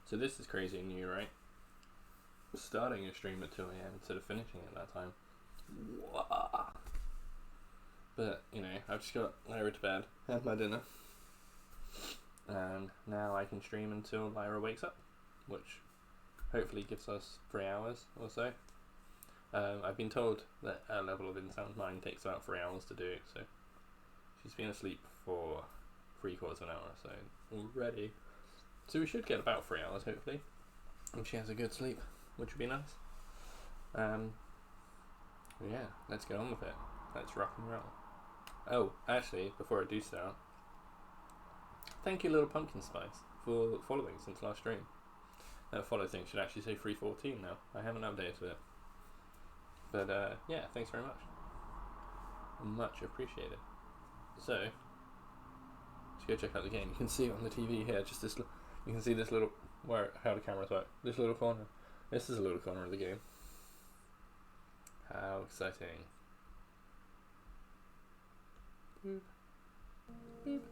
So this is crazy new, right? Starting a stream at 2 AM instead of finishing at that time. Wah. But, you know, I've just got Lyra to bed, had my dinner, and now I can stream until Lyra wakes up, which hopefully gives us 3 hours or so. I've been told that our level of in-sound mind takes about 3 hours to do, so she's been asleep for 3/4 of an hour, so already. So we should get about 3 hours, hopefully, if she has a good sleep, which would be nice. Yeah, let's get on with it. Let's rock and roll. Oh, actually, before I do start, thank you, Little Pumpkin Spice, for following since last stream. That follow thing should actually say 314 now. I haven't updated it. But, yeah, thanks very much. Much appreciated. So, let's go check out the game. You can see it on the TV here, just this, you can see this little, how the cameras work. This little corner. This is a little corner of the game. How exciting. Boop. Boop.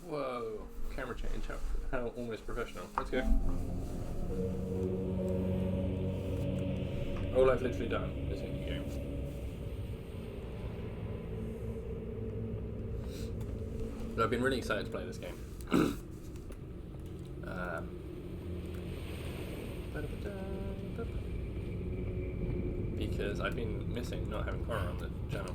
Whoa. Camera change. How almost professional. Let's go. All I've literally done is hit the game. But I've been really excited to play this game. Because I've been missing not having horror on the channel.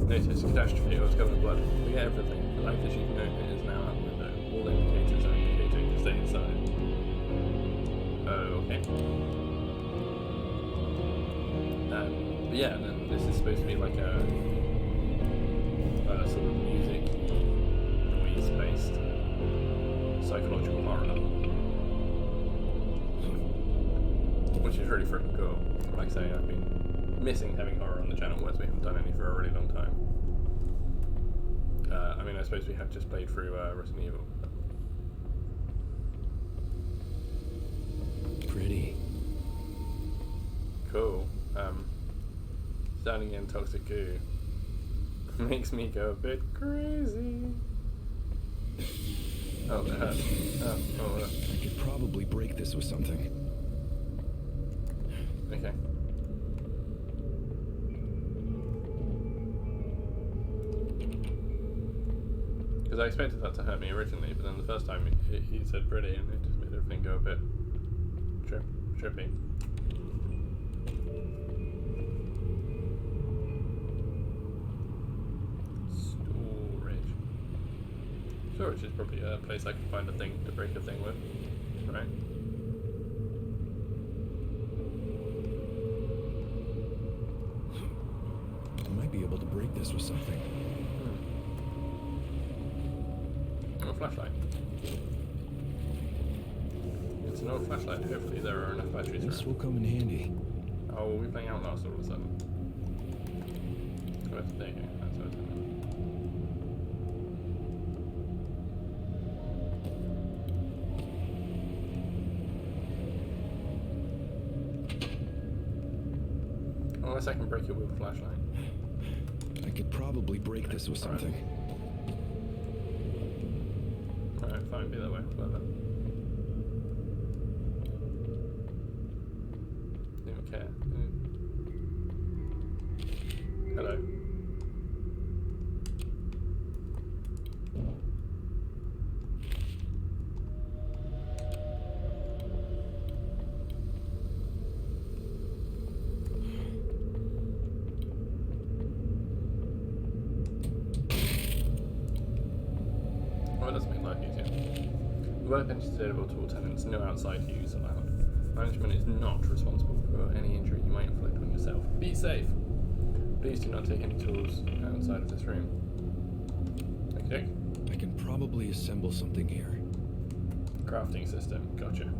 Notice catastrophe or covered in blood. We get everything. The life as you've known it is now out the window. All indicators are indicating to stay inside. Okay. But yeah, then this is supposed to be like a sort of music noise based psychological horror, which is really freaking cool. Like I say, I've been missing having horror on the channel, whereas we haven't done any for a really long time. I mean, I suppose we have just played through Resident Evil. Pretty. Cool. Standing in toxic goo makes me go a bit crazy. Oh, that hurt. I could probably break this with something. Okay. Because I expected that to hurt me originally, but then the first time he said pretty, and it just made everything go a bit trippy. Storage is probably a place I can find a thing to break a thing with, right? I might be able to break this with something. A flashlight. It's an old flashlight. Hopefully there are enough batteries. This will come in handy. Oh, we're playing Outlast all of a sudden. Oh, there you go. That's what it's doing. Unless I can break it with a flashlight. I could probably break this with something. Alright, fine, be that way. Whatever. You don't care. Hello. Oh, it does make life easier. The workbench is available to all tenants, no outside use allowed. Management is not responsible for any injury you might inflict on yourself. Be safe. Please do not take any tools outside of this room. Okay. I can probably assemble something here. Crafting system, gotcha.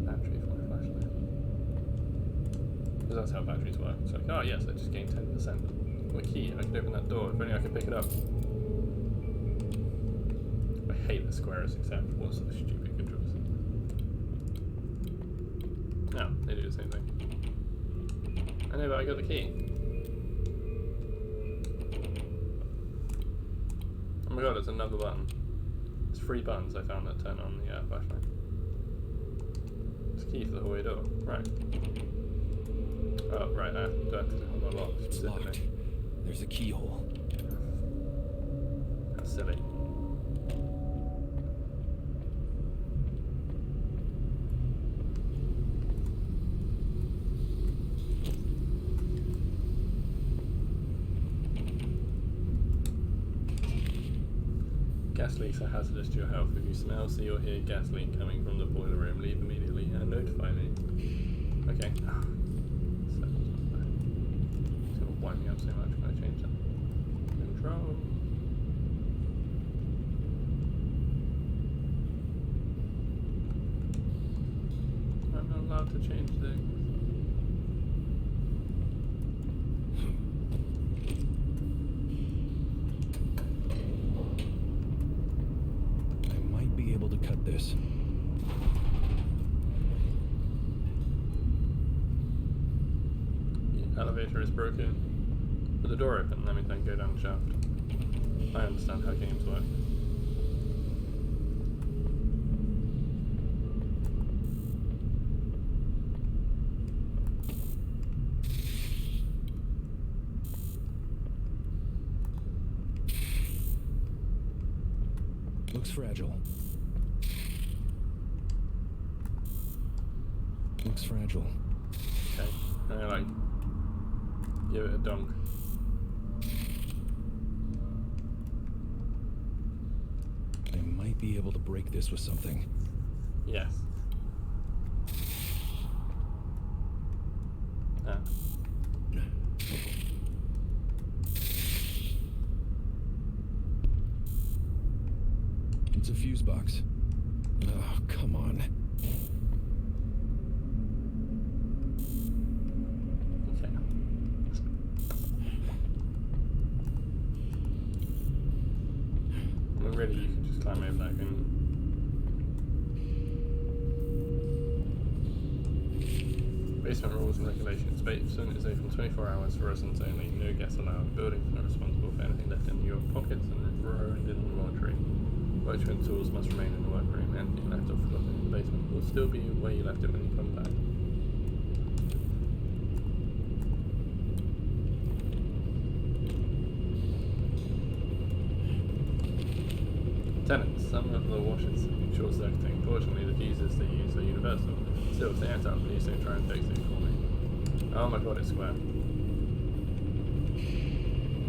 Battery for my flashlight. Because that's how batteries work. It's like, oh yes, I just gained 10%. What key? I could open that door. If only I could pick it up. I hate the squares except what's the stupid controls. No, they do the same thing. I know, but I got the key. my god, it's another button. It's 3 buttons I found that turn on the flashlight. It's a key for the hallway door. Right. Oh, right, I do have to click on the lock. It's locked. There's a keyhole. That's silly. Gas leaks are hazardous to your health. If you smell, see, or hear gas leak coming from the boiler room, leave immediately and notify me. Okay. It's gonna wind me up so much when I change that. Control. I'm not allowed to change things. To cut this. The elevator is broken, but the door open. Let me then go down the shaft. I understand how games work. Looks fragile. Looks fragile. Okay, and I like give it a dunk. I might be able to break this with something. Yes. Ah. It's a fuse box. Oh, come on. Really, you could just climb over that, couldn't you? Basement rules and regulations. Basement is open 24 hours for residents only. No guests allowed. Buildings are not responsible for anything left in your pockets and ruined in the laundry. Workman tools must remain in the workroom. Anything left or forgotten in the basement will still be where you left it when you come back. Tenants, some of the washers have been short-circuiting. Fortunately, the fuses they use are universal. Still, if they act up, please don't try and fix it for me. Oh my god, it's square.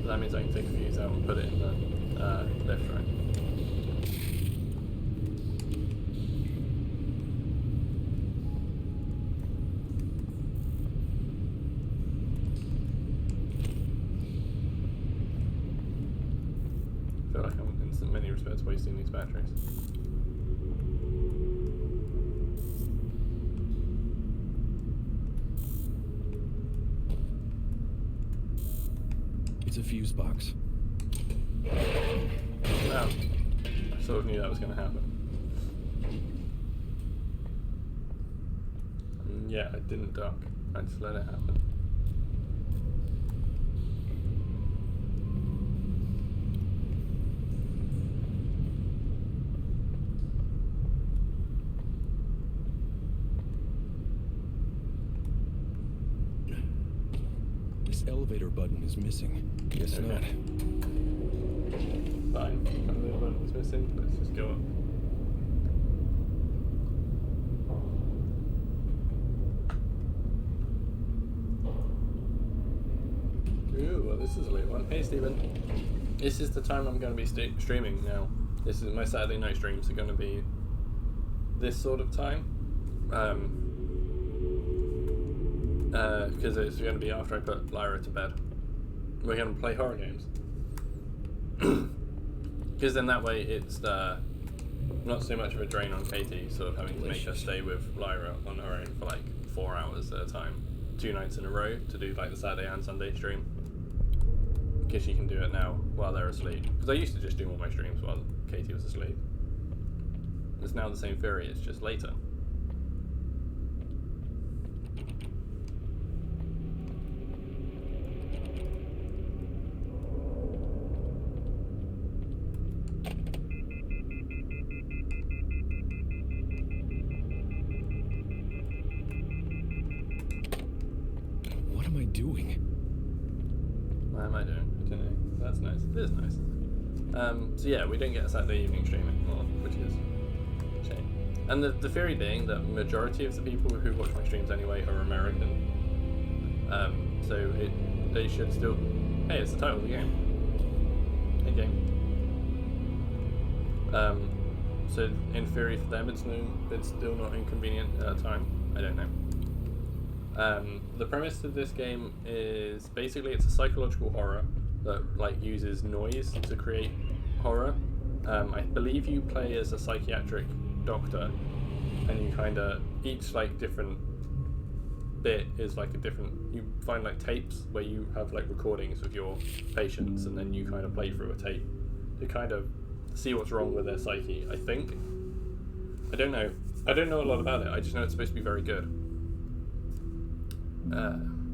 So that means I can take a fuse out and put it in the left, right? I feel like I'm in many respects wasting these batteries. It's a fuse box. Wow. I sort of knew that was going to happen. And yeah, I didn't duck. I just let it happen. This elevator button is missing. Guess Okay. not. Fine. Elevator button's missing. Let's just go up. Ooh, well, this is a late one. Hey, Stephen. This is the time I'm going to be streaming now. This is my Saturday night streams are going to be this sort of time. Because it's going to be after I put Lyra to bed. We're going to play horror games. Because then that way it's not so much of a drain on Katie, sort of having to make her stay with Lyra on her own for like 4 hours at a time. 2 nights in a row to do like the Saturday and Sunday stream. Because she can do it now while they're asleep. Because I used to just do all my streams while Katie was asleep. It's now the same theory, it's just later. I don't know. That's nice. It is nice. So yeah, we don't get a Saturday evening stream anymore, which is a shame. And the theory being that majority of the people who watch my streams anyway are American. So they should still... Hey, it's the title of the game. Hey, game. So in theory for them it's still not inconvenient time. I don't know. The premise of this game is basically it's a psychological horror that like uses noise to create horror. I believe you play as a psychiatric doctor, and you kind of each like different bit is like a different. You find like tapes where you have like recordings of your patients, and then you kind of play through a tape to kind of see what's wrong with their psyche. I think. I don't know a lot about it. I just know it's supposed to be very good.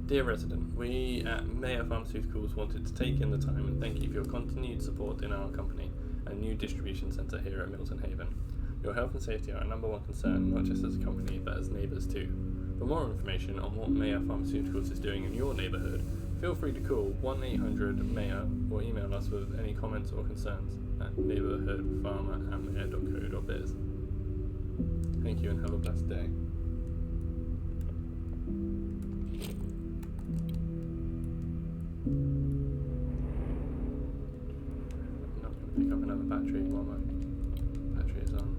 Dear resident, we at Mayor Pharmaceuticals wanted to take in the time and thank you for your continued support in our company and new distribution centre here at Milton Haven. Your health and safety are our number one concern, not just as a company, but as neighbours too. For more information on what Mayor Pharmaceuticals is doing in your neighbourhood, feel free to call 1-800-MAYOR or email us with any comments or concerns at neighbourhoodpharma@mayor.co.biz. Thank you and have a blessed day. I'm not going to pick up another battery while my battery is on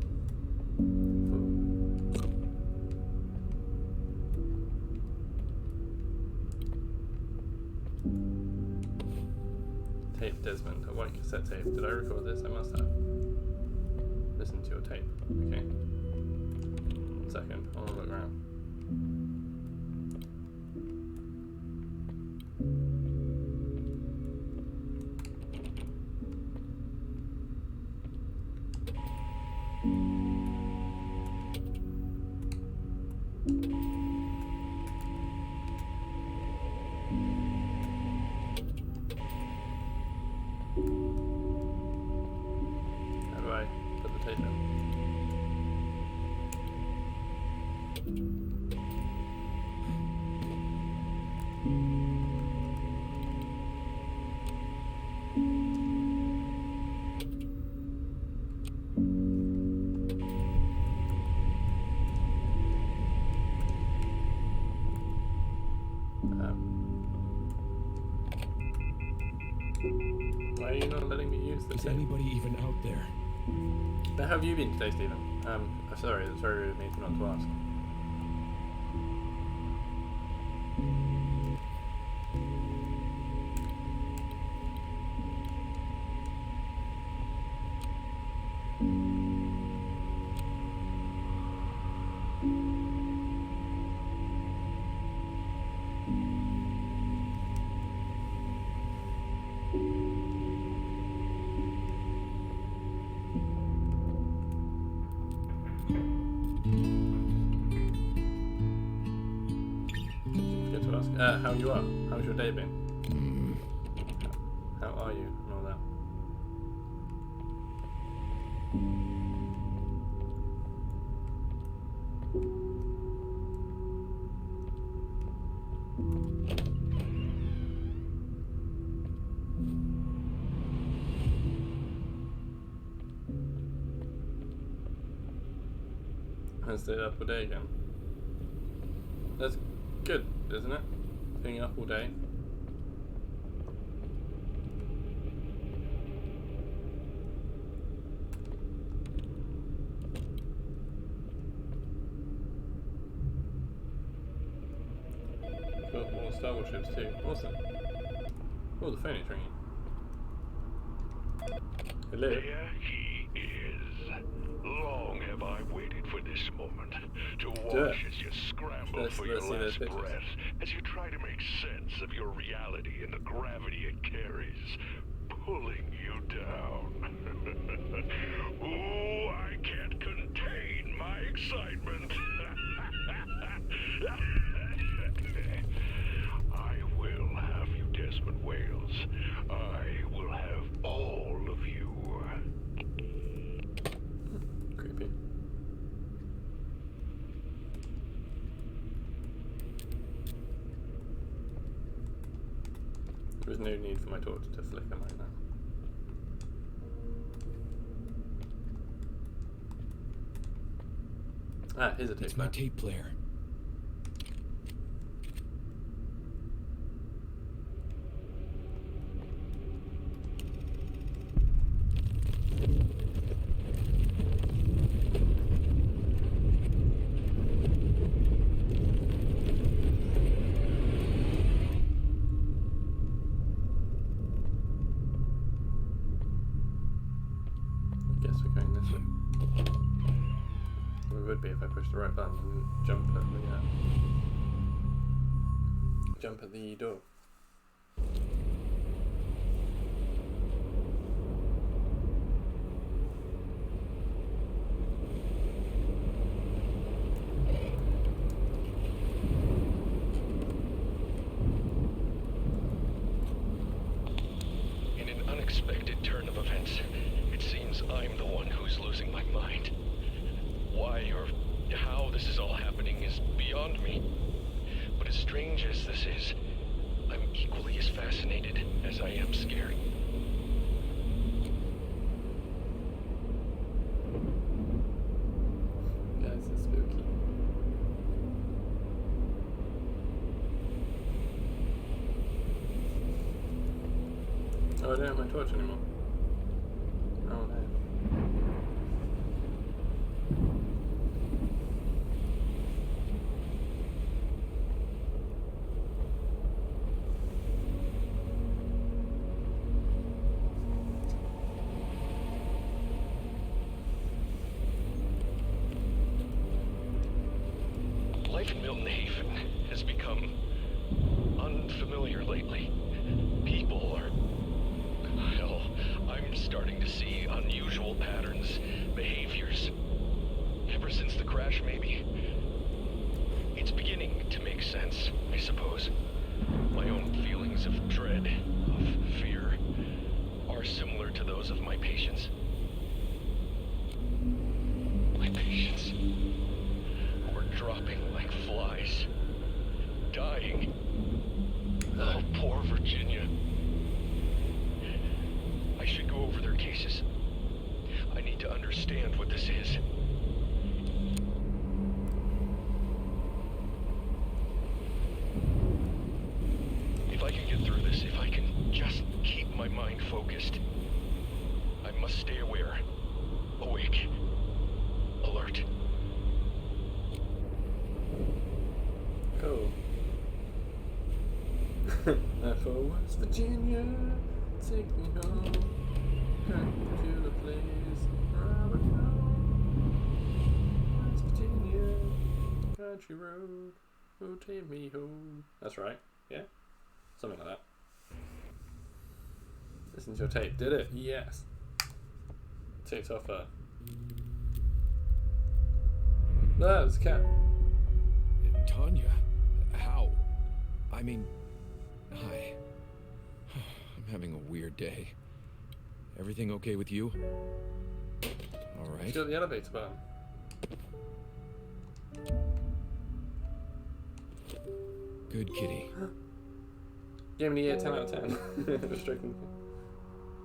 full. Tape Desmond, a white cassette tape. Did I record this? I must have. Listen to your tape. Okay. 1 second, I want to look around. How do I put the tape in? Why are you not letting me use the Is tape? anybody even out there? How have you been today, Stephen? Sorry, it's very rude of me not to ask. Good to ask. How you are? How's your day been? How are you and all that? I stayed up all day again. That's good, isn't it? Being up all day. Got more Star Wars ships too. Awesome. Oh, the phone is ringing. Hello. There he is. Long have I waited for this moment to watch as you scramble for your last breath, as you try to make sense of your reality and the gravity it carries, pulling you down. Ooh, I can't contain my excitement. I will have you, Desmond Wales. I will have all of you. Creepy. There's no need for my torch to flicker like that. Ah, here's a tape player. It's my tape player. Guess we're going this way. We would be if I pushed the right button and jump at the door. In an unexpected turn of events, it seems I'm the one who's losing my mind. Why or how this is all happening is beyond me. But as strange as this is, I'm equally as fascinated as I am scared. Yeah, this is spooky. Oh, I don't have my torch anymore. Oh no. Life in Milton Haven has become unfamiliar lately. People are... Hell, I'm starting to see unusual patterns, behaviors. Ever since the crash, maybe. It's beginning to make sense, I suppose. My own feelings of dread, of fear, are similar to those of my patients. My patients were dropping like flies, dying. Oh, poor Virginia. I should go over their cases. I need to understand what this is. If I can get through this, if I can just keep my mind focused, I must stay aware, awake, alert. Cool. For West Virginia, take me home, to the place where I belong. West Virginia, country road, will take me home. That's right, yeah? Something like that. Listen to your tape, did it? Yes. Ticked off her. There, there's a cat. Tanya? How? I mean, hi. I'm having a weird day. Everything okay with you? All right. Still the elevator button. Good kitty. Gave me a 10 out of 10. Restricting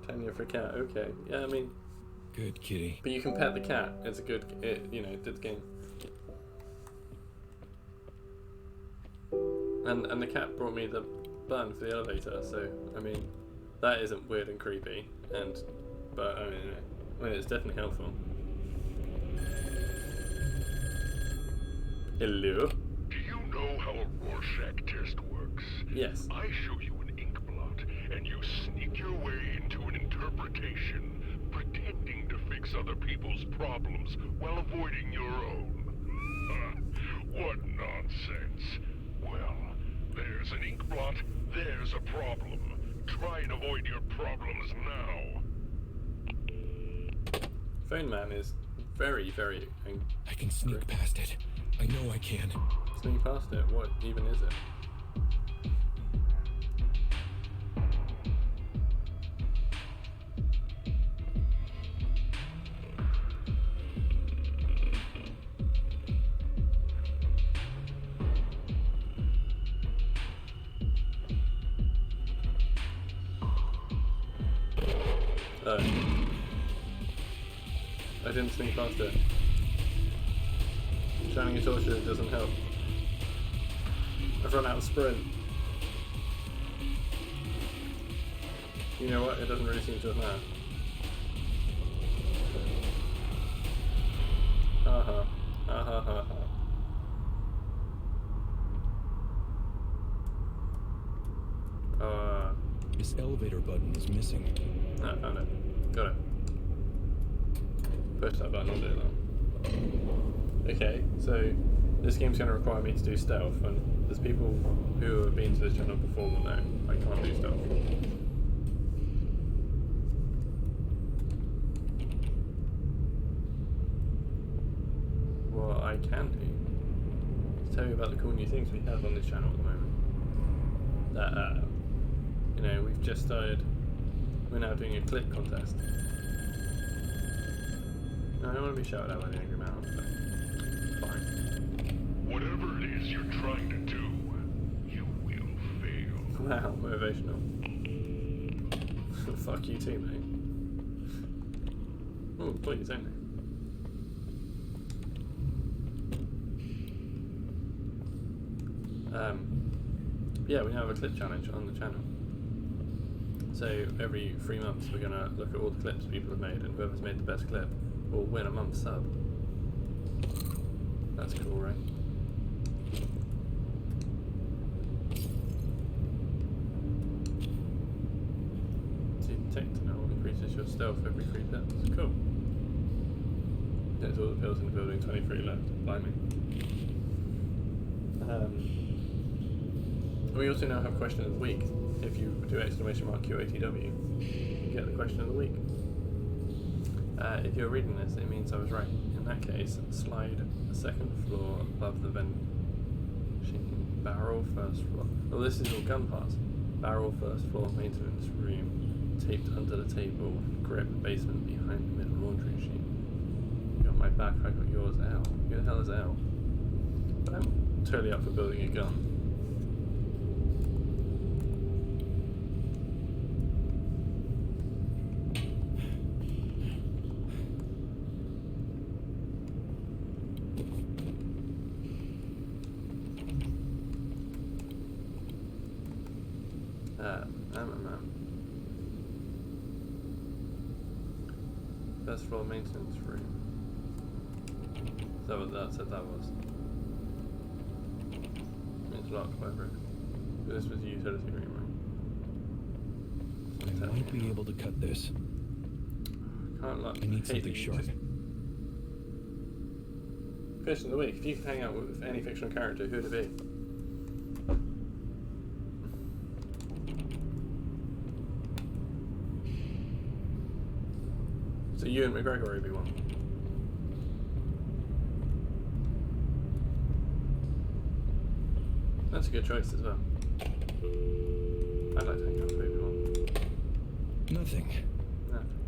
Tanya for a cat. Okay. Yeah, I mean, Good kitty. but you can pet the cat. It's a good, it did the game. And the cat brought me the button for the elevator, so I mean, that isn't weird and creepy. But I mean, it's definitely helpful. Hello. Do you know how a Rorschach test works? Yes. I show you an ink blot, and you sneak your way into an interpretation, pretending to fix other people's problems while avoiding your own. What nonsense. Well, there's an ink blot, there's a problem. Try and avoid your problems now. Phone man is very, very angry. I can sneak past it. I know I can. Sneak past it. What even is it? Oh. I didn't sneak past it. Shining a torch doesn't help. I've run out of sprint. You know what? It doesn't really seem to have mattered. Ha ha. Ha ha ha ha. This elevator button is missing. I found it. Got it. Push that button, I'll do it now. Okay, so this game's going to require me to do stealth, and there's people who have been to this channel before will know I can't do stealth. What I can do is tell you about the cool new things we have on this channel at the moment. That, you know, we've just started, we're now doing a clip contest. No, I don't want to be shouted at by the angry man, but fine. Whatever it is you're trying to do, you will fail. Wow, motivational. Fuck you too, mate. Oh, please, don't they? Yeah, we now have a clip challenge on the channel. So every 3 months we're going to look at all the clips people have made, and whoever's made the best clip will win a month's sub. That's cool, right? Detect now increases your stealth every 3 clips. Cool. There's all the pills in the building, 23 left. Blimey. We also now have question of the week. If you do !QATW, you get the question of the week. If you're reading this, it means I was right. In that case, slide the 2nd floor above the vent machine. Barrel 1st floor. Well, this is all gun parts. Barrel 1st floor maintenance room. Taped under the table. Grip basement behind the middle laundry machine. You got my back, I got yours. Ow. Who the hell is L? But I'm totally up for building a gun. First floor maintenance room. Is that what that said that was? It's locked, whatever it is. This was the utility room, right? I might be able to cut this. Can't lock. I need something sharp. Question of the week. If you could hang out with any fictional character, who would it be? So Ewan McGregor would be one. That's a good choice as well. I'd like to hang out with Obi-Wan. Nothing. Nothing.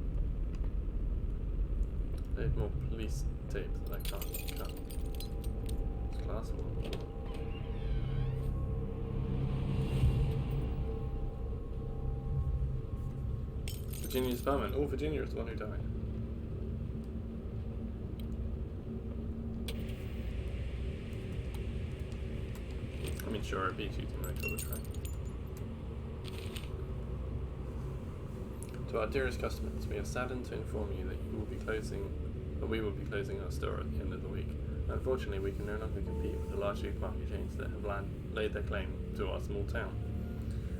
They have more police tape that I can't cut. It's class one. Virginia's Batman. Oh, Virginia is the one who died. I mean, sure, it beats you to make all the track. To our dearest customers, we are saddened to inform you that we will be closing our store at the end of the week. Unfortunately, we can no longer compete with the large supermarket chains that have laid their claim to our small town.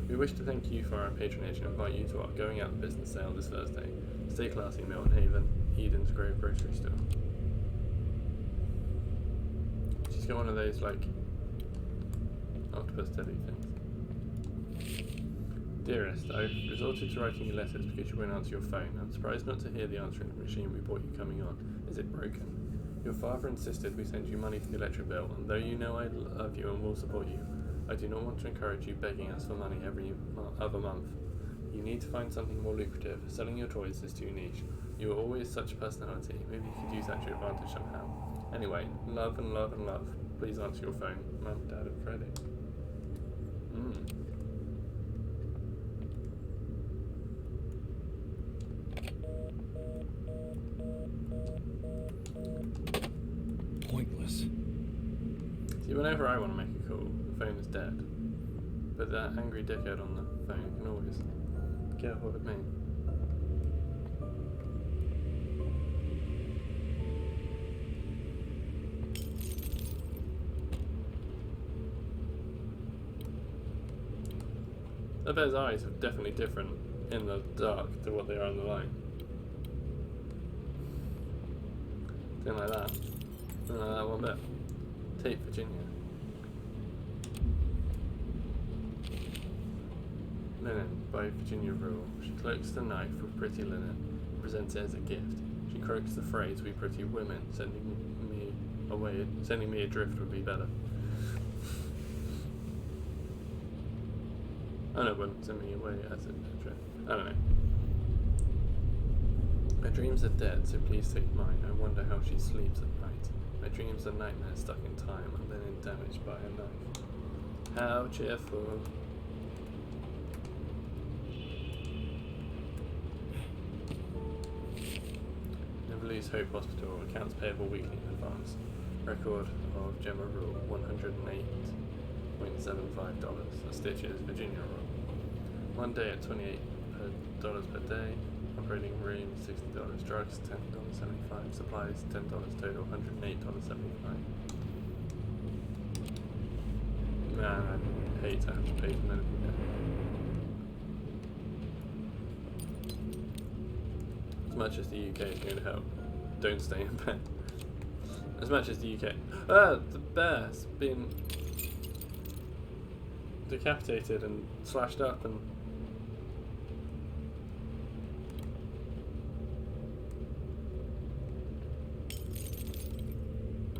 We wish to thank you for our patronage and invite you to our going out of business sale this Thursday. Stay classy, Milton Haven, Eden's Grove Grocery Store. She's got one of those, like, octopus teddy things. Dearest, I've resorted to writing you letters because you won't answer your phone. I'm surprised not to hear the answering machine we bought you coming on. Is it broken? Your father insisted we send you money for the electric bill, and though you know I love you and will support you, I do not want to encourage you begging us for money every other month. You need to find something more lucrative. Selling your toys is too niche. You are always such a personality. Maybe you could use that to your advantage somehow. Anyway, love and love and love. Please answer your phone. Mum, Dad, and Freddie. whenever I want to make a call, the phone is dead. But that angry dickhead on the phone can always get a hold of me. I bet his eyes are definitely different in the dark to what they are in the light. Something like that. Something like that one bit. Tape Virginia. Linen by Virginia Rule. She cloaks the knife with pretty linen, presents it as a gift. She croaks the phrase, "We pretty women, sending me adrift would be better." I know, but send me away as a drift. I don't know. My dreams are dead, so please take mine. I wonder how she sleeps at night. My dreams are nightmares stuck in time and then damaged by a knife. How cheerful. Never Lose Hope Hospital, accounts payable weekly in advance. Record of Gemma Rule, $108.75. The Stitches, Virginia Rule. 1 day at $28 per day. Operating room, $60. Drugs, $10.75. Supplies, $10 total, $108.75. Man, I hate to have to pay for medical care. As much as the UK is going to help, don't stay in bed. As much as the UK. Ah, the bear's been decapitated and slashed up and.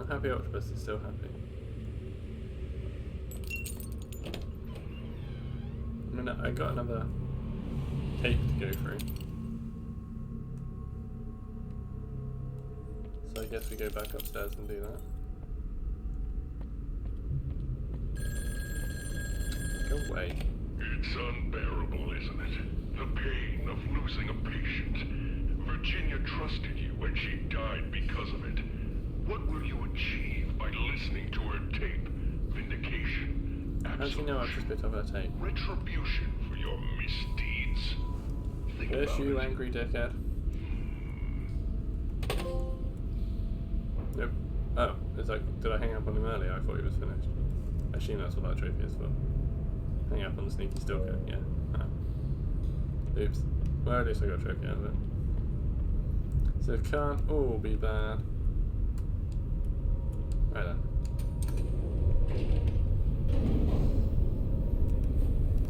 Happy Octopus is still happy. I mean, I got another tape to go through. So I guess we go back upstairs and do that. Go away. It's unbearable, isn't it? The pain of losing a patient. Virginia trusted you and she died because of it. What will you achieve by listening to her tape? Vindication? How do you know I just bit off her tape? Retribution for your misdeeds? Think Curse about you, it. angry dickhead. Nope. Oh, it's like, did I hang up on him earlier? I thought he was finished. I assume that's what that trophy is for. Hang up on the sneaky stalker, yeah. Oh. Oops. Well, at least I got a trophy out of it. So it can't all be bad. Right then.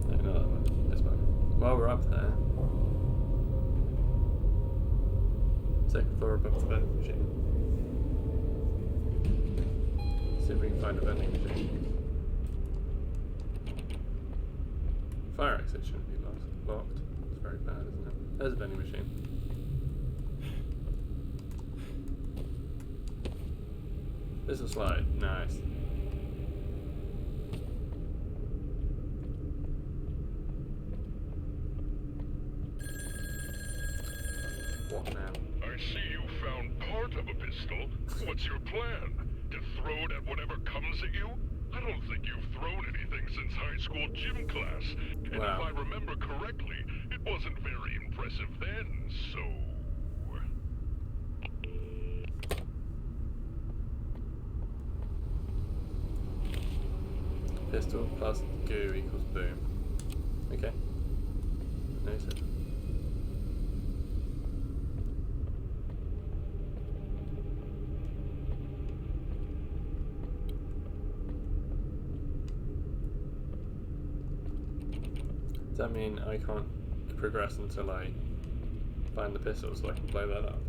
No, not that one. This one. While we're up there. Second floor above the vending machine. See if we can find a vending machine. Fire exit shouldn't be locked. It's very bad, isn't it? There's a vending machine. This will slide. Nice. What now? I see you found part of a pistol. What's your plan? To throw it at whatever comes at you? I don't think you've thrown anything since high school gym class. And Wow. if I remember correctly, it wasn't very impressive then, so... Pistol plus goo equals boom. Okay. Noted. Does that mean I can't progress until I find the pistol so I can blow that up?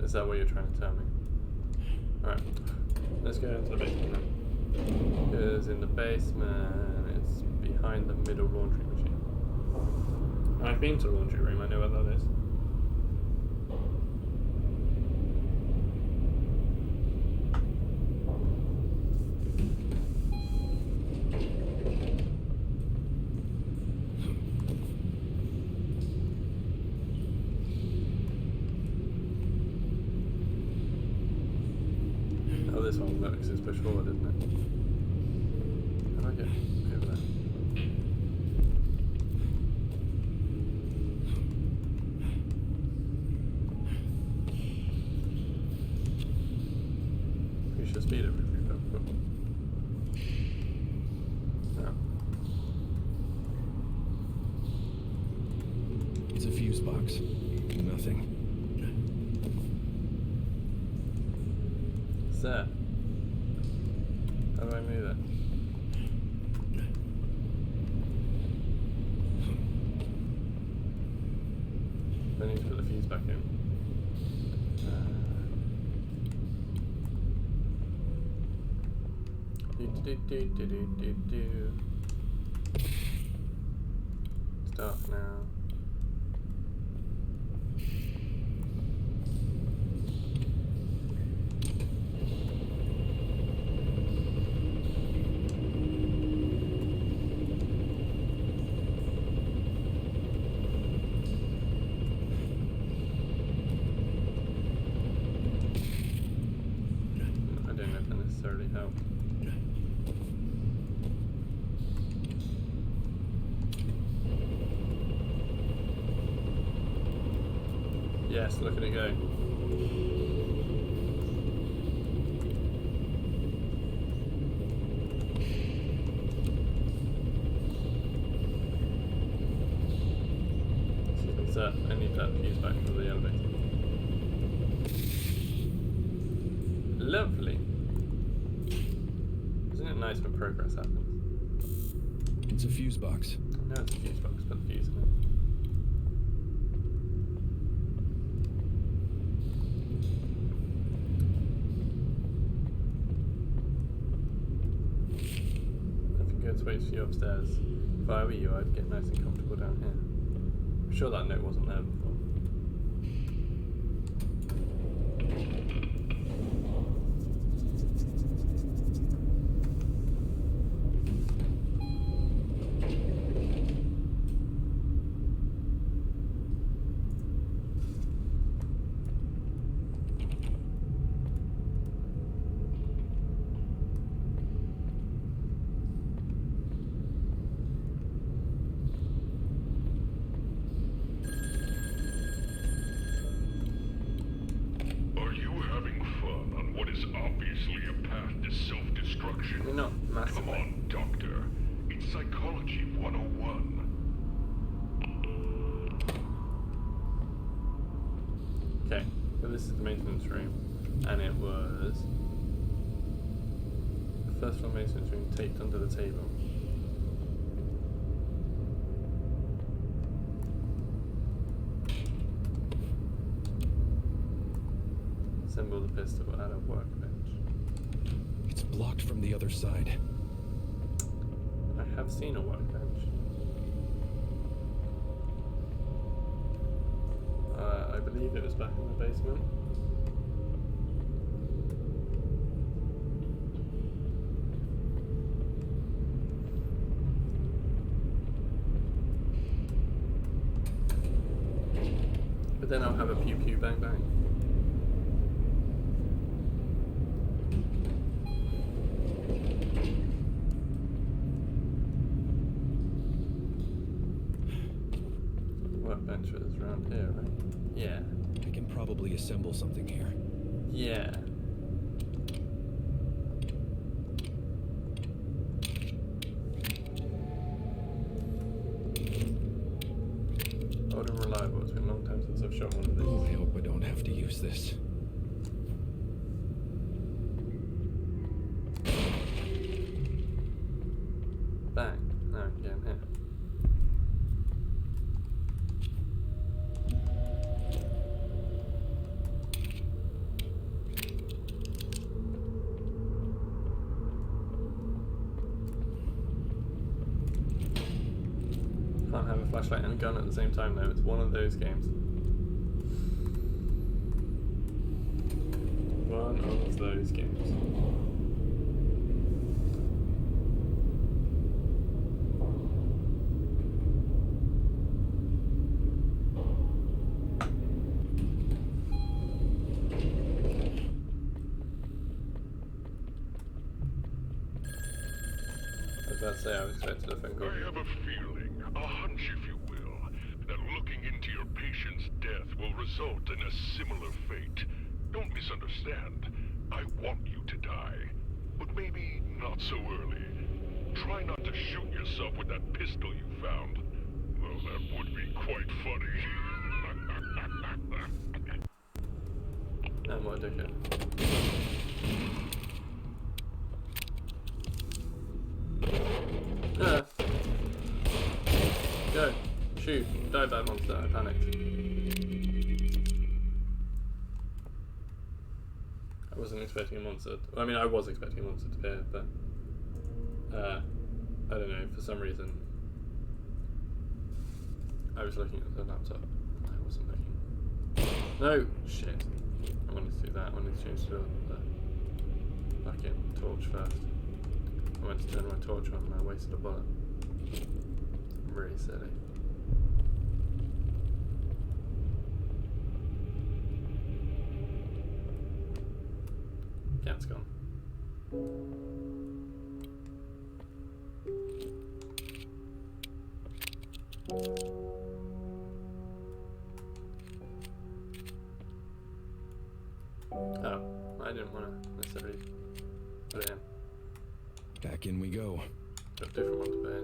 Is that what you're trying to tell me? Alright. Let's go into the basement then. Because in the basement, it's behind the middle laundry machine. I've been to the laundry room, I know where that is. Oh, this one. No, because it's push forward, isn't it? How do I get over there? Pretty sure speed every free before. No. It's a fuse box. Nothing. What's that? How do I move it? I need to put the fuse back in. Start now. I don't know if that necessarily helped. Yes, look at it go. Excuse me, sir. I need that fuse back for the elevator. Lovely. Isn't it nice when progress happens? It's a fuse box. I know it's a fuse box, put the fuse in it. Waits for you upstairs. If I were you, I'd get nice and comfortable down here. I'm sure that note wasn't there before. You're not massively. Come on, Doctor. It's Psychology 101. Okay, so this is the maintenance room, and it was the first floor maintenance room taped under the table. Assemble the pistol at a workbench. It's blocked from the other side. I have seen a workbench. I believe it was back in the basement. But then I'll have a pew pew bang bang. Workbench is around here, right? Yeah. I can probably assemble something here. Yeah. Old and reliable. It's been a long time since I've shot one of these. Oh, I hope I don't have to use this. Bang. Now I can get in here. Can't have a flashlight and a gun at the same time though. It's one of those games. One of those games. say I expected a phone call. I have a feeling, a hunch if you will, that looking into your patient's death will result in a similar fate. Don't misunderstand. I want you to die, but maybe not so early. Try not to shoot yourself with that pistol you found. Well, that would be quite funny. And what a dickhead. Ah. Go. Shoot. Die, bad monster. I panicked. I wasn't expecting a monster. I mean, I was expecting a monster to appear, but I don't know, for some reason I was looking at the laptop. I wasn't looking. No! Shit. I wanted to do that. I wanted to change the fucking torch first. I went to turn my torch on and I wasted a bullet. Really silly. Cat's gone. Oh, I didn't want to necessarily put it in. Back in we go. Got a different one to put in.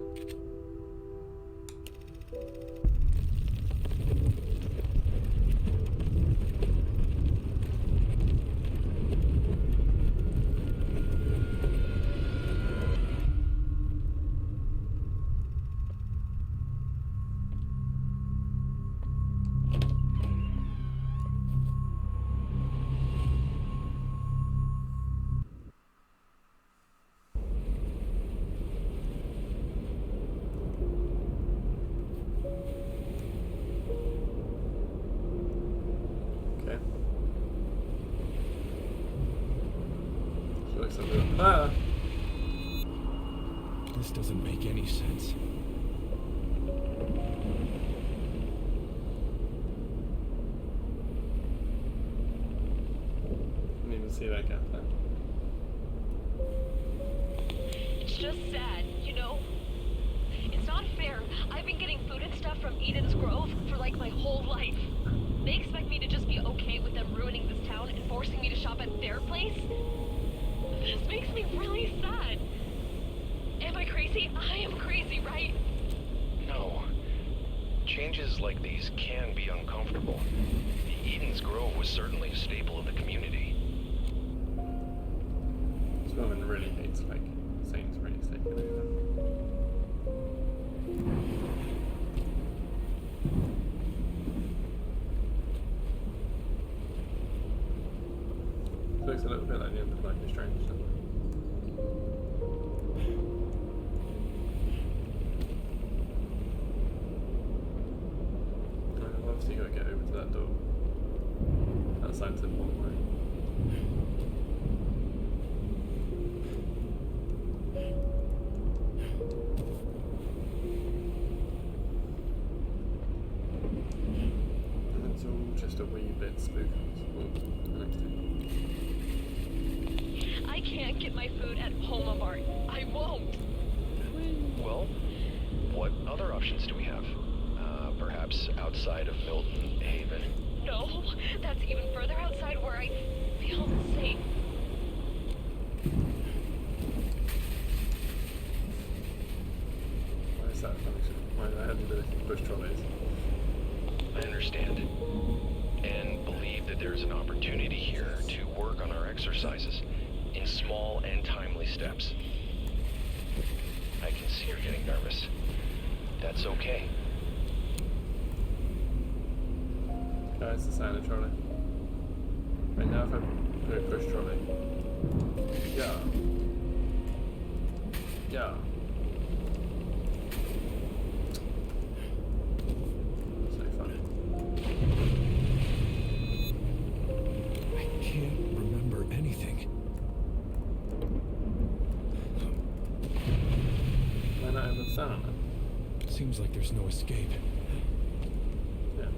Ah! This doesn't make any sense. Didn't even see that gap there. It's just sad, you know? It's not fair. I've been getting food and stuff from Eden's Grove for like my whole life. They expect me to just be okay with them ruining this town and forcing me to shop at their place? This makes me really sad. Am I crazy? I am crazy, right? No. Changes like these can be uncomfortable. Eden's Grove was certainly a staple of the community. This woman really hates, like, Sainsbury's taking over. It looks a little bit like the end of Life is Strange, doesn't it? Well, obviously you gotta get over to that door. That sign said one way. And it's all just a wee bit spooky. I can't get my food at Homa-Mart. I won't. Well, what other options do we have? Perhaps outside of Milton Haven? No, that's even further outside where I feel safe. Why is that function? Why do I have the ability to push trolleys? I understand. And believe that there's an opportunity here to work on our exercises in small and timely steps. I can see you're getting nervous. That's okay. Guys, the sign of trolley. Right now, if I put a push trolley. Yeah. Yeah. So funny. I can't remember anything. Why not have the sound? Seems like there's no escape. Yeah.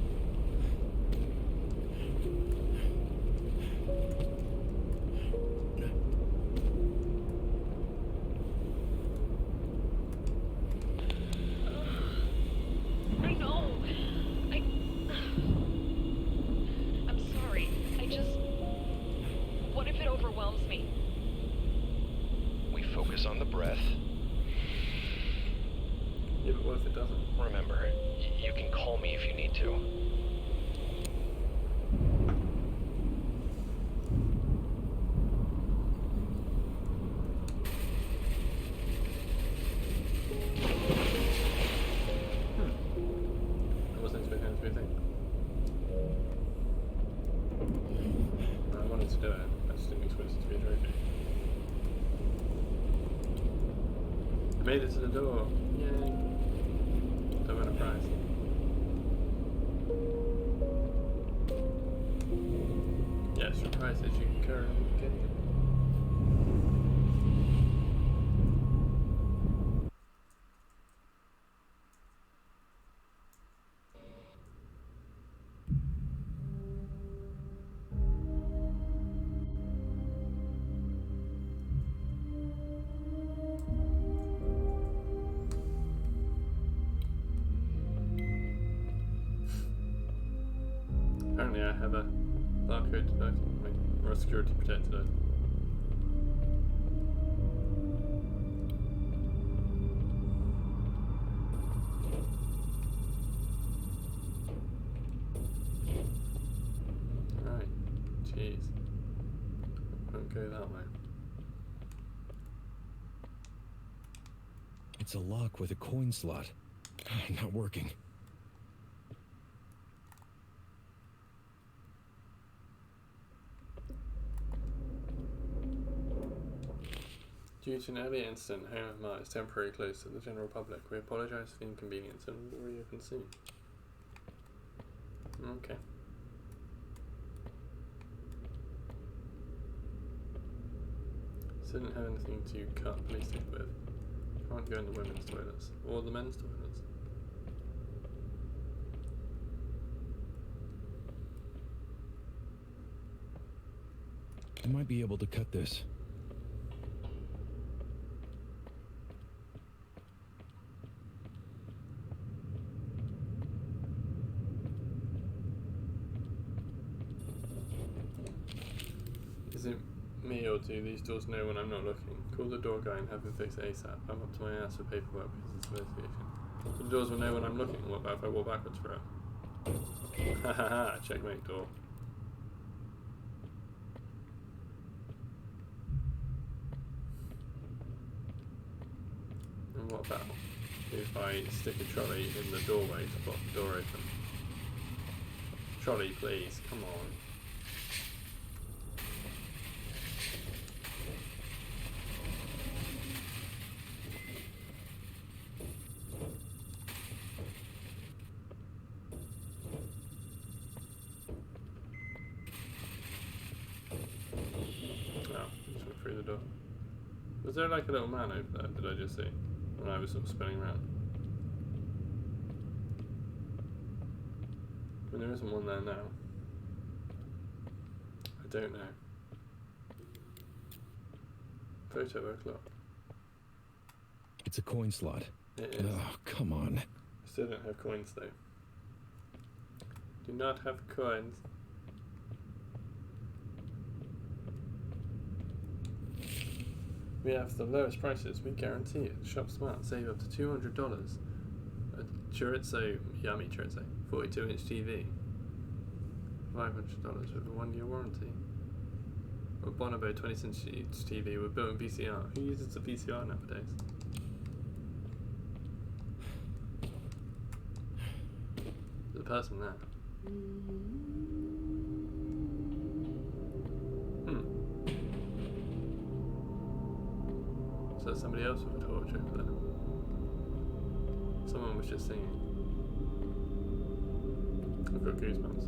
Remember, you can call me if you need to. I wasn't expecting it to be a thing. I wanted to do it, I just didn't expect it to be a trophy. I made it to the door. Yay. Don't win a prize. Yes, your prize is you can carry on getting it. Apparently I have a barcode deducted, or a security protected item. Right, jeez. Won't go that way. It's a lock with a coin slot. Not working. Due to an earlier incident, Home of Mart is temporarily closed to the general public. We apologise for the inconvenience and will reopen soon. Okay. Still didn't have anything to cut police stick with. Can't go in the women's toilets or the men's toilets. I might be able to cut this. Is it me or do these doors know when I'm not looking? Call the door guy and have him fix it ASAP. I'm up to my ass with paperwork because it's investigation. The doors will know when I'm looking. What about if I walk backwards for it? Ha ha ha, checkmate door. And what about if I stick a trolley in the doorway to block the door open? Trolley, please, come on. Through the door. Was there like a little man over there, did I just see? When I was sort of spinning around. But there isn't one there now. I don't know. Photo o'clock. It's a coin slot. It is. Oh, come on. I still don't have coins though. Do not have coins. We have the lowest prices, we guarantee it. Shop smart, save up to $200. A chorizo, yummy chorizo, 42-inch TV. $500 with a 1-year warranty. Or Bonobo 20-inch TV with built-in VCR. Who uses a VCR nowadays? There's a person there. So there's somebody else with a torch over there. Someone was just singing. I've got goosebumps.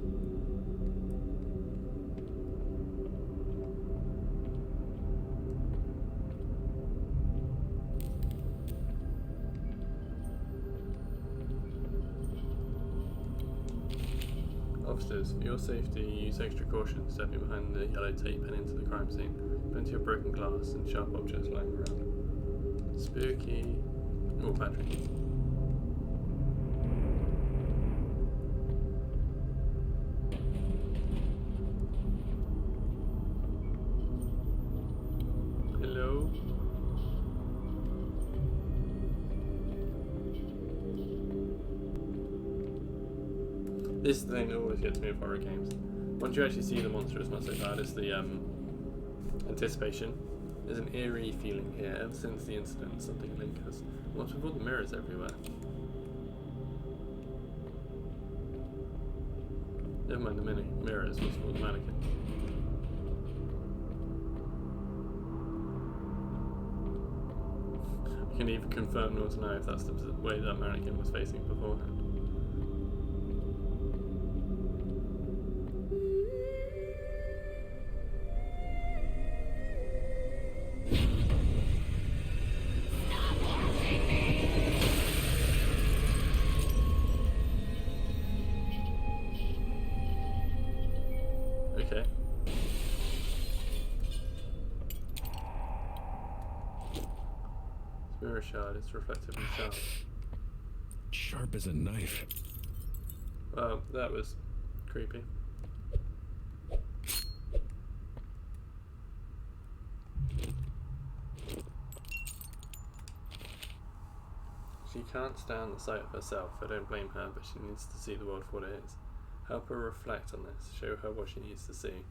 Officers, for your safety, use extra caution stepping behind the yellow tape and into the crime scene. Plenty of broken glass and sharp objects lying around. Spooky. Oh, battery. Hello? This is the thing that always gets me with horror games. Once you actually see the monster, it's not so bad. It's the anticipation. There's an eerie feeling here ever since the incident. Something lingers. What's with all the mirrors everywhere? Never mind the mirrors. What's with all the mannequin? I can either confirm nor deny if that's the way that mannequin was facing beforehand. Okay. Mirror shard is reflective and sharp. Sharp as a knife. Well, that was creepy. She can't stand the sight of herself. I don't blame her, but she needs to see the world for what it is. Help her reflect on this. Show her what she needs to see.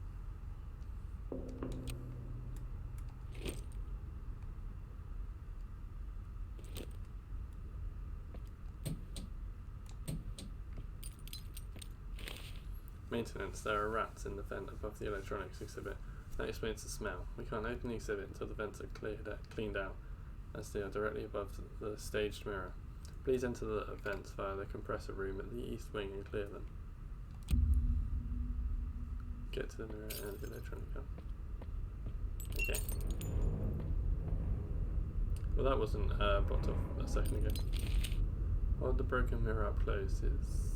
Maintenance. There are rats in the vent above the electronics exhibit. That explains the smell. We can't open the exhibit until the vents are cleaned out, as they are directly above the staged mirror. Please enter the vents via the compressor room at the east wing and clear them. Get to the mirror and the electronic up. Okay. Well, that wasn't blocked off a second ago. Hold the broken mirror up close. It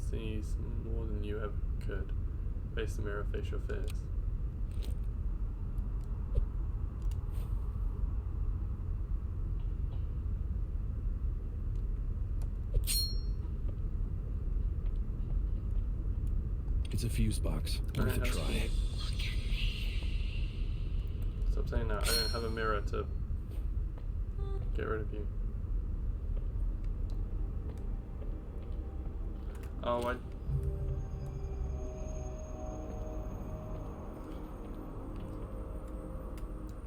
sees more than you ever could. Face the mirror, face your fears. It's a fuse box. Worth a try. Stop saying that. I don't have a mirror to get rid of you. Oh, I...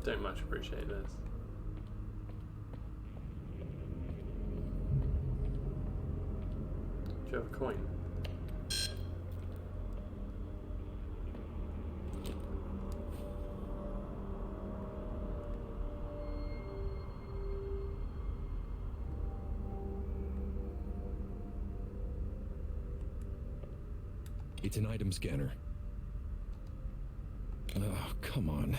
don't much appreciate this. Do you have a coin? It's an item scanner. Oh, come on.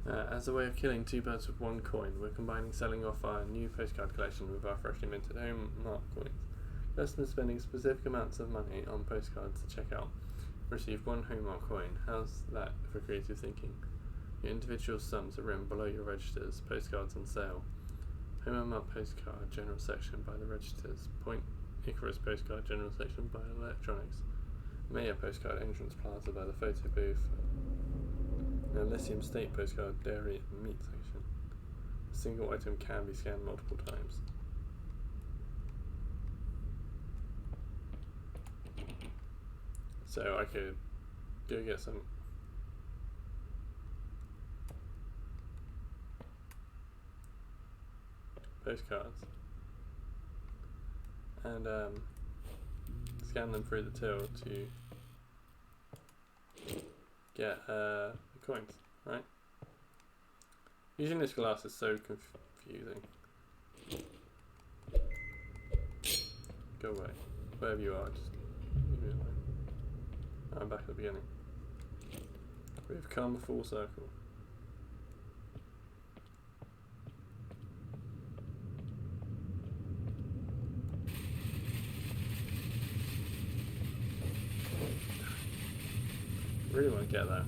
As a way of killing two birds with one coin, we're combining selling off our new postcard collection with our freshly minted home mark coins. Customers spending specific amounts of money on postcards to check out receive one home mark coin. How's that for creative thinking? Your individual sums are written below your registers. Postcards on sale. Home mark postcard general section by the registers. Point Icarus postcard general section by electronics. Mayor postcard entrance plaza by the photo booth. Now, Lithium State postcard, dairy and meat section. A single item can be scanned multiple times. So I could go get some postcards and scan them through the till to get coins, right? Using this glass is so confusing. Go away. Wherever you are, just leave me alone. I'm back at the beginning. We've come full circle. Really want to get that.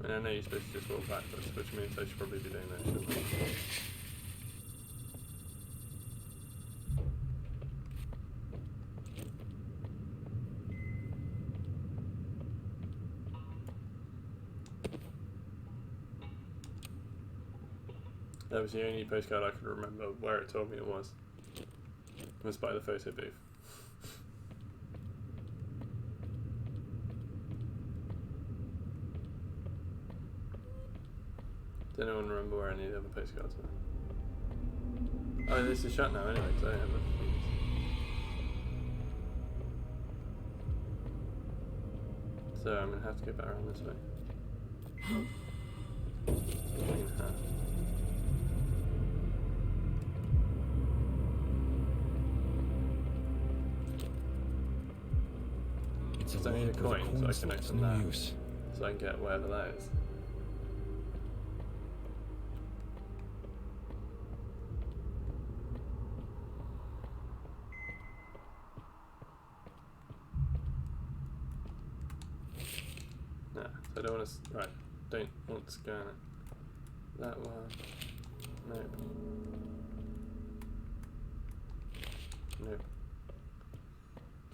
And I know you're supposed to just walk backwards, which means I should probably be doing that, shouldn't I? That was the only postcard I could remember where it told me it was. It was by the photo booth. Does anyone remember where any of the other postcards were? Oh, this is shut now anyway, so I don't have enough keys. So I'm going to have to go back around this way. Between her. It's I need a coin, so I can open no that. use. So I can get wherever that is. Nah, so I don't want to. Right, don't want to scan it. That one. Nope. Nope.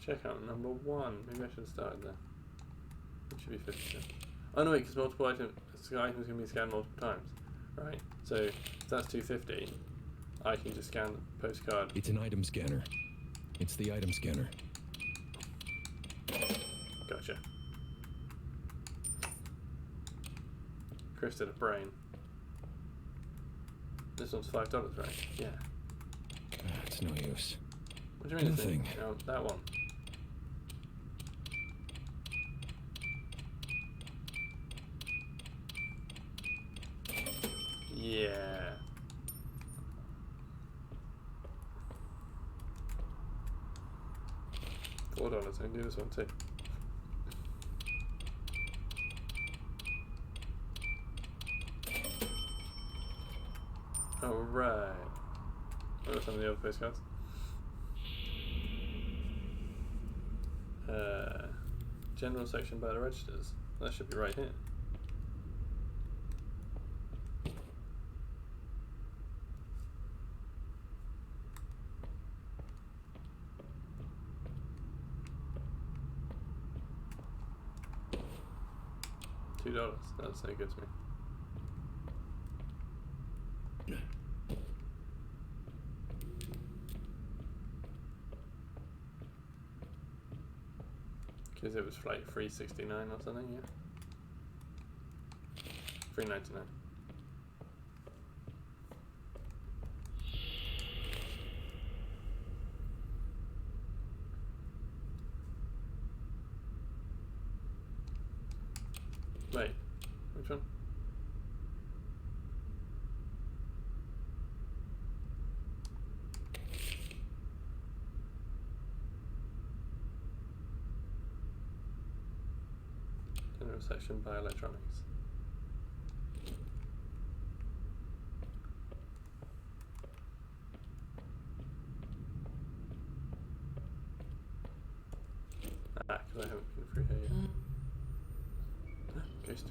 Check out number 1. Maybe I should have started there. It should be 50%. Oh no, wait, because multiple items can be scanned multiple times. Right, so if that's 250, I can just scan the postcard. It's an item scanner. It's the item scanner. Gotcha. Chris did a brain. This one's $5, right? Yeah. It's no use. What do you mean? Nothing. No, that one. Yeah. $4. I can do this one too. All right. What are some of the other postcards? General section by the registers. That should be right here. $2. That's no good to me. Because it was like $3.69 or something, yeah. $3.99. Wait, which one? General section by electronics. Ah, because I haven't been through here yet. Ah, ghost.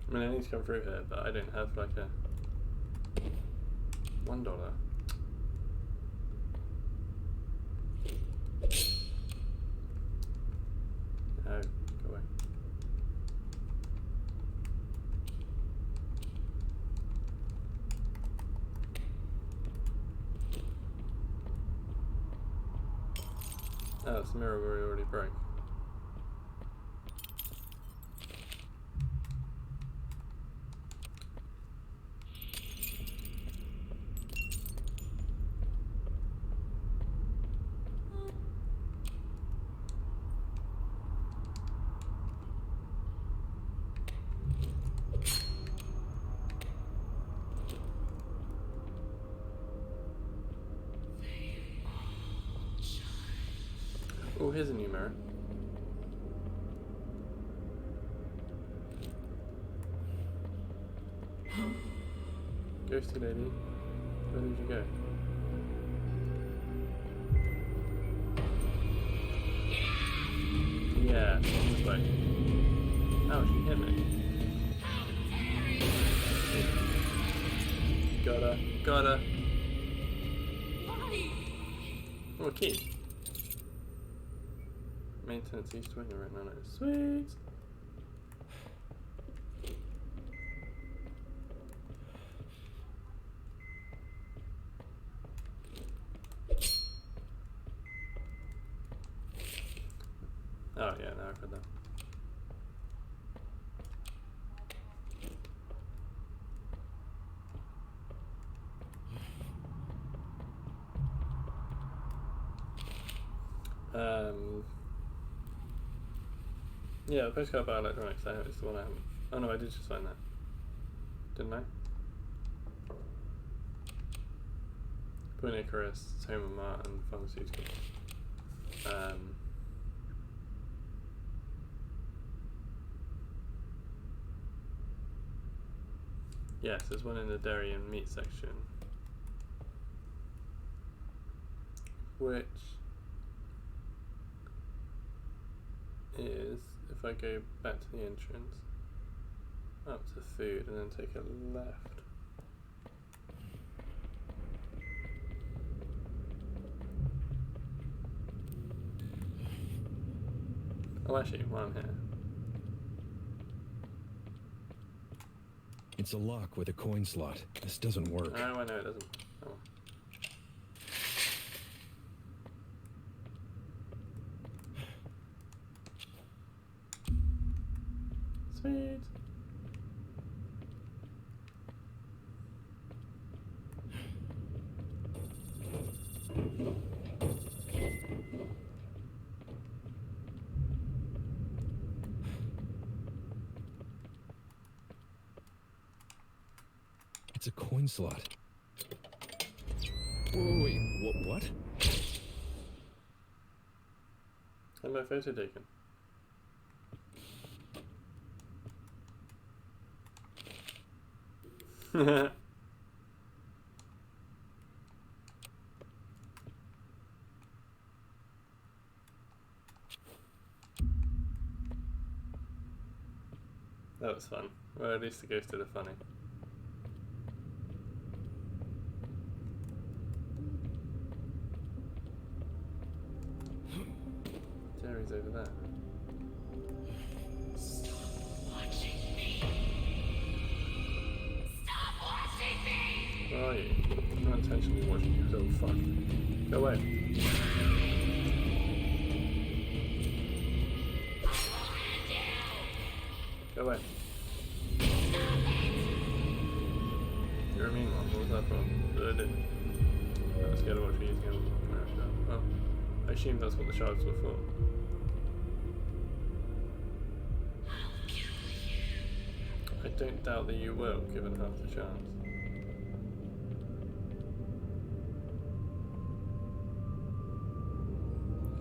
I mean, I need to come through here, but I don't have like a $1. No, go away. Oh, it's the mirror where we already broke. Oh, here's a new mirror. Ghosty lady, where did you go? Yeah, this way. Ow, she hit me. Got her. Oh, a key. Maintenance East Wing right now. Sweet. Oh yeah, now I've read that. Yeah, the postcard by electronics, I know it's the one I haven't. Oh no, I did just find that. Didn't I? Point Icarus, Home of Martin, Pharmaceutical. Yes, there's one in the dairy and meat section. Which is, if I go back to the entrance, up to food and then take a left. Oh, actually, while I'm here. It's a lock with a coin slot. This doesn't work. Oh, I know it doesn't. Oh. Sweet. It's a coin slot. Whoa, wait, what? Had my photo taken. That was fun. Well, at least the ghost did it funny. Jerry's over there. Stop watching me! Stop watching me! Where are you? I'm not intentionally watching you, so fuck. Go away. Go away. You're a mean one. What was that from? What did I do? I was scared of what you're using them. Oh. I assume that's what the shards were for. I don't doubt that you will, given half the chance.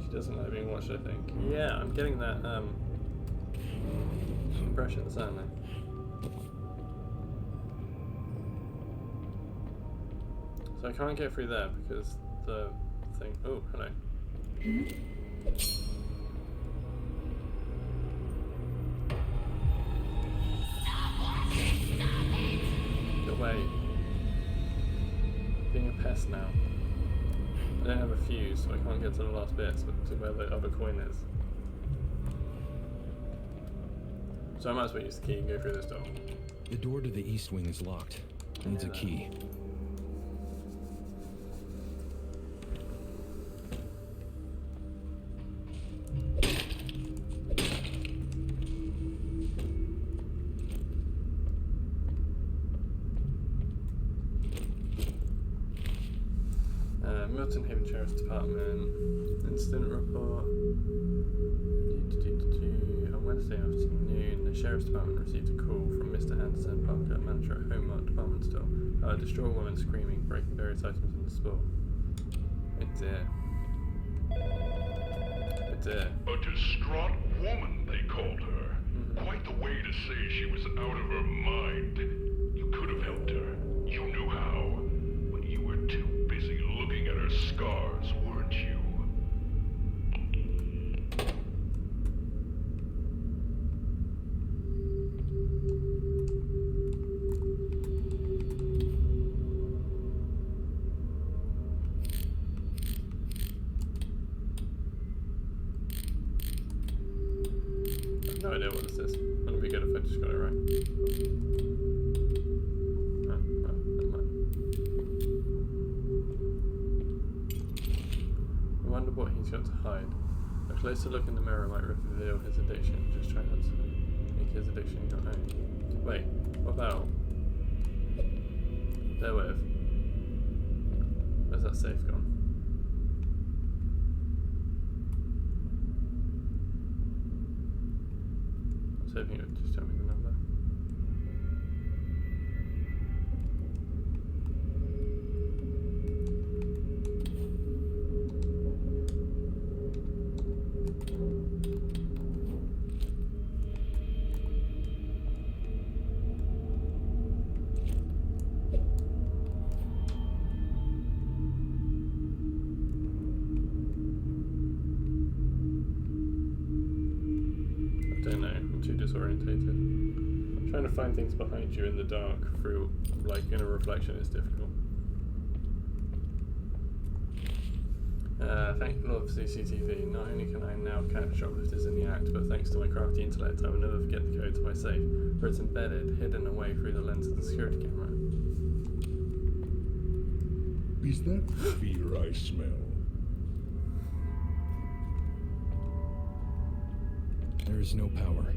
She doesn't like being watched, I think. Yeah, I'm getting that impression, certainly. So I can't get through there because the thing. Oh, hello. Get away. Being a pest now. I don't have a fuse, so I can't get to the last bits, but to where the other coin is. So I might as well use the key and go through this door. The door to the east wing is locked. Needs a key. Milton Haven Sheriff's Department, incident report. On Wednesday afternoon, the Sheriff's Department received a call from Mr. Anderson Parker, manager at Homart Department Store, about a distraught woman screaming, breaking various items in the store. Oh dear. Oh dear. A distraught woman, they called her. Quite the way to say she was out of her mind. You could have helped her. You knew how. But you were too busy looking at her scars, weren't you? No idea what this is. Wouldn't be good if I just got it right. Oh, well, never mind. I wonder what he's got to hide. A closer look in the mirror might reveal his addiction. Just try not to make his addiction your own. Wait, what about... Therewith. Where's that safe gone? I was hoping it would just tell me the number. Disorientated. Trying to find things behind you in the dark through, like, in a reflection is difficult. Thank the Lord for CCTV. Not only can I now catch shoplifters in the act, but thanks to my crafty intellect, I will never forget the code to my safe, where it's embedded, hidden away through the lens of the security camera. Is that fear I smell? There is no power.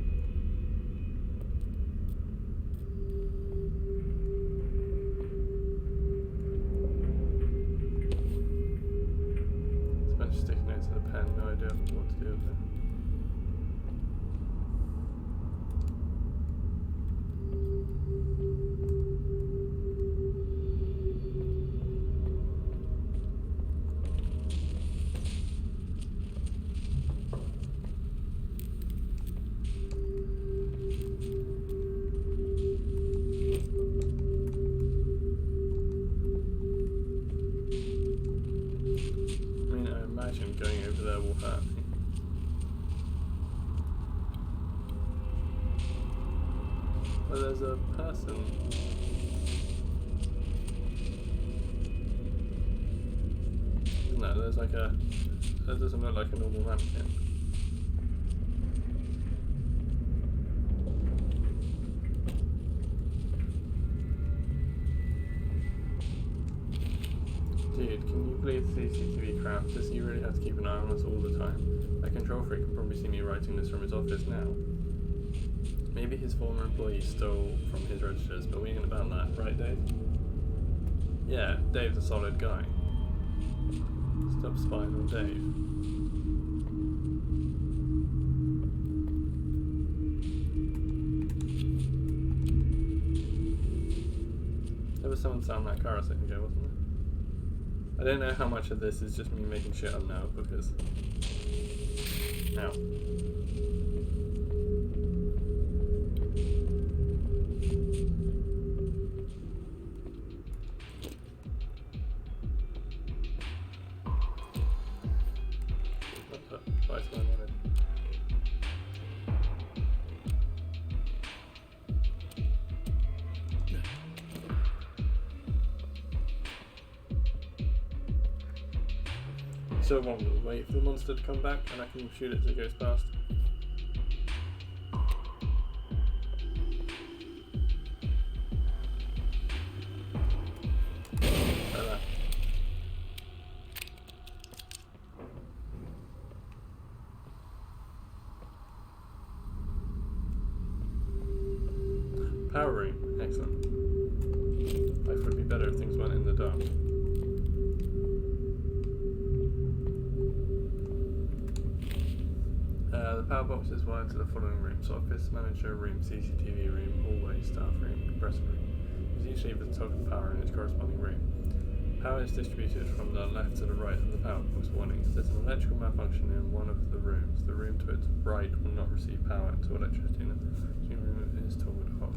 It's a bunch of sticky notes with a pen, no idea what to do with it. Going over there will hurt me. Well, there's a person. Isn't there? There's like a... That doesn't look like a normal mannequin. Dude, can you believe CCTV crap? Does he really have to keep an eye on us all the time? That control freak can probably see me writing this from his office now. Maybe his former employee stole from his registers, but we ain't about that, right Dave? Yeah, Dave's a solid guy. Stop spying on Dave. There was someone selling that car a second ago, wasn't there? I don't know how much of this is just me making shit up now, because... Ow. Twice what I wanted. So one will wait for the monster to come back and I can shoot it as it goes past. Like that. Power room, excellent. Life would be better if things went in the dark. The power box is wired to the following rooms: office, manager room, CCTV room, hallway, staff room, compressor room. There's usually the total power in its corresponding room. Power is distributed from the left to the right of the power box. Warning: if there's an electrical malfunction in one of the rooms, the room to its right will not receive power until electricity in the room is told off.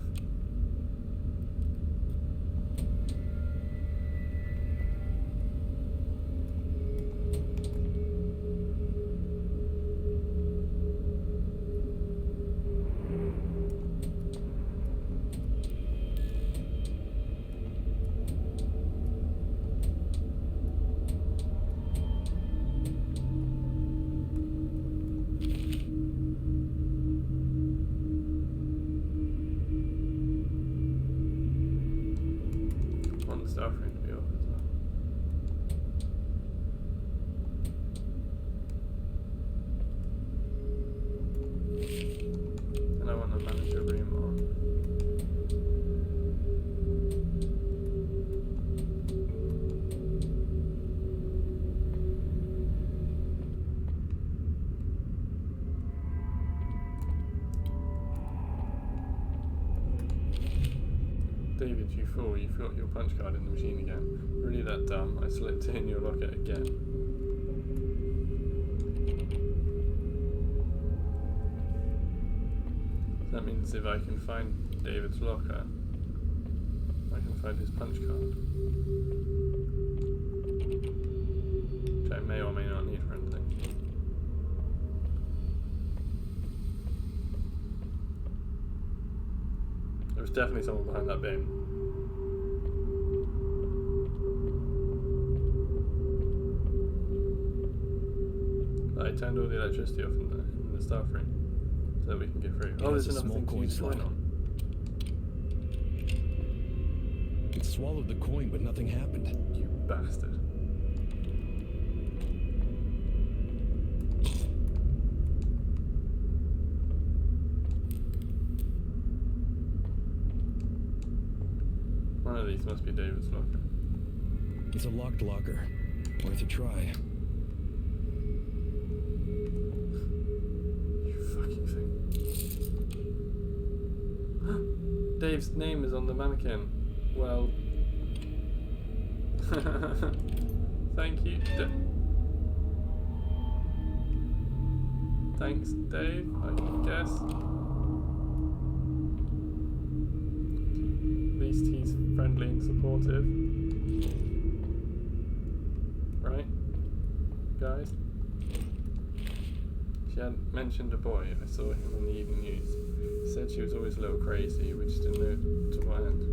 David, you fool, you forgot your punch card in the machine again. Really that dumb, I slipped it in your locker again. So that means if I can find David's locker, I can find his punch card. Which I may or may not need for anything. There was definitely someone behind that bin. I turned all the electricity off in the staff room so that we can get through. Oh, there's another thing to use coin on. It swallowed the coin, but nothing happened. You bastard. One of these must be David's locker. It's a locked locker. Worth a try. You fucking thing. Dave's name is on the mannequin. Well... Thank you, Thanks, Dave, I guess. At least he's friendly and supportive. Right? Guys? She had mentioned a boy. I saw him on the evening news. He said she was always a little crazy. We just didn't know to what end.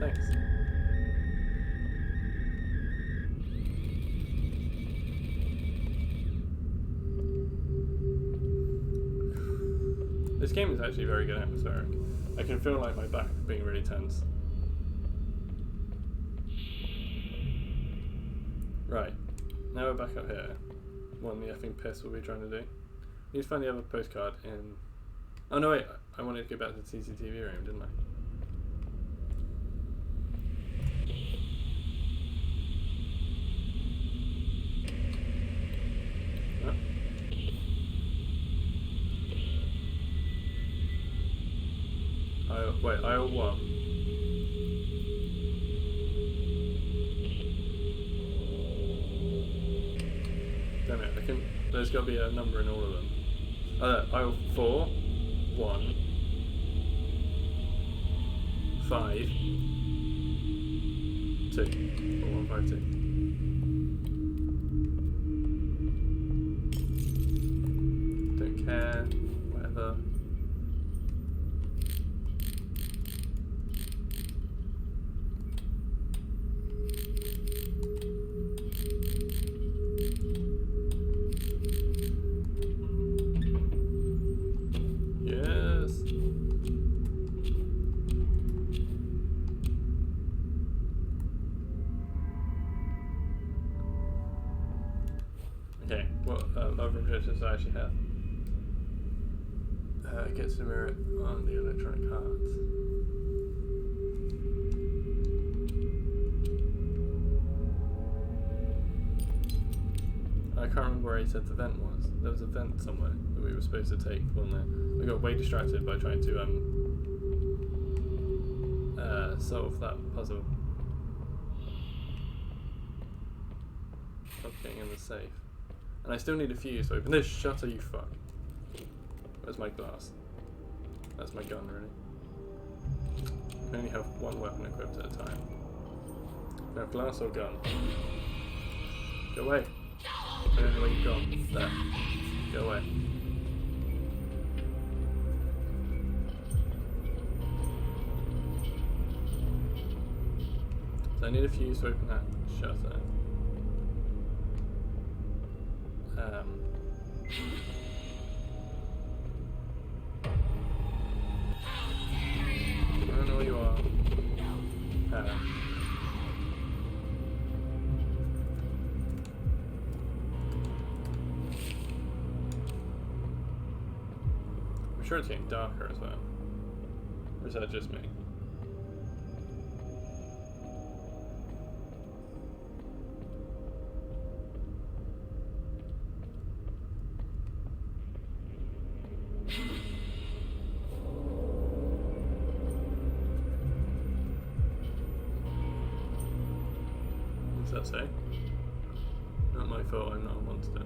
Thanks. This game is actually very good atmospheric. I can feel like my back being really tense. Right, now we're back up here. What in the effing piss were we trying to do? Need to find the other postcard in... Oh no wait, I wanted to go back to the CCTV room, didn't I? Wait, aisle 1. Damn it, there's got to be a number in all of them. Aisle 4, 1, 5, 2, or 152. Don't care, whatever. Okay, what other objectives do I actually have? Get to the mirror on the electronic cards. I can't remember where he said the vent was. There was a vent somewhere that we were supposed to take, wasn't there? I got way distracted by trying to solve that puzzle of getting in the safe. And I still need a fuse to open this shutter, you fuck. Where's my glass? That's my gun, really. I can only have one weapon equipped at a time. Can I have glass or gun? Go away. The only way you've gone. There. Go away. So I need a fuse to open that shutter. I don't know where you are. sure it's getting darker as well. Or is that just me? What does that say? Not my fault, I'm not a monster.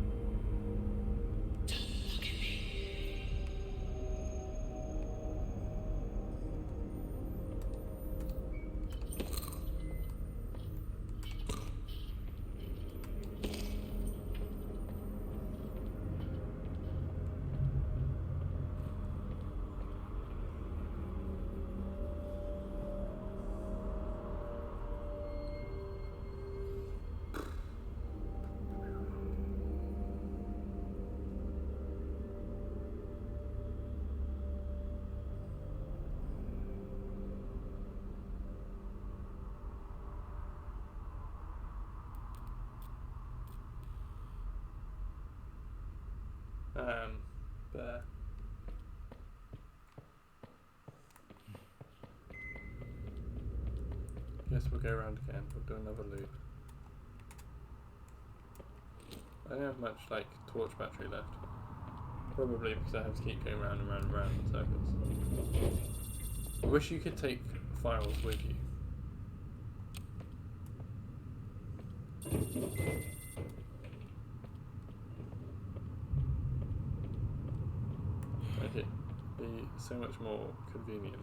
But guess we'll go around again. We'll do another loop. I don't have much like torch battery left. Probably because I have to keep going round and round and round in circles. I wish you could take files with you. It'd be so much more convenient.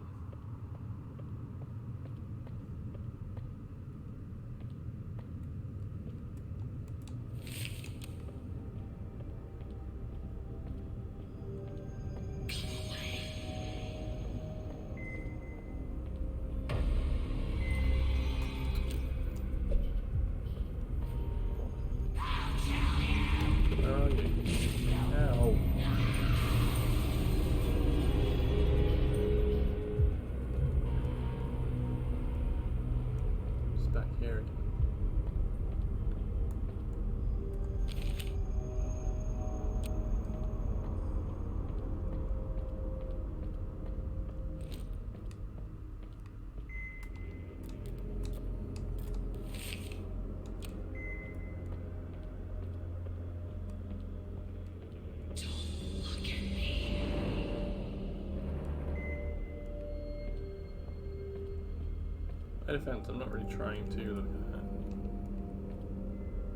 In defense, I'm not really trying to look at it.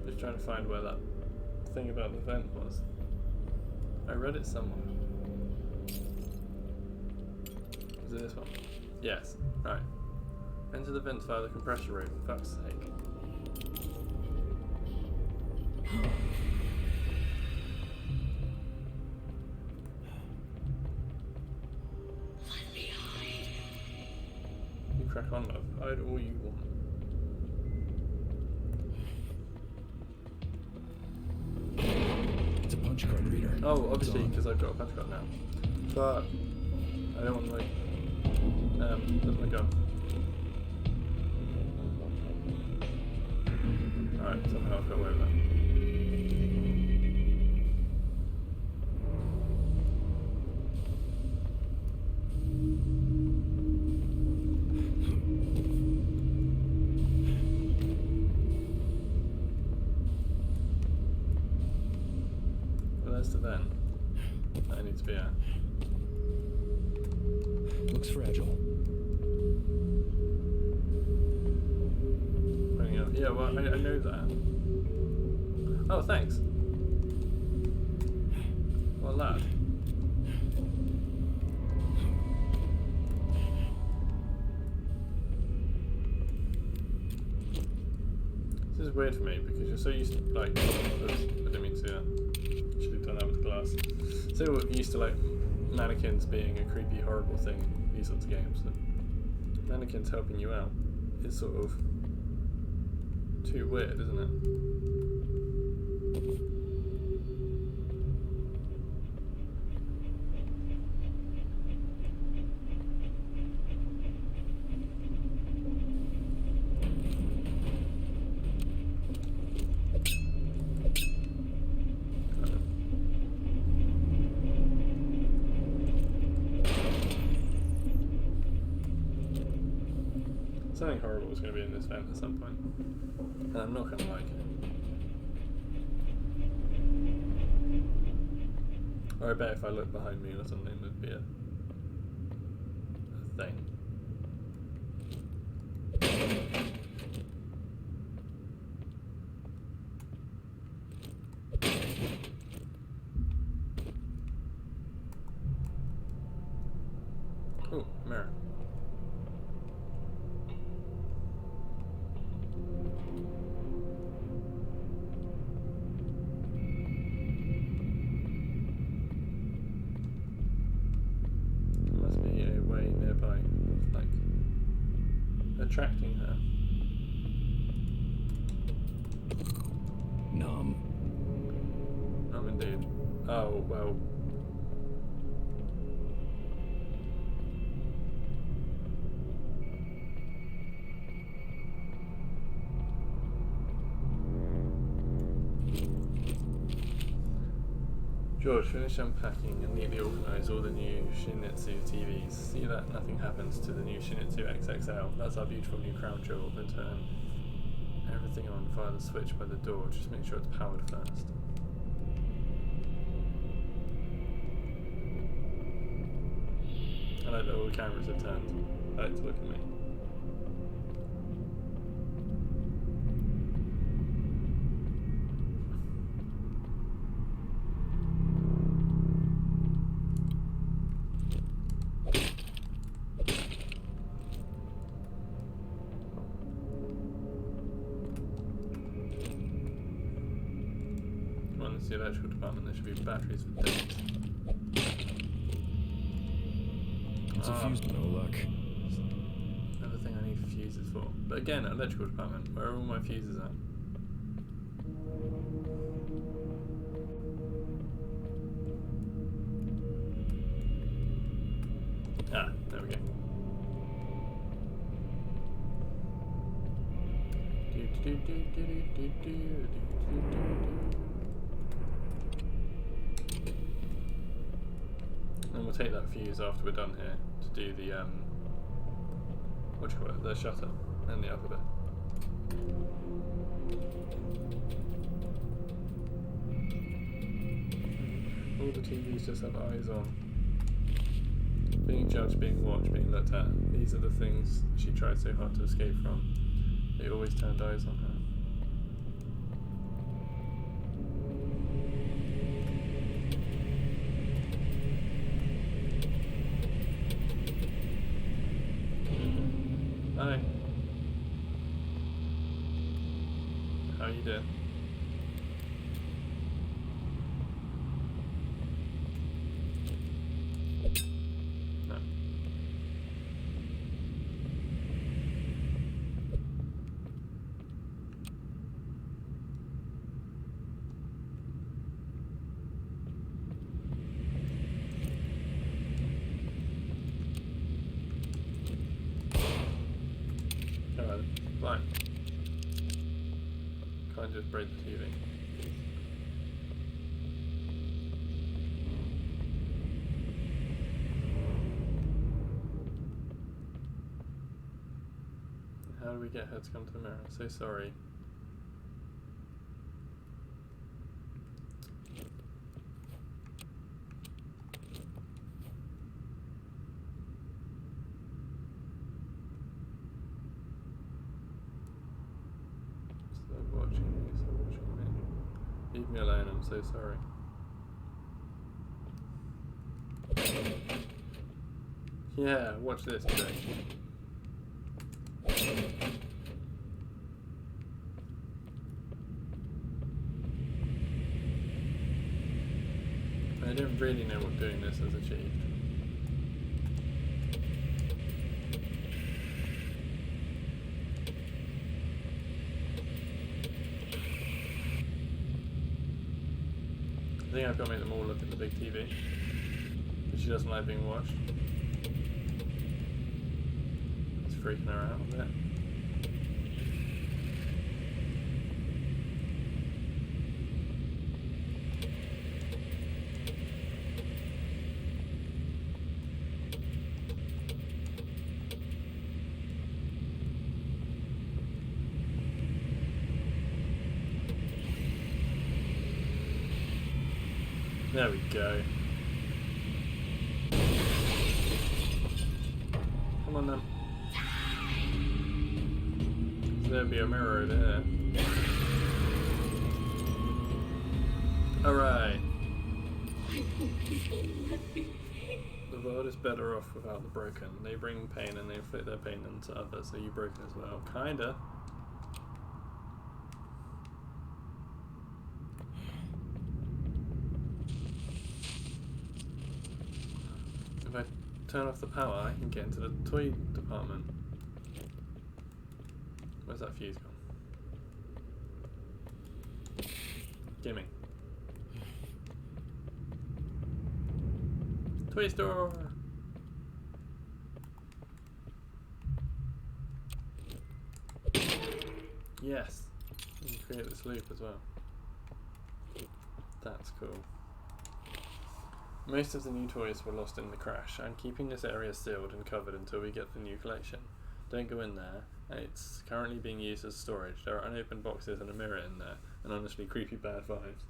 Just trying to find where that thing about the vent was. I read it somewhere. Is it this one? Yes. Right. Enter the vents via the compressor room, for fuck's sake. Crack on, love. Hide all you want. It's a punch card reader. Oh, obviously, because I've got a punch card now. But I don't want to like. Where's my gun? Alright, somehow I've got away with that. The vent that I need to be at. Looks fragile. Yeah, well, I know that. Oh, thanks. Well, lad. This is weird for me because you're so used to, like, oops, I didn't mean to should have done that with the glass. So used to like mannequins being a creepy, horrible thing in these sorts of games. And mannequins helping you out is sort of too weird, isn't it? someone's going to be in this vent at some point. And I'm not going to like it. Or I bet if I look behind me or something, there'd be a thing. Oh, mirror. Must be a way nearby, like attracting her. Numb. Indeed. Oh, well. George, finish unpacking and neatly organise all the new Shinitsu TVs. See that nothing happens to the new Shinitsu XXL. That's our beautiful new crown jewel. Then turn everything on via the switch by the door. Just make sure it's powered first. I like that all the cameras are turned. I like to look at me. Well, it's the electrical department. There should be batteries for days. It's a fuse, no luck. Another thing I need fuses for. But again, electrical department, where are all my fuses at? Ah, there we go. And we'll take that fuse after we're done here to do the what do you call it? The shutter and the other bit. All the TVs just have eyes on. Being judged, being watched, being looked at. These are the things she tried so hard to escape from. They always turned eyes on her. Hi. How you doing? No. Alright, fine. Can't just break the TV. How do we get her to come to the mirror? I'm so sorry. Stop watching me, stop watching me. Leave me alone, I'm so sorry. Yeah, watch this today. I don't really know what doing this has achieved. I think I've got to make them all look at the big TV. But she doesn't like being watched. It's freaking her out a bit. There we go. Come on then. There'll be a mirror over here. Alright. The world is better off without the broken. They bring pain and they inflict their pain onto others. Are you broken as well? Kinda. If I turn off the power, I can get into the toy department. Where's that fuse gone? Gimme. Toy store! Yes! You can create this loop as well. That's cool. Most of the new toys were lost in the crash. I'm keeping this area sealed and covered until we get the new collection. Don't go in there. It's currently being used as storage. There are unopened boxes and a mirror in there, and honestly creepy bad vibes.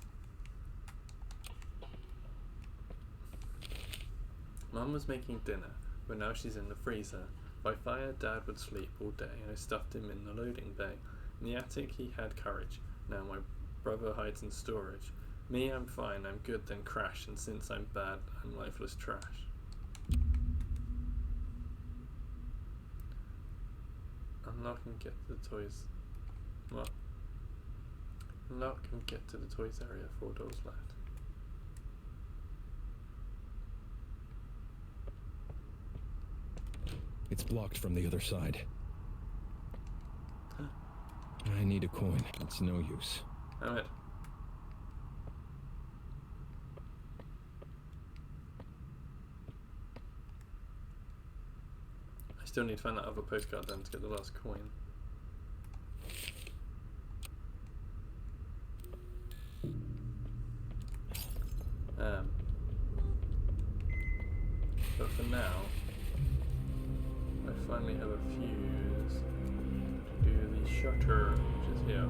Mum was making dinner, but now she's in the freezer. By fire, Dad would sleep all day, and I stuffed him in the loading bay. In the attic, he had courage. Now my brother hides in storage. Me, I'm fine, I'm good, then crash, and since I'm bad, I'm lifeless trash. Unlock and get to the toys. What? Unlock and get to the toys area, 4 doors left. It's blocked from the other side. I need a coin. It's no use. Alright. I still need to find that other postcard then to get the last coin. But for now, I finally have a fuse to do the shutter, which is here.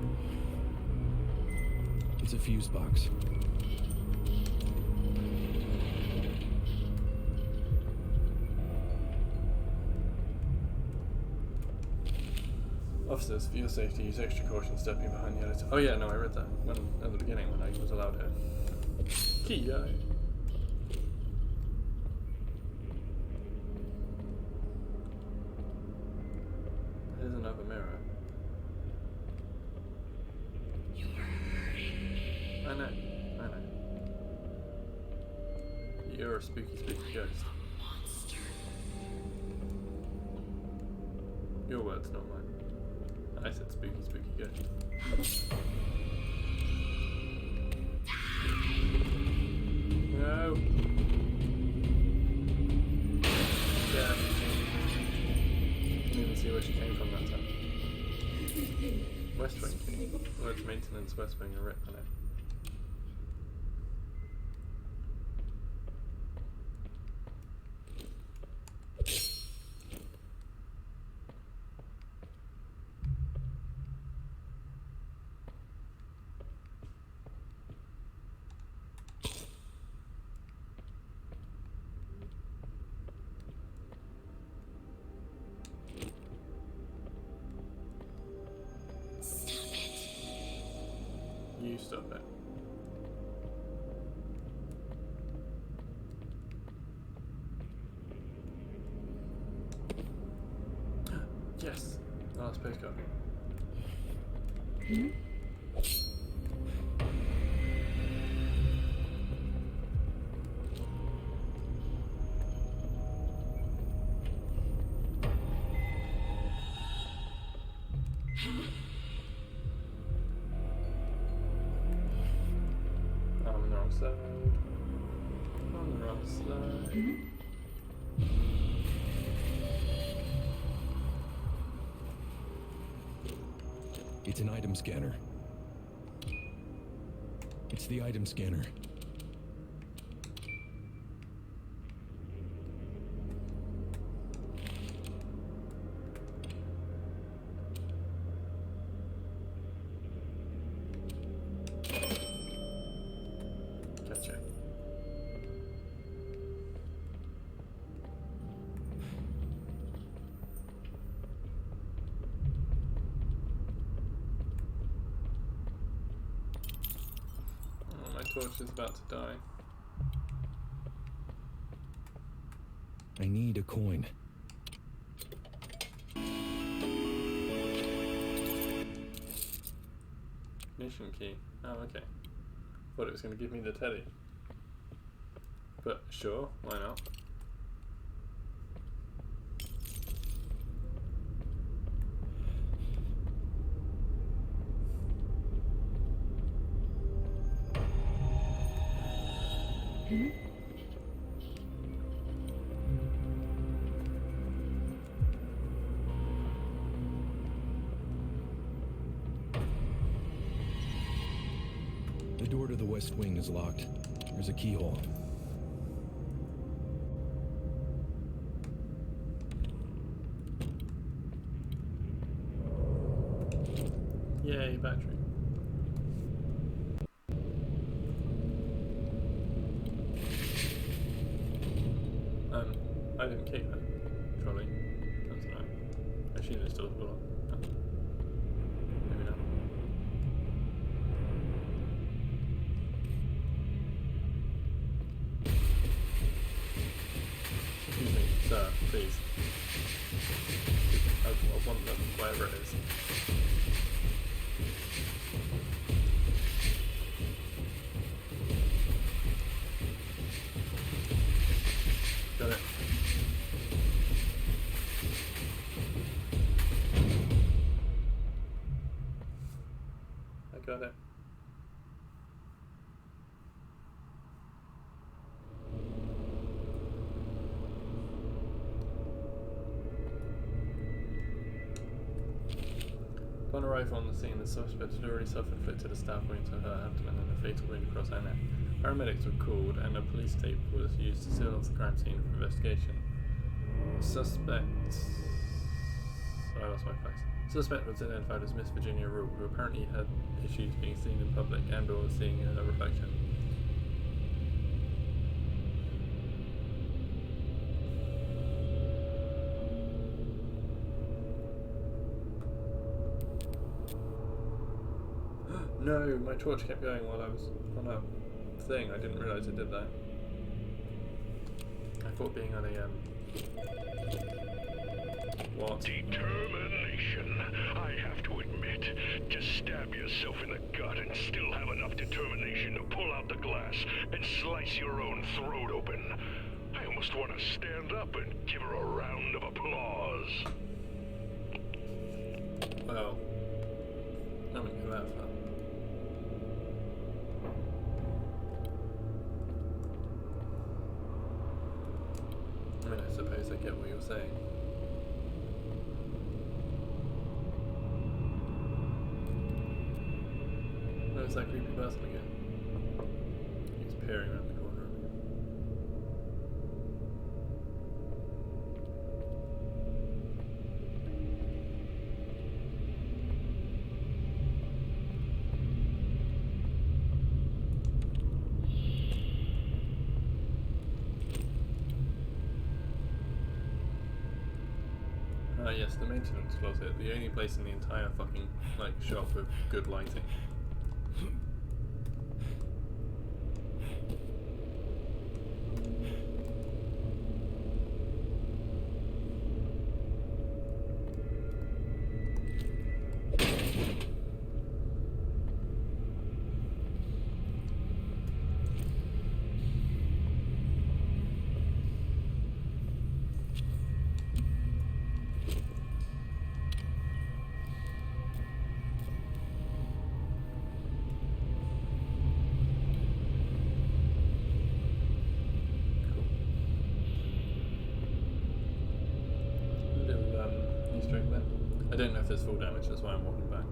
It's a fuse box. Officers, for your safety, use extra caution stepping behind the editor. Oh yeah, no, I read that when at the beginning when I was allowed here. Key, There's another mirror. I know. You're a spooky, spooky ghost. Your words, not mine. I said spooky, spooky ghost. No. Yeah. Didn't even see where she came from that time. West Wing. Words maintenance, West Wing, a rip on it. You stop it. Yes! Last postcard. On the wrong side. On the wrong side. It's an item scanner. It's the item scanner. Gotcha. torch is about to die. I need a coin. Mission key. Oh, okay. Thought it was going to give me the teddy. But sure, why not? The door to the west wing is locked. There's a keyhole. Yay, battery. I didn't keep it. Trolley. That's alright. Actually, this door's blocked. Oh. Maybe not. Excuse me, sir, please. I want them, whatever it is. Got it. I got it. Upon arrival on the scene, the suspect had already self-inflicted a stab wound to her abdomen and a fatal wound across her neck. Paramedics were called and a police tape was used to seal off the crime scene for investigation. I lost my place. Suspect was identified as Miss Virginia Rule, who apparently had issues being seen in public and or seeing a reflection. No, my torch kept going while I was on a thing. I didn't realise it did that. I thought being on a what? Determination. I have to admit, to stab yourself in the gut and still have enough determination to pull out the glass and slice your own throat open. I almost want to stand up and give her a round of applause. Well, I wouldn't go that far. I mean, I suppose I get what you're saying. Where's that creepy person again? He's peering around the corner of me. Ah yes, the maintenance closet, the only place in the entire fucking, like, shop with good lighting. I don't know if there's full damage, that's why I'm walking back.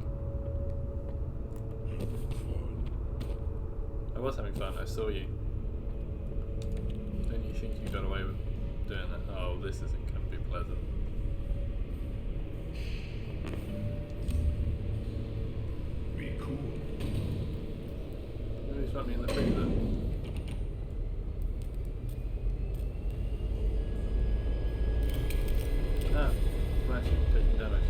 I was having fun, I saw you. Don't you think you got away with doing that? Oh, this isn't going to be pleasant. Be cool. Maybe shot me in the freezer. Ah, smashing, taking damage.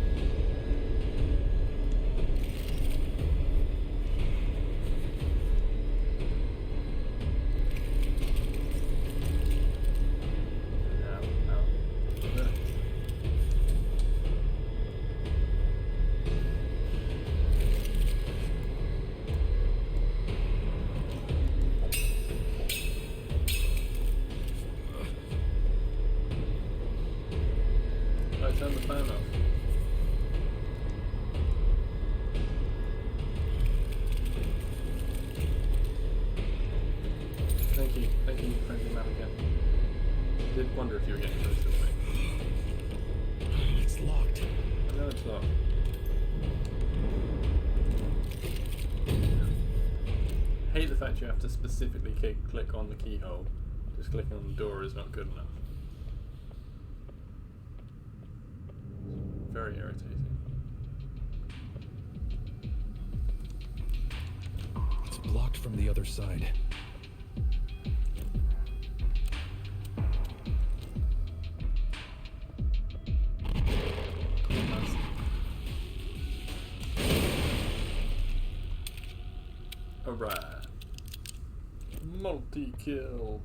if you were getting closer to me. It's locked. I know it's locked. I hate the fact you have to specifically click on the keyhole. Just clicking on the door is not good enough. Very irritating. It's blocked from the other side. Alright. Multi-kill.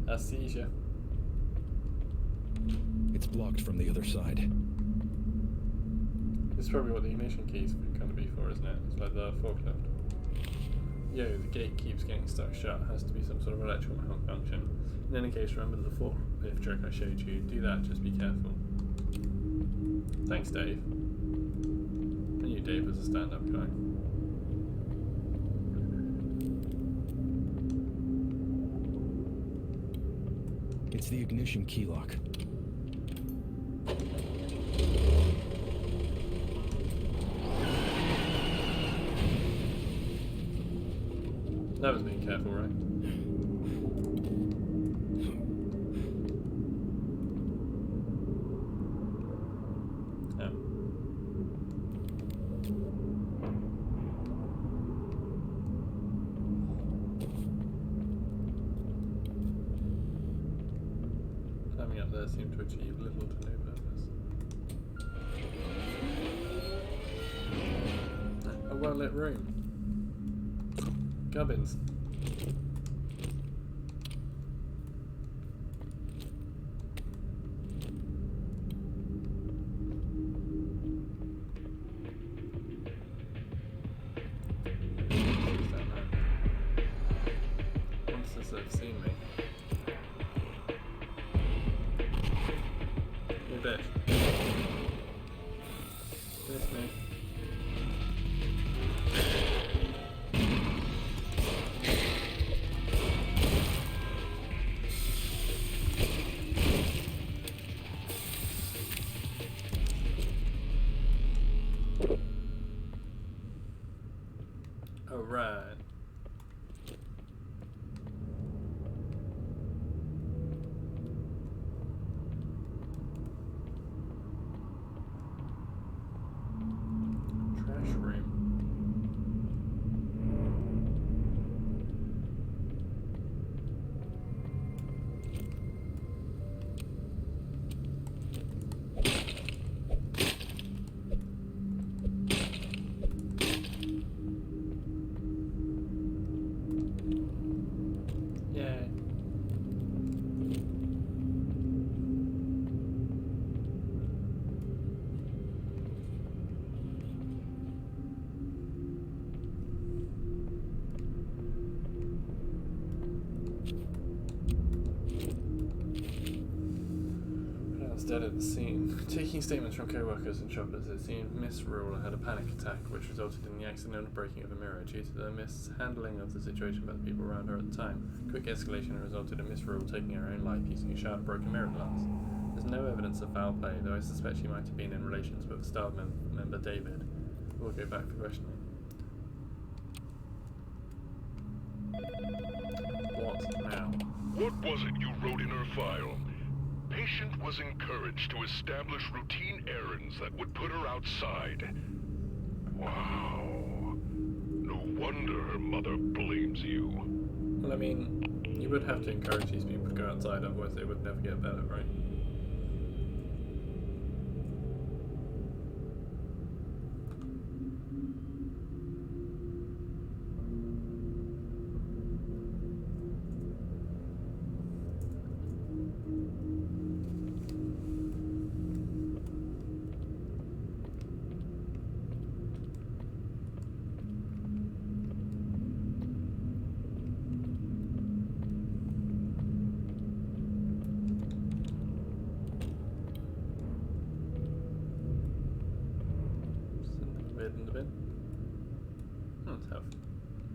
A seizure. It's blocked from the other side. This is probably what the ignition key's going to be for, isn't it? It's like the forklift. Yo, the gate keeps getting stuck shut. Has to be some sort of electrical malfunction. In any case, remember the forklift trick I showed you. Do that, just be careful. Thanks, Dave. I knew Dave was a stand-up guy. It's the ignition key lock. That was being careful, right? Yeah. Climbing up there seemed to achieve little to no purpose. A well-lit room. Gubbins. Monsters have seen me. You bitch. Miss me. Alright. Trash room. Yay. Dead at the scene. Taking statements from co-workers and shoppers, it seemed Miss Rule had a panic attack which resulted in the accidental breaking of a mirror due to the mishandling of the situation by the people around her at the time. Quick escalation resulted in Miss Rule taking her own life using a shard of broken mirror glass. There's no evidence of foul play, though I suspect she might have been in relations with staff member David. We'll go back for questioning. What now? What was it you wrote in her file? Patient was encouraged to establish routine errands that would put her outside. Wow. No wonder her mother blames you. Well, I mean, you would have to encourage these people to go outside, otherwise they would never get better, right?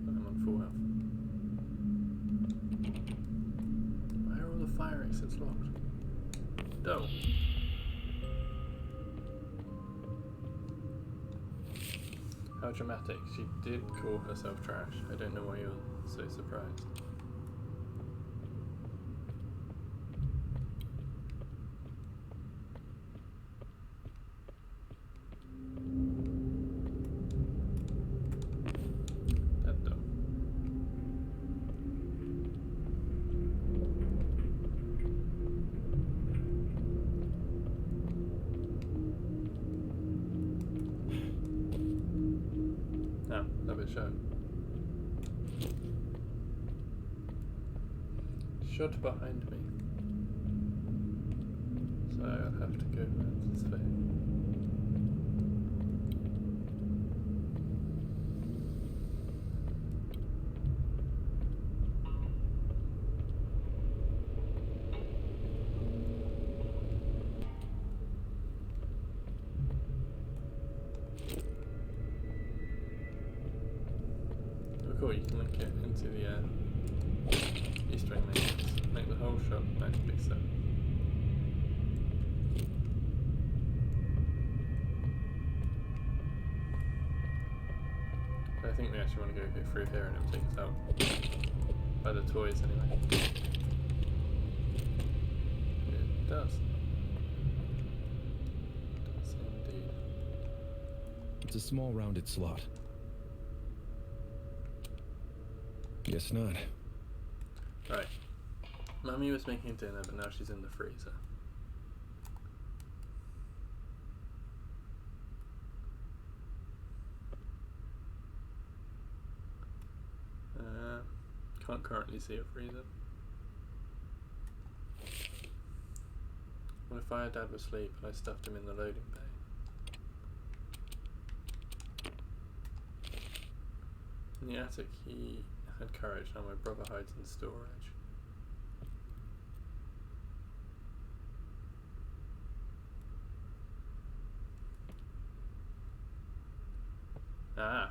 I'm on full health. Why are all the fire exits locked? No. How dramatic. She did call herself trash. I don't know why you're so surprised. Shot behind me, so I'll have to go around this way. Oh cool, you can link it into the Easter egg maintenance. Make the whole shop nice big set. But I think we actually want to go through here and it'll take us out by the toys anyway. It does. It does indeed. It's a small rounded slot. Guess not. Right. Mummy was making dinner, but now she's in the freezer. Can't currently see a freezer. What if Dad was asleep and I stuffed him in the loading bay? In the attic, he had courage. Now my brother hides in storage. Ah.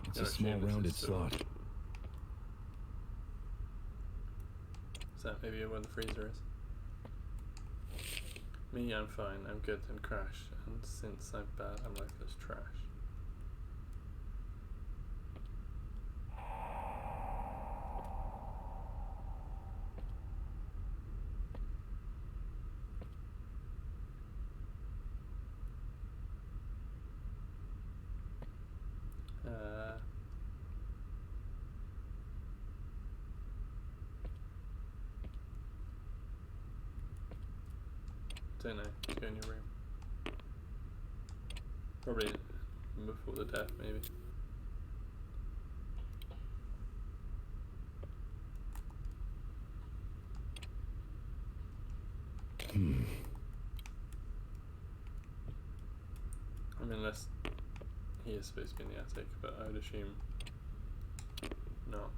It's a small rounded slot. Is that maybe where the freezer is? Me, I'm fine. I'm good. And Crash. And since I'm bad, I'm like this trash. Don't know. Just go in your room. Probably before the death, maybe. I mean, unless he is supposed to be in the attic, but I would assume not.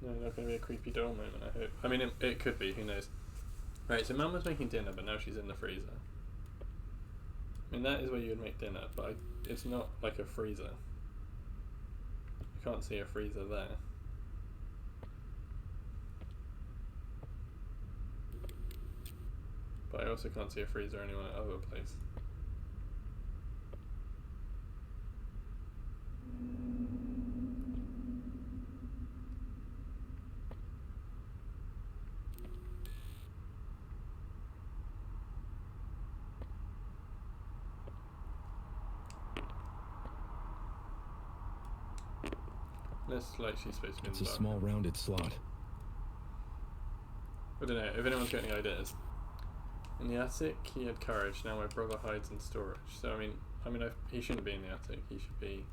No, not going to be a creepy doll moment, I hope. I mean, it could be, who knows. Right, so Mum was making dinner, but now she's in the freezer. I mean, that is where you would make dinner, but it's not like a freezer. I can't see a freezer there. But I also can't see a freezer anywhere other place. Looks like she's supposed to be in the It's a small rounded slot. I don't know if anyone's got any ideas. In the attic, he had courage. Now my brother hides in storage. So he shouldn't be in the attic. He should be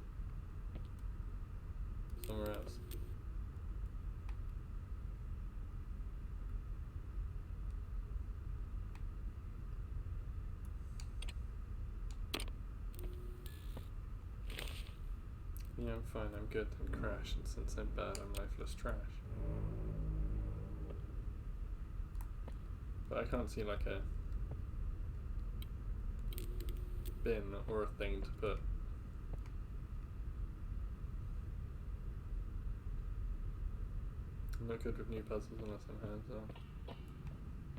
somewhere else. Yeah, I'm fine. I'm good. I'm crashed, and since I'm bad, I'm lifeless trash. But I can't see like a bin or a thing to put. I'm not good with new puzzles unless I'm hands on.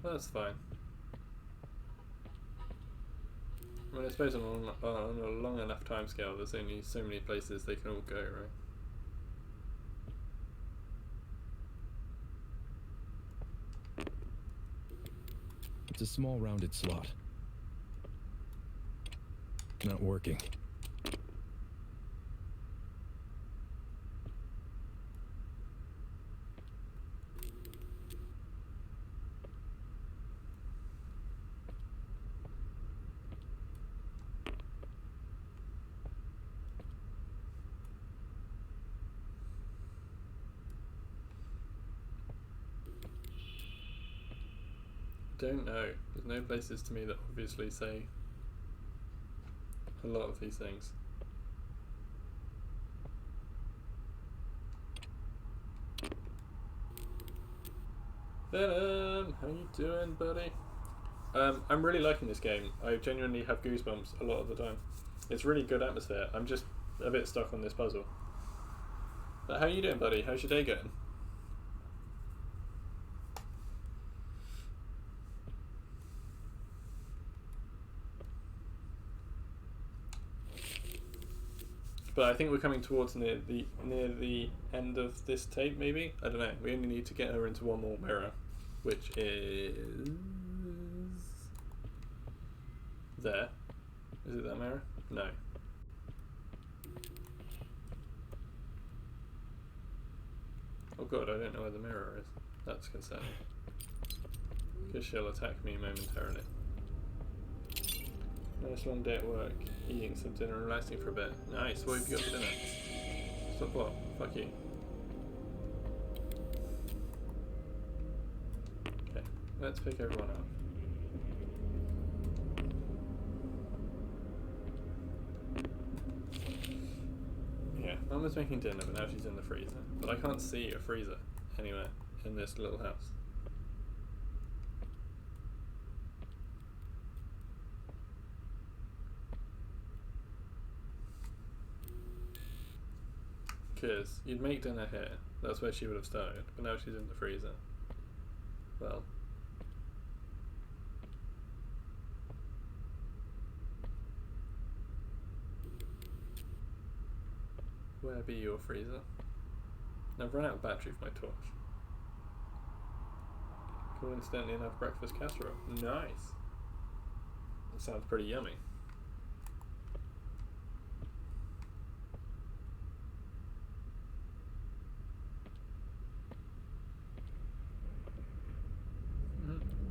Well, that's fine. I mean, I suppose on a long enough time scale, there's only so many places they can all go, right? It's a small rounded slot. Not working. Don't know. There's no places to me that obviously say a lot of these things. Venom, how you doing, buddy? I'm really liking this game. I genuinely have goosebumps a lot of the time. It's really good atmosphere. I'm just a bit stuck on this puzzle. But how you doing, buddy? How's your day going? But I think we're coming towards near the end of this tape, maybe? I don't know. We only need to get her into one more mirror, which is there. Is it that mirror? No. Oh god, I don't know where the mirror is. That's concerning. Because she'll attack me momentarily. Nice long day at work, eating some dinner and relaxing for a bit. Nice, what have you got for dinner? Stop what? Fuck you. Okay, let's pick everyone up. Yeah, Mum was making dinner, but now she's in the freezer. But I can't see a freezer anywhere in this little house. Because you'd make dinner here, that's where she would have started, but now she's in the freezer. Well. Where be your freezer? I've run out of battery for my torch. Coincidentally enough, breakfast casserole. Nice! That sounds pretty yummy.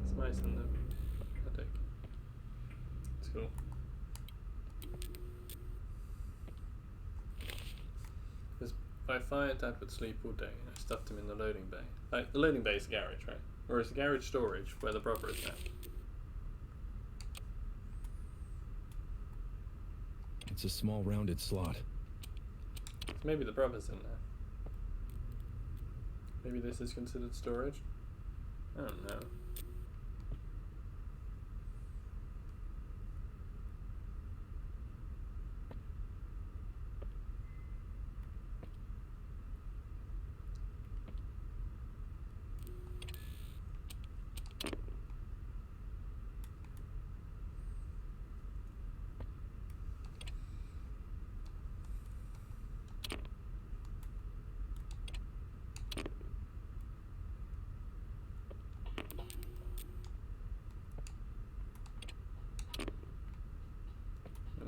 It's nice in the attic. It's cool. Because by fire, Dad would sleep all day, and I stuffed him in the loading bay. Like, the loading bay is the garage, right? Or is the garage storage where the brother is now? It's a small rounded slot. So maybe the brother's in there. Maybe this is considered storage? I don't know.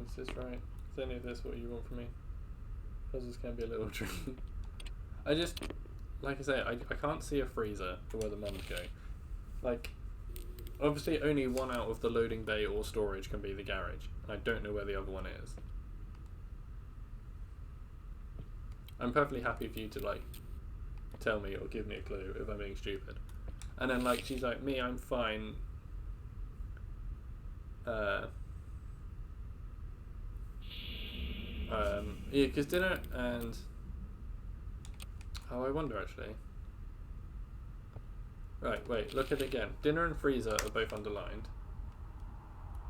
Is this right? Is any of this what you want from me? Puzzles can be a little tricky. I just, like I say, I can't see a freezer for where the mums go. Like, obviously only one out of the loading bay or storage can be the garage. I don't know where the other one is. I'm perfectly happy for you to, like, tell me or give me a clue if I'm being stupid. And then, like, she's like, me, I'm fine. Yeah, because dinner and... Oh, I wonder, actually. Right, wait, look at it again. Dinner and freezer are both underlined.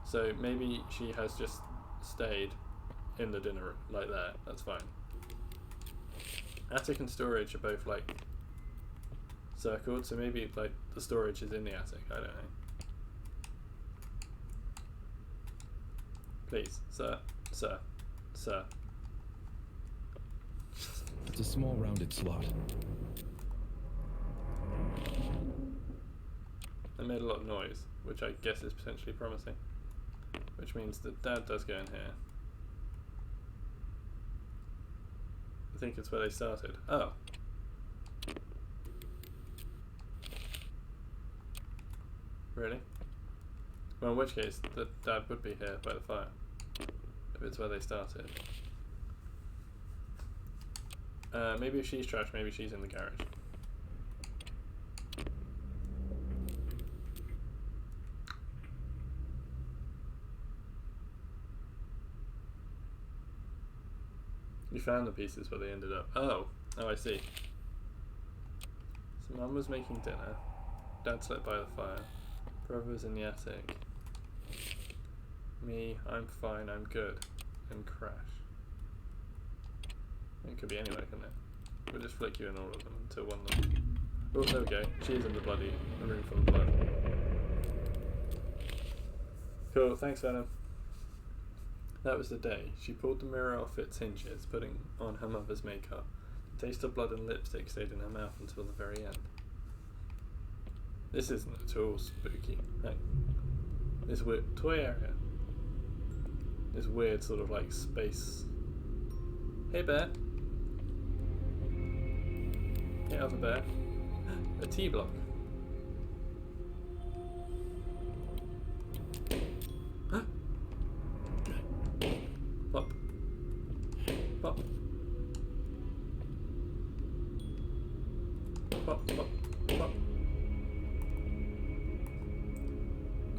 So maybe she has just stayed in the dinner room, like that. That's fine. Attic and storage are both, like, circled, so maybe, like, the storage is in the attic. I don't know. Please, sir, sir, sir. It's a small rounded slot. I made a lot of noise, which I guess is potentially promising. Which means that Dad does go in here. I think it's where they started. Oh. Really? Well, in which case, the Dad would be here by the fire. If it's where they started. Maybe if she's trash, maybe she's in the garage. You found the pieces where they ended up. Oh, I see. So Mum was making dinner. Dad slept by the fire. Brother was in the attic. Me, I'm fine, I'm good. And crash. It could be anywhere, couldn't it? We'll just flick you in all of them until one of them. Oh, there we go. She is in the room full of blood. Cool, thanks, Venom. That was the day. She pulled the mirror off its hinges, putting on her mother's makeup. The taste of blood and lipstick stayed in her mouth until the very end. This isn't at all spooky. Hey. This weird toy area. This weird sort of like space. Hey bear. Hey other bear. A T-block. Pop. Pop. Pop, pop, pop.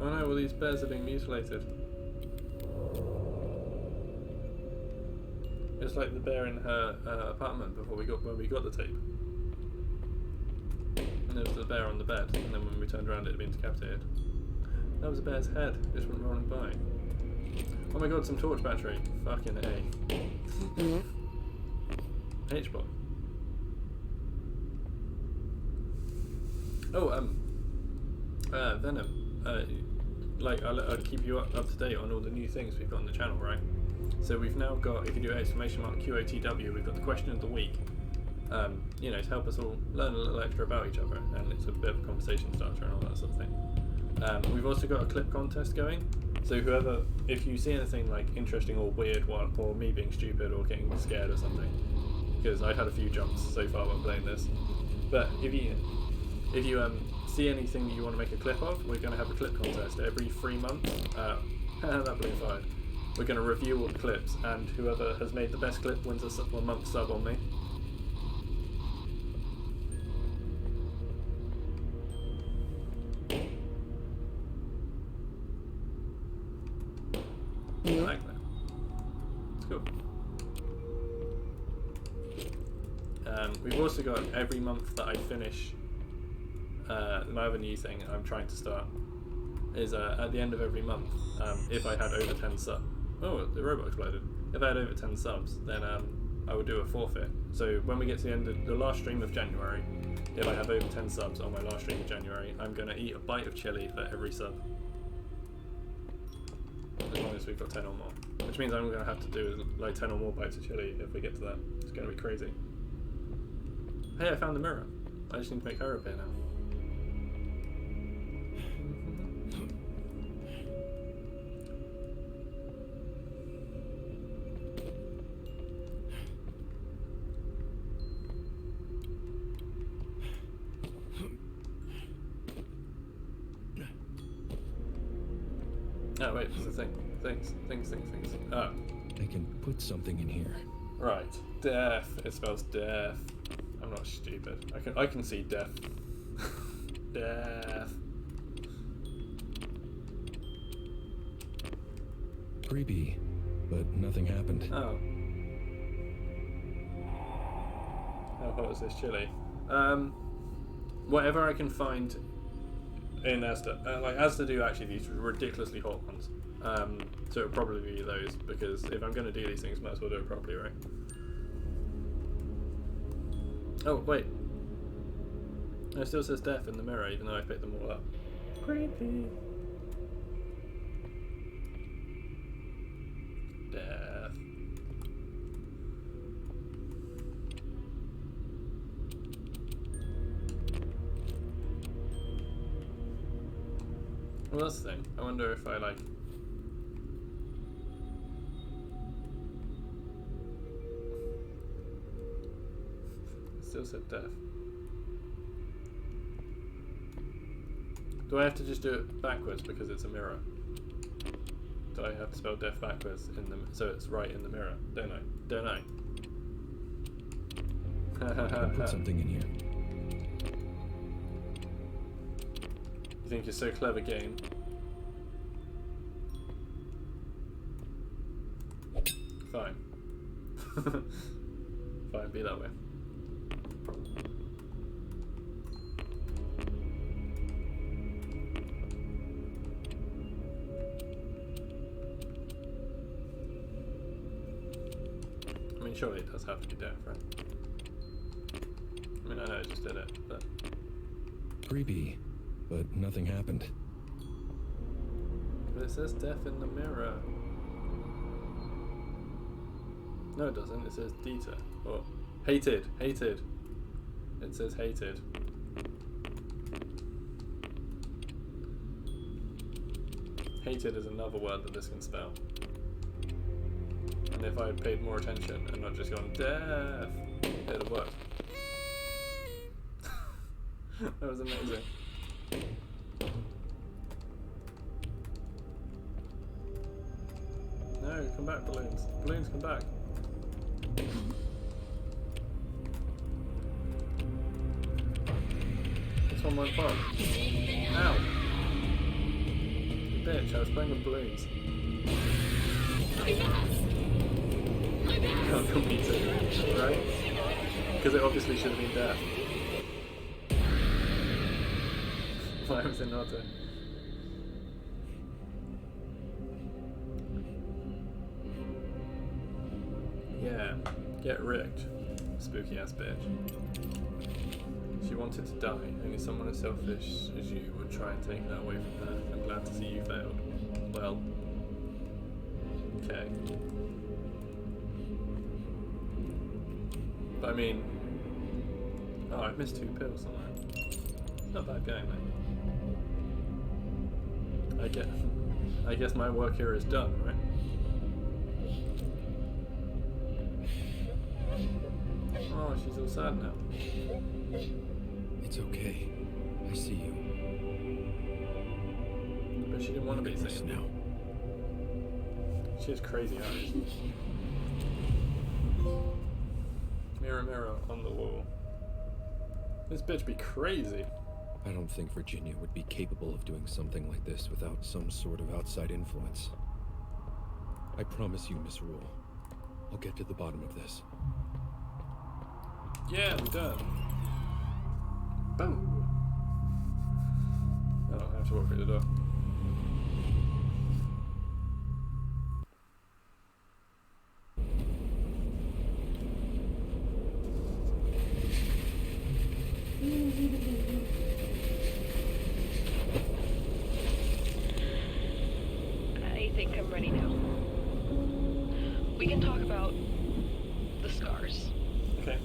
Oh no, well these bears are being mutilated. It's like the bear in her apartment before when we got the tape. And there was the bear on the bed, and then when we turned around it had been decapitated. That was a bear's head, just went rolling by. Oh my god, some torch battery. Fucking A. H-block. Oh, Venom. I'll keep you up to date on all the new things we've got on the channel, right? So we've now got, if you do exclamation mark QOTW, we've got the question of the week. You know, to help us all learn a little extra about each other, and it's a bit of a conversation starter and all that sort of thing. We've also got a clip contest going. So whoever, if you see anything like interesting or weird, or me being stupid or getting scared or something, because I've had a few jumps so far when playing this. But if you see anything that you want to make a clip of, we're going to have a clip contest every 3 months. That blew fire. We're going to review all the clips, and whoever has made the best clip wins a 1 month sub on me. I like that. It's cool. We've also got every month that I finish my other new thing I'm trying to start is at the end of every month, if I had over 10 subs. Oh, the robot exploded. If I had over 10 subs, then I would do a forfeit. So when we get to the end of the last stream of January, if I have over 10 subs on my last stream of January, I'm going to eat a bite of chili for every sub. As long as we've got 10 or more. Which means I'm going to have to do like 10 or more bites of chili if we get to that. It's going to be crazy. Hey, I found the mirror. I just need to make her appear now. Oh wait, there's a thing. Things. Oh. I can put something in here. Right. Death. It spells death. I'm not stupid. I can see death. Death. Creepy, but nothing happened. Oh. How hot is this chili? Whatever I can find in Asda. Like Asda do actually these ridiculously hot ones. So it'll probably be those, because if I'm going to do these things, might as well do it properly, right? Oh, wait. It still says death in the mirror, even though I picked them all up. Creepy. Death. Well, that's the thing. I wonder if I, like... Still said death. Do I have to just do it backwards because it's a mirror? Do I have to spell death backwards in the so it's right in the mirror? Don't I? Don't I? I'll put something in here. You think you're so clever, game? Fine. Fine, be that way. I mean, surely it does have to be death, right? I mean, I know I just did it, but... Creepy, but nothing happened. But it says death in the mirror. No, it doesn't. It says Dieter. Or hated. Hated. It says hated. Hated is another word that this can spell. And if I had paid more attention and not just gone death, it would have worked. That was amazing. No, come back, balloons. Balloons, come back. This one won't pop. Ow! You bitch, I was playing with balloons. Can't compete it, right? Because it obviously should have been death. Why was it not a... Yeah, get wrecked, spooky ass bitch. She wanted to die. Only someone as selfish as you would try and take that away from her. I'm glad to see you failed. Well, okay. But I mean, oh, I've missed 2 pills somewhere. It's not bad going, mate. I guess my work here is done, right? Oh, she's all sad now. It's okay. I see you. But she didn't want to be This seen. now. She has crazy eyes. Mirror, mirror on the wall. This bitch be crazy. I don't think Virginia would be capable of doing something like this without some sort of outside influence. I promise you, Miss Rule, I'll get to the bottom of this. Yeah, we're done. Boom. Oh, I have to walk through the door. I think I'm ready now. We can talk about the scars. Okay.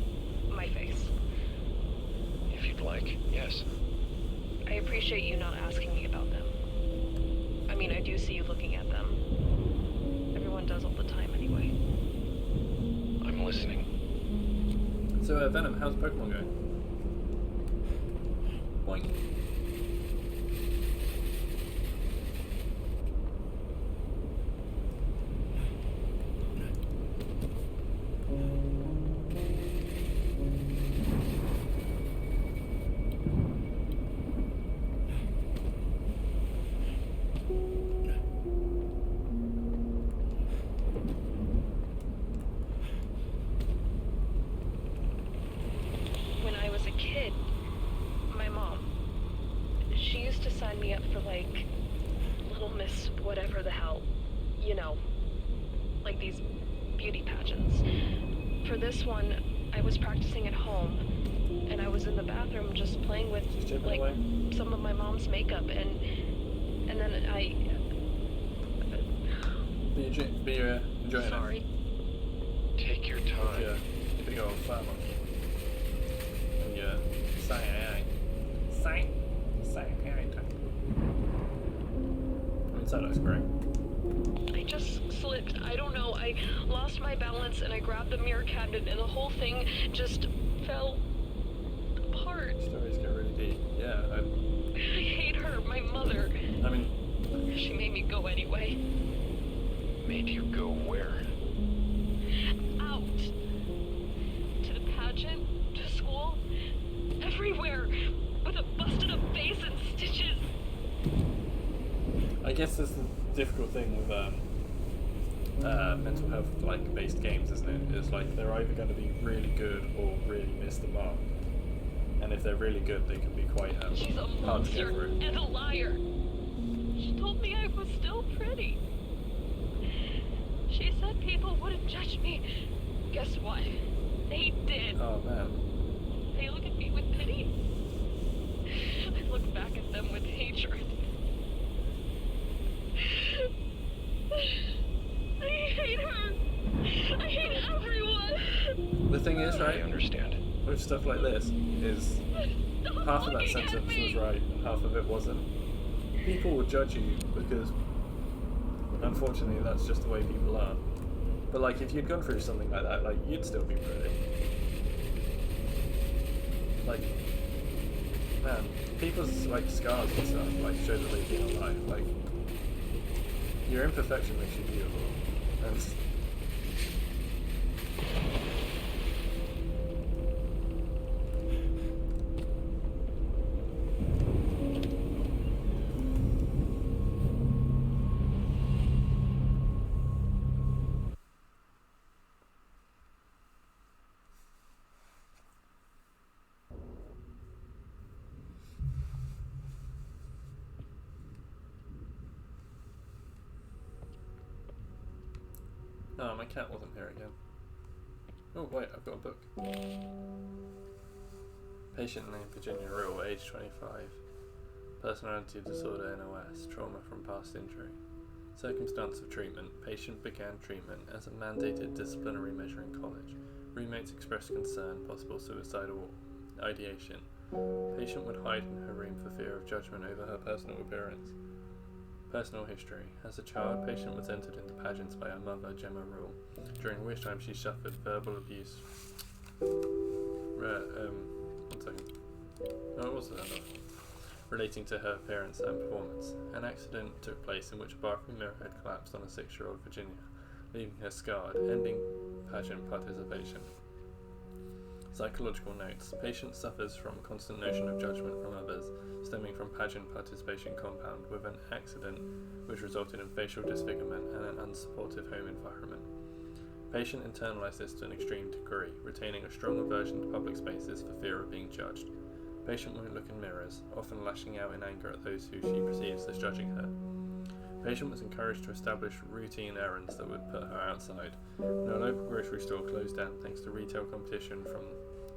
My face. If you'd like, yes. I appreciate you not asking me about them. I mean, I do see you looking at them. Everyone does all the time anyway. I'm listening. So, Venom, how's Pokemon going? Boink. to sign me up for, like, Little Miss whatever the hell. You know, like these beauty pageants. For this one, I was practicing at home, and I was in the bathroom just playing with, like, some of my mom's makeup, and then I... enjoying Sorry. it. Take your time. Yeah, you big old fat monkey. And you're saying, I mean, that looks great. I just slipped. I don't know. I lost my balance and I grabbed the mirror cabinet and the whole thing just fell apart. Stories get really deep. Yeah, I hate her, my mother. I mean... She made me go anyway. Made you go where? Out. To the pageant, to school, everywhere. With a busted up face and stitches. I guess that's the difficult thing with mental health like based games, isn't it? It's like they're either going to be really good or really miss the mark. And if they're really good, they can be quite She's a hard to get monster through. and a liar. She told me I was still pretty. She said people wouldn't judge me. Guess what? They did. Oh man. They look at me with pity. I look back at them with hatred. I hate her. I hate everyone. The thing is, right? I understand. With stuff like this, is Stop half of that looking sentence at me. was right and half of it wasn't. People will judge you because, unfortunately, that's just the way people are. But like, if you'd gone through something like that, like, you'd still be pretty. Like, man, people's like scars and stuff like show that they've been alive. Like, your imperfection makes you beautiful, and oh, my cat wasn't here again. Oh wait, I've got a book. Patient named Virginia Real, age 25. Personality disorder NOS, trauma from past injury. Circumstance of treatment. Patient began treatment as a mandated disciplinary measure in college. Roommates expressed concern, possible suicidal ideation. Patient would hide in her room for fear of judgment over her personal appearance. Personal history. As a child, patient was entered into pageants by her mother, Gemma Rule, during which time she suffered verbal abuse. One second. No, it wasn't enough. Relating to her appearance and performance. An accident took place in which a bathroom mirror had collapsed on a 6-year-old Virginia, leaving her scarred, ending pageant participation. Psychological notes. Patient suffers from a constant notion of judgment from others, stemming from pageant participation compound with an accident which resulted in facial disfigurement and an unsupportive home environment. Patient internalized this to an extreme degree, retaining a strong aversion to public spaces for fear of being judged. Patient won't look in mirrors, often lashing out in anger at those who she perceives as judging her. Patient was encouraged to establish routine errands that would put her outside. When a local grocery store closed down thanks to retail competition from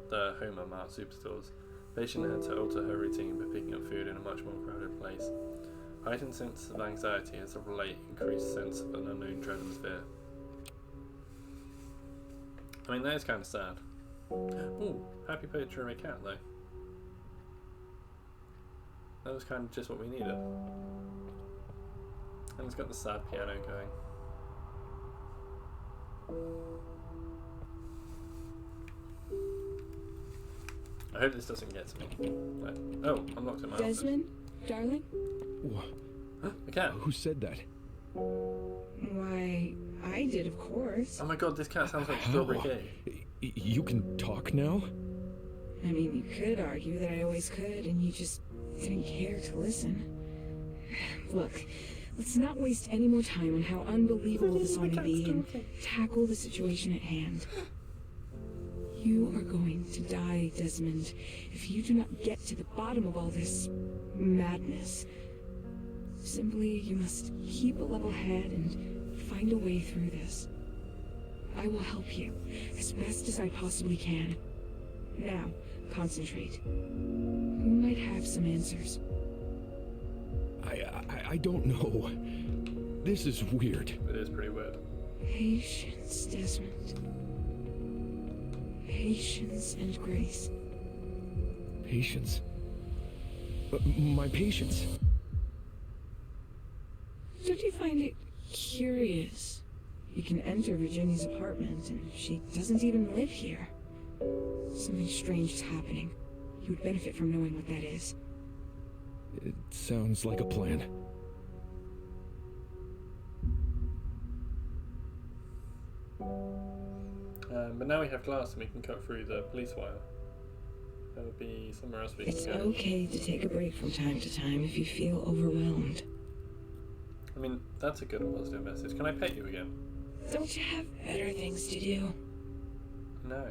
the Homer Mart superstores, Patient had to alter her routine by picking up food in a much more crowded place. Heightened sense of anxiety as of late increased sense of an unknown dread and fear. I mean, that is kind of sad. Ooh, happy picture of a cat though. That was kind of just what we needed. And it's got the sad piano going. I hope this doesn't get to me. Like, oh, I'm locked in my office. Desmond, darling? Huh? A cat? Who said that? Why, I did, of course. Oh my god, this cat sounds like Strawberry Cake. You can talk now? I mean, you could argue that I always could, and you just didn't care to listen. Look, let's not waste any more time on how unbelievable this all may be and tackle the situation at hand. You are going to die, Desmond, if you do not get to the bottom of all this madness. Simply, you must keep a level head and find a way through this. I will help you as best as I possibly can. Now, concentrate. We might have some answers. I don't know. This is weird. It is pretty weird. Patience, Desmond. Patience and grace. Patience? My patience? Don't you find it curious? You can enter Virginia's apartment and she doesn't even live here. Something strange is happening. You would benefit from knowing what that is. It sounds like a plan. But now we have glass and we can cut through the police wire. There would be somewhere else we can go. It's okay to take a break from time to time if you feel overwhelmed. I mean, that's a good and positive message. Can I pet you again? Don't you have better things to do? No.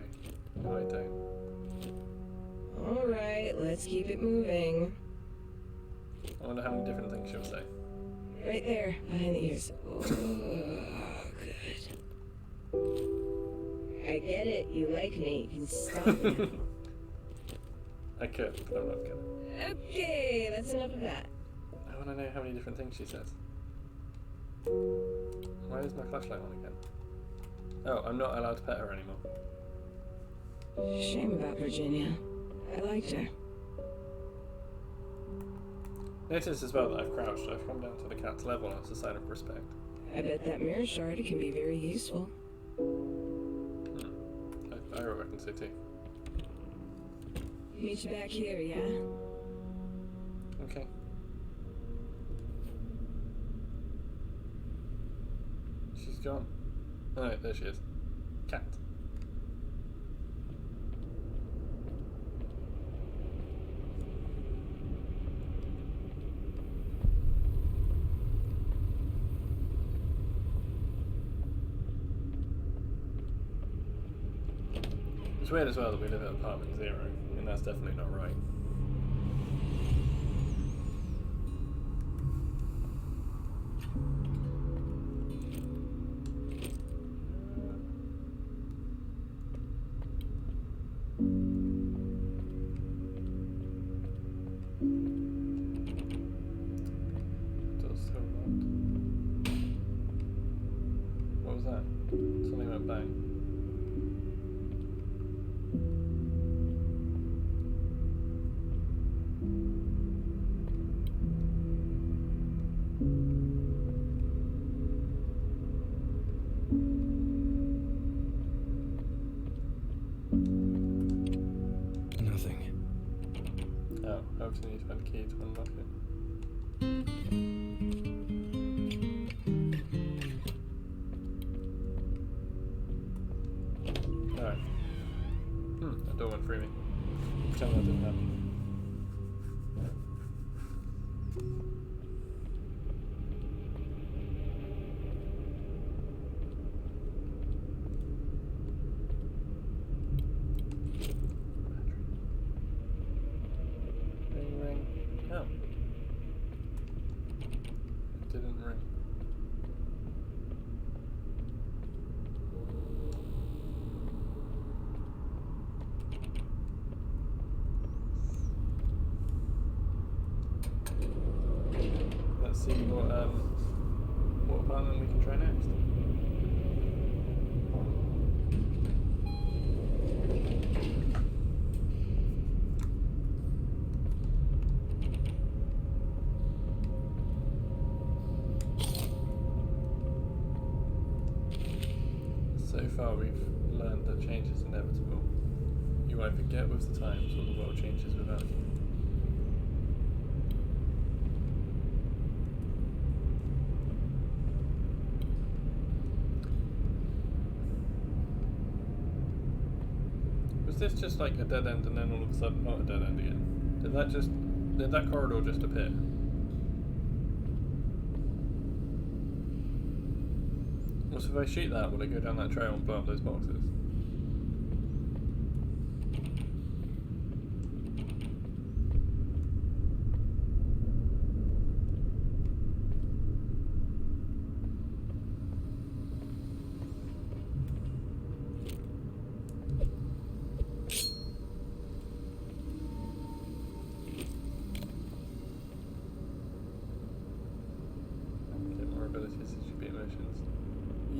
No, I don't. Alright, let's keep it moving. I wonder how many different things she'll say. Right there, behind the ears. Oh, good. I get it, you like me. You can stop now. I could, but I'm not gonna. Okay, that's enough of that. I want to know how many different things she says. Why is my flashlight on again? Oh, I'm not allowed to pet her anymore. Shame about Virginia. I liked her. Notice as well that I've crouched. I've come down to the cat's level as a sign of respect. I bet that mirror shard can be very useful. I reckon so too. Meet you back here, yeah? Okay. She's gone. Oh, no, there she is. Cat. It's weird as well that we live at apartment 0. I mean, that's definitely not right. Door's still locked. What was that? Something went bang. Nothing. Oh, I obviously need to find a key to unlock it. Alright. That door went through me. Pretend that didn't happen. Ring, ring. Oh. It didn't ring. Let's see what apartment we can try next. So far we've learned that change is inevitable. You either get with the times or the world changes without you. Was this just like a dead end and then all of a sudden not a dead end again? Did that corridor just appear? Well, so if I shoot that, will it go down that trail and blow up those boxes?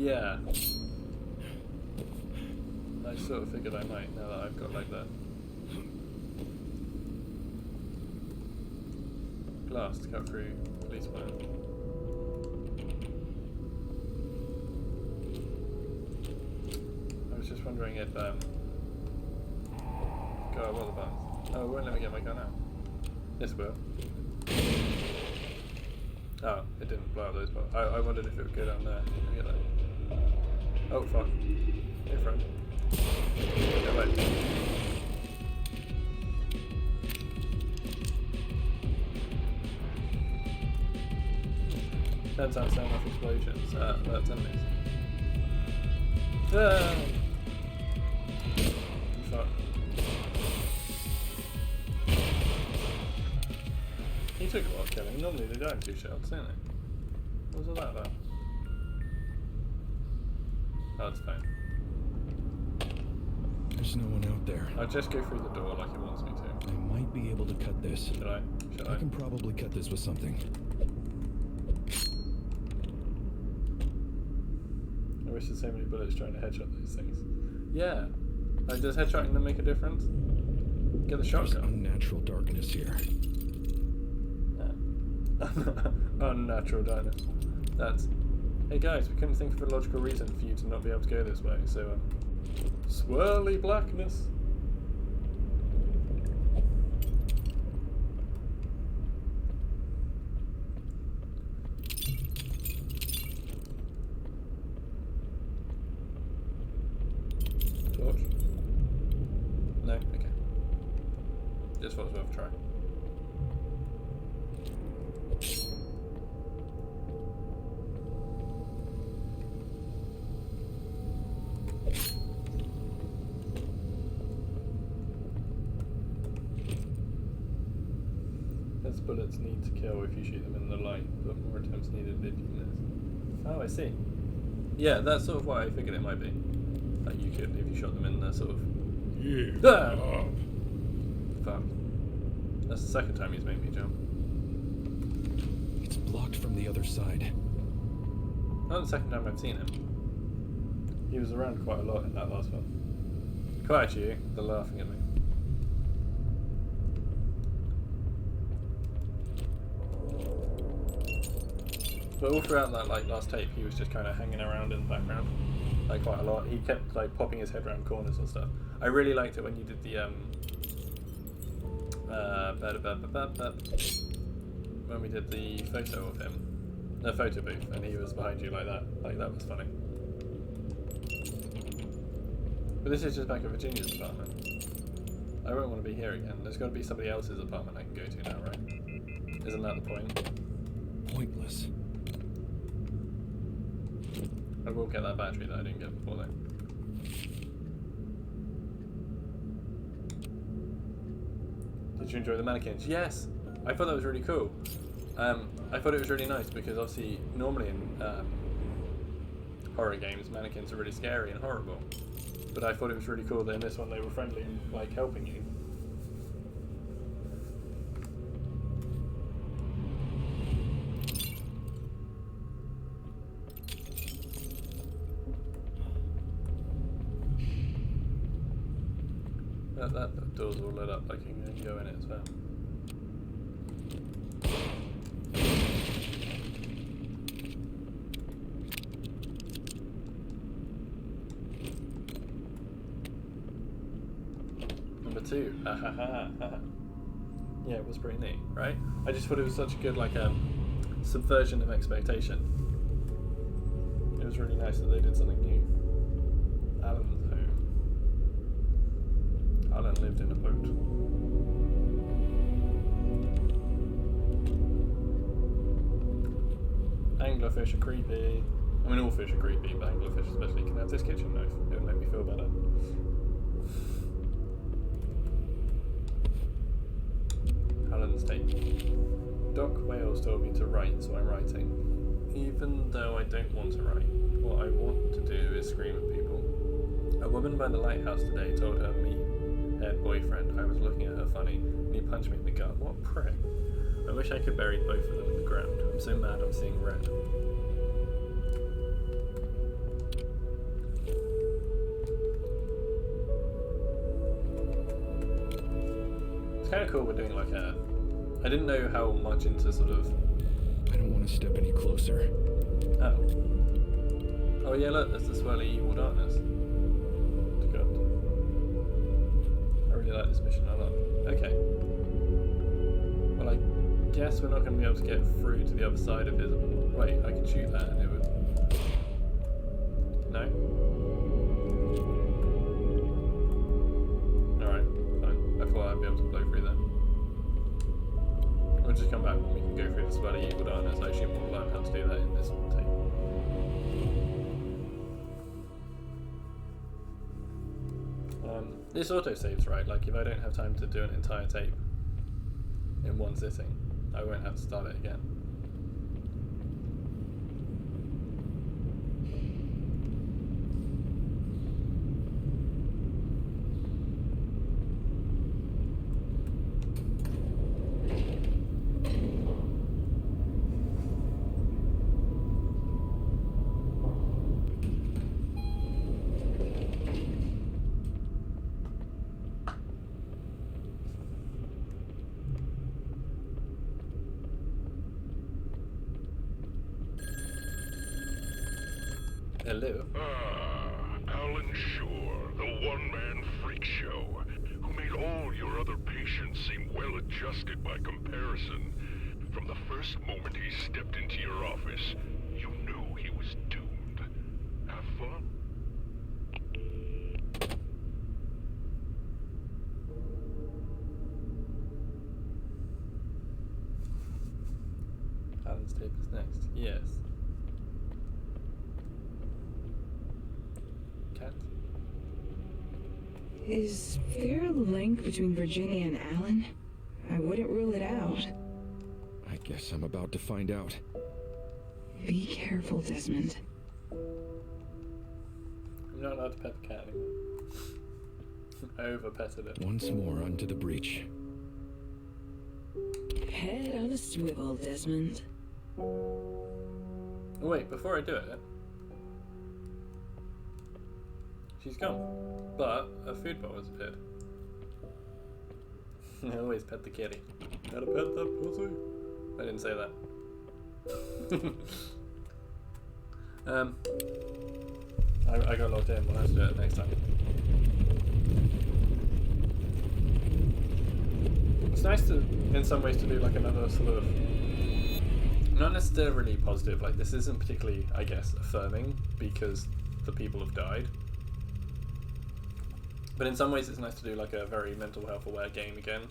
Yeah. I sort of figured I might now that I've got like the glass to cut through police plan. I was just wondering if God, what are the buttons? Oh, it won't let me get my gun out. This will. Oh, it didn't blow up those buttons. I wondered if it would go down there. Let me get that. Oh fuck. Hey friend. No, wait. Turns out sound off explosions. That's enemies. Ah! Fuck. He took a while killing. Normally they die in 2 shots, don't they? What was all that about? Oh, it's fine. There's no one out there. I'll just go through the door like it wants me to. I might be able to cut this. Should I? Should I? I can probably cut this with something. I wish there's so many bullets trying to headshot these things. Yeah. Like, does headshotting them make a difference? Get the There's shotgun. unnatural darkness here. Unnatural darkness. That's... Hey guys, we couldn't think of a logical reason for you to not be able to go this way, so swirly blackness. Torch? No? Okay. Just thought it was worth a try. Less bullets need to kill if you shoot them in the light, but more attempts needed if you miss. Oh, I see. Yeah, that's sort of what I figured it might be. Like you could, if you shot them in the sort of... Yeah. Ah! Fuck. That's the second time he's made me jump. It's blocked from the other side. Not the second time I've seen him. He was around quite a lot in that last one. Quite you, they're laughing at me. But all throughout that last tape, he was just kind of hanging around in the background, like quite a lot. He kept like popping his head around corners and stuff. I really liked it when you did the when we did the photo of him, the photo booth, and he was behind you like that. Like that was funny. But this is just back at Virginia's apartment. I won't want to be here again. There's got to be somebody else's apartment I can go to now, right? Isn't that the point? Pointless. I will get that battery that I didn't get before then. Did you enjoy the mannequins? Yes! I thought that was really cool. I thought it was really nice because obviously normally in horror games mannequins are really scary and horrible. But I thought it was really cool that in this one they were friendly and like helping you. That door's all lit up, like you can go in it as well. Number 2. Yeah, it was pretty neat, right? I just thought it was such a good subversion of expectation. It was really nice that they did something new. Alan's home. Alan lived in a boat. Anglerfish are creepy. I mean, all fish are creepy, but anglerfish especially. Can I have this kitchen knife? It would make me feel better. Alan's tape. Doc Wales told me to write, so I'm writing. Even though I don't want to write, what I want to do is scream at people. A woman by the lighthouse today told her meat-haired boyfriend I was looking at her funny, and he punched me in the gut. What a prick. I wish I could bury both of them in the ground. I'm so mad I'm seeing red. kind of cool we're doing like a... I didn't know how much into sort of... I don't want to step any closer. Oh. Oh yeah, look, there's the swirly evil darkness. Good. I really like this mission a lot. Okay. Well, I guess we're not going to be able to get through to the other side of Visible. Wait, I could shoot that and it would... No? Alright, fine. I thought I'd be able to blow through that. We'll just come back when we can go through the swirly evil darkness. I assume we'll learn how to do that in this tape. This autosaves, right? Like, if I don't have time to do an entire tape in one sitting, I won't have to start it again. Hello. Alan Shore, the one-man freak show, who made all your other patients seem well-adjusted by comparison. From the first moment he stepped into your office, you knew he was doomed. Have fun? Alan's tape is next. Yes. Cat? Is there a link between Virginia and Alan? I wouldn't rule it out. I guess I'm about to find out. Be careful, Desmond. I'm not allowed to pet the cat anymore. I over-petted it. Once more onto the breach. Head on a swivel, Desmond. Oh, wait, before I do it, she's gone, but a food bowl has appeared. I always pet the kitty. Gotta pet that pussy. I didn't say that. I got logged in. We'll have to do it next time. It's nice to, in some ways, to do like another sort of, not necessarily positive. Like, this isn't particularly, I guess, affirming because the people have died. But in some ways it's nice to do like a very mental health aware game again.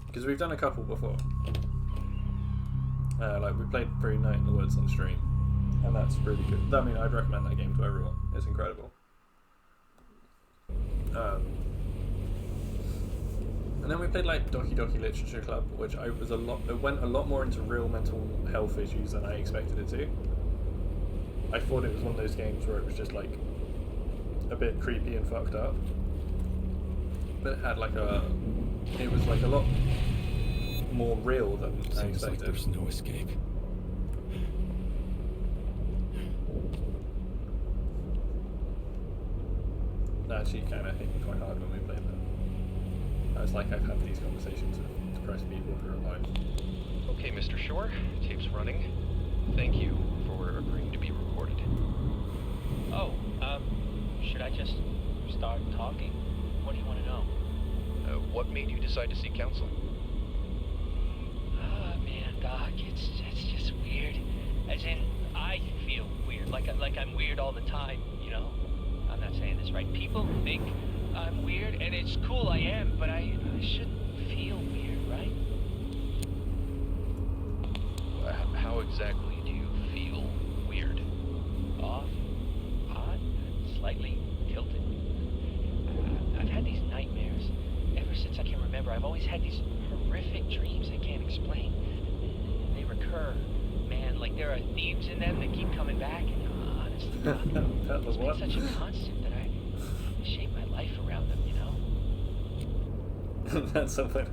Because we've done a couple before. Like we played through Night in the Woods on stream. And that's really good. I mean, I'd recommend that game to everyone. It's incredible. And then we played like Doki Doki Literature Club, which it went a lot more into real mental health issues than I expected it to. I thought it was one of those games where it was just like a bit creepy and fucked up, but it had it was like a lot more real than I expected. Seems like there's no escape. That actually kind of hit me quite hard when we played that. I was like, I've had these conversations with depressed people who are alive. Okay, Mr. Shore, tape's running. Thank you for agreeing to be recorded. Oh, should I just start talking? What do you want to know? What made you decide to seek counsel? Oh, man, Doc, it's just weird. As in, I feel weird, like I'm weird all the time, you know? I'm not saying this right. People think I'm weird, and it's cool I am, but I shouldn't feel weird, right? How exactly do you feel weird? Off, odd, slightly tilted. I've had these nightmares ever since I can remember. I've always had these horrific dreams I can't explain. They recur, man, like there are themes in them that keep coming back, and honestly, it's been such a constant that I shape my life around them, you know? That's something.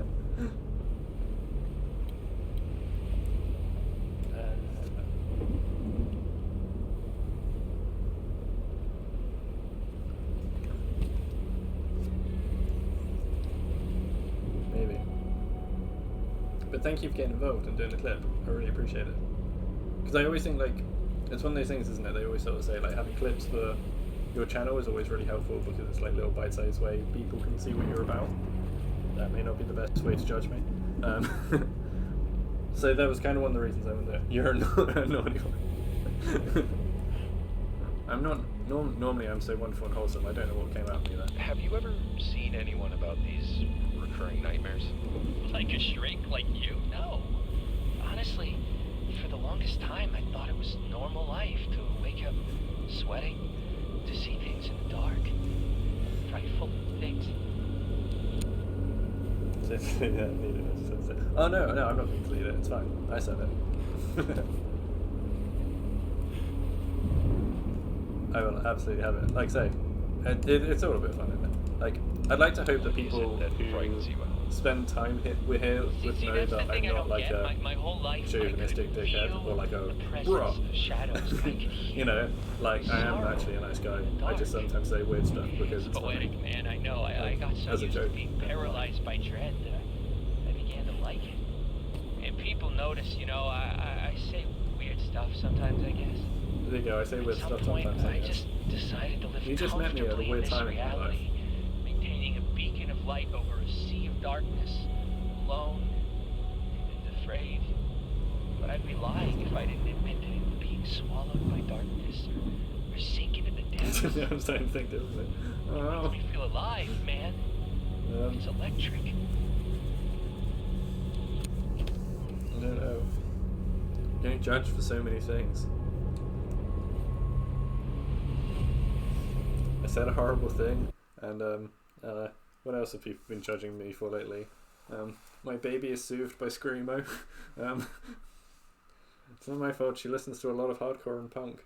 But thank you for getting involved and doing the clip. I really appreciate it. Because I always think, like, it's one of those things, isn't it? They always sort of say, like, having clips for your channel is always really helpful because it's like little bite-sized way people can see what you're about. That may not be the best way to judge me. So that was kind of one of the reasons I went there. You're a naughty one. I'm not... Normally I'm so wonderful and wholesome. I don't know what came out of me there. Have you ever seen anyone about these recurring nightmares? Like a shrink like you? No. Honestly, for the longest time, I thought it was normal life to wake up sweating, to see things in the dark, frightful things. Oh no, I'm not going to delete it. It's fine. I said it. I will absolutely have it. Like I say, it's all a bit of fun, isn't it? Like, I'd like to hope that people who spend time with here would know that I'm not like a chauvinistic dickhead or like a bro. You know, like I am actually a nice guy. I just sometimes say weird stuff because it's funny. Poetic, man, I know. I got so used to being paralyzed by dread that I began to like it. And people notice, you know, I say weird stuff sometimes, I guess. There you go, I say weird stuff sometimes. I just decided to live you just met me at a weird time in my life. Maintaining a beacon of light over a sea of darkness, alone and afraid. But I'd be lying if I didn't admit to being swallowed by darkness or sinking in the depths. I'm starting to think differently. It makes me feel alive, man. It's electric. I don't know. Getting judged for so many things. I said a horrible thing, and what else have people been judging me for lately? My baby is soothed by Screamo. It's not my fault, she listens to a lot of hardcore and punk.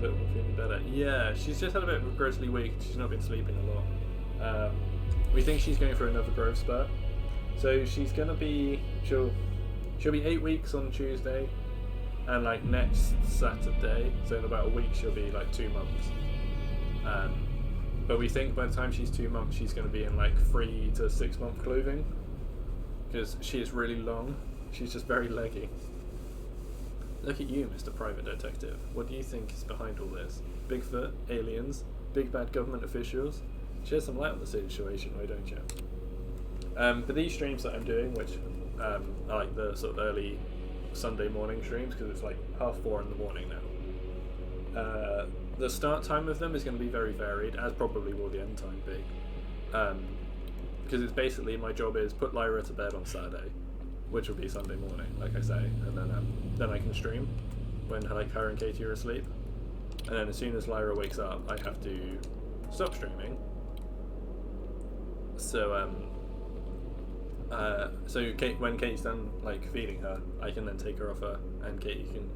Feeling better. Yeah, she's just had a bit of a grossly week. She's not been sleeping a lot. We think she's going for another growth spurt. So she's gonna be she'll be 8 weeks on Tuesday, and like next Saturday, so in about a week she'll be like 2 months. But we think by the time she's 2 months she's gonna be in like 3 to 6 month clothing because she is really long. She's just very leggy. Look at you, Mr. Private Detective. What do you think is behind all this? Bigfoot, aliens, big bad government officials? Shed some light on the situation, why don't you? But these streams that I'm doing, which are like the sort of early Sunday morning streams, because it's like 4:30 in the morning now. The start time of them is going to be very varied, as probably will the end time be. Because it's basically, my job is put Lyra to bed on Saturday, which will be Sunday morning, like I say, and then I can stream when like her and Katie are asleep, and then as soon as Lyra wakes up, I have to stop streaming. So Kate, when Kate's done like feeding her, I can then take her off her, and Katie can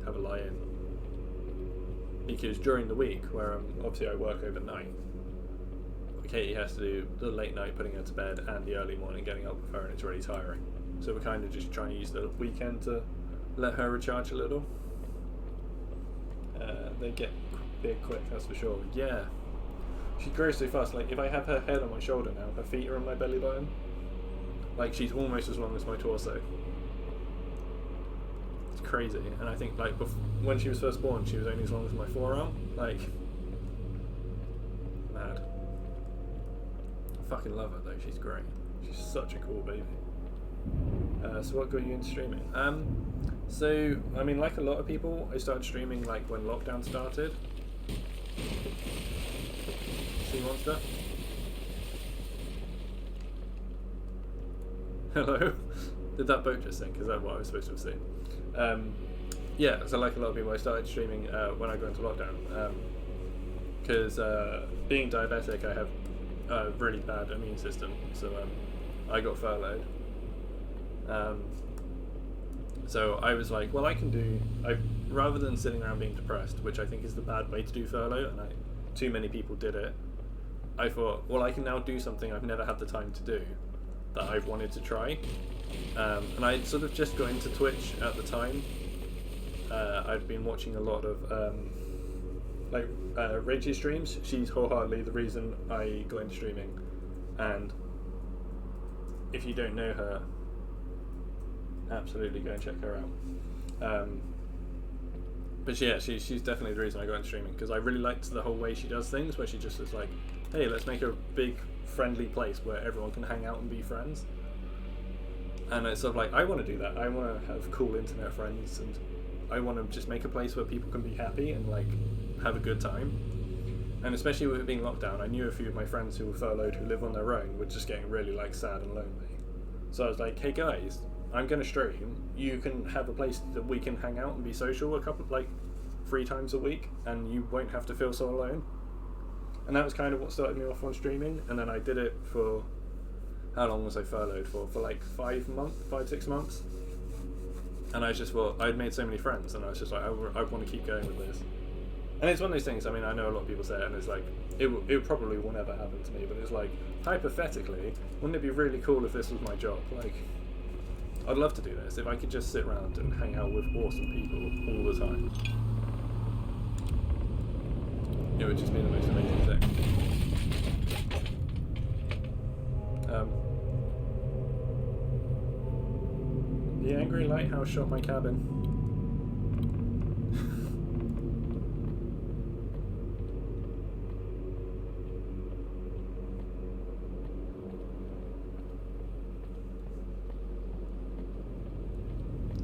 have a lie in. Because during the week, where obviously I work overnight, Katie has to do the late night putting her to bed and the early morning getting up with her, and it's really tiring. So we're kind of just trying to use the weekend to let her recharge a little. They get big quick, that's for sure. Yeah. She grows so fast. Like, if I have her head on my shoulder now, her feet are on my belly button. Like, she's almost as long as my torso. It's crazy. And I think, like, when she was first born, she was only as long as my forearm. Like, mad. I fucking love her, though. She's great. She's such a cool baby. So what got you into streaming? So, I mean, like a lot of people, I started streaming like when lockdown started. Sea monster? Hello? Did that boat just sink? Is that what I was supposed to have seen? Yeah, so like a lot of people, I started streaming when I got into lockdown. Because being diabetic, I have a really bad immune system, so I got furloughed. So I was like, well, rather than sitting around being depressed, which I think is the bad way to do furlough, and too many people did it, I thought, well, I can now do something I've never had the time to do, that I've wanted to try, And I sort of just got into Twitch at the time. I'd been watching a lot of Rachel's streams. She's wholeheartedly the reason I got into streaming, and if you don't know her, absolutely go and check her out. But yeah, she's definitely the reason I got into streaming, because I really liked the whole way she does things, where she just is like, hey, let's make a big friendly place where everyone can hang out and be friends. And it's sort of like, I want to do that. I want to have cool internet friends, and I want to just make a place where people can be happy and like have a good time. And especially with it being lockdown, I knew a few of my friends who were furloughed who live on their own were just getting really like sad and lonely. So I was like, hey guys, I'm going to stream. You can have a place that we can hang out and be social a couple, like 3 times a week, and you won't have to feel so alone. And that was kind of what started me off on streaming. And then I did it for, how long was I furloughed for? For like 5, 6 months. And I just thought, I'd made so many friends, and I was just like, I want to keep going with this. And it's one of those things, I mean, I know a lot of people say it, and it's like, it probably will never happen to me, but it's like, hypothetically, wouldn't it be really cool if this was my job? Like, I'd love to do this, if I could just sit around and hang out with awesome people all the time. It would just be the most amazing thing. The angry lighthouse shot my cabin.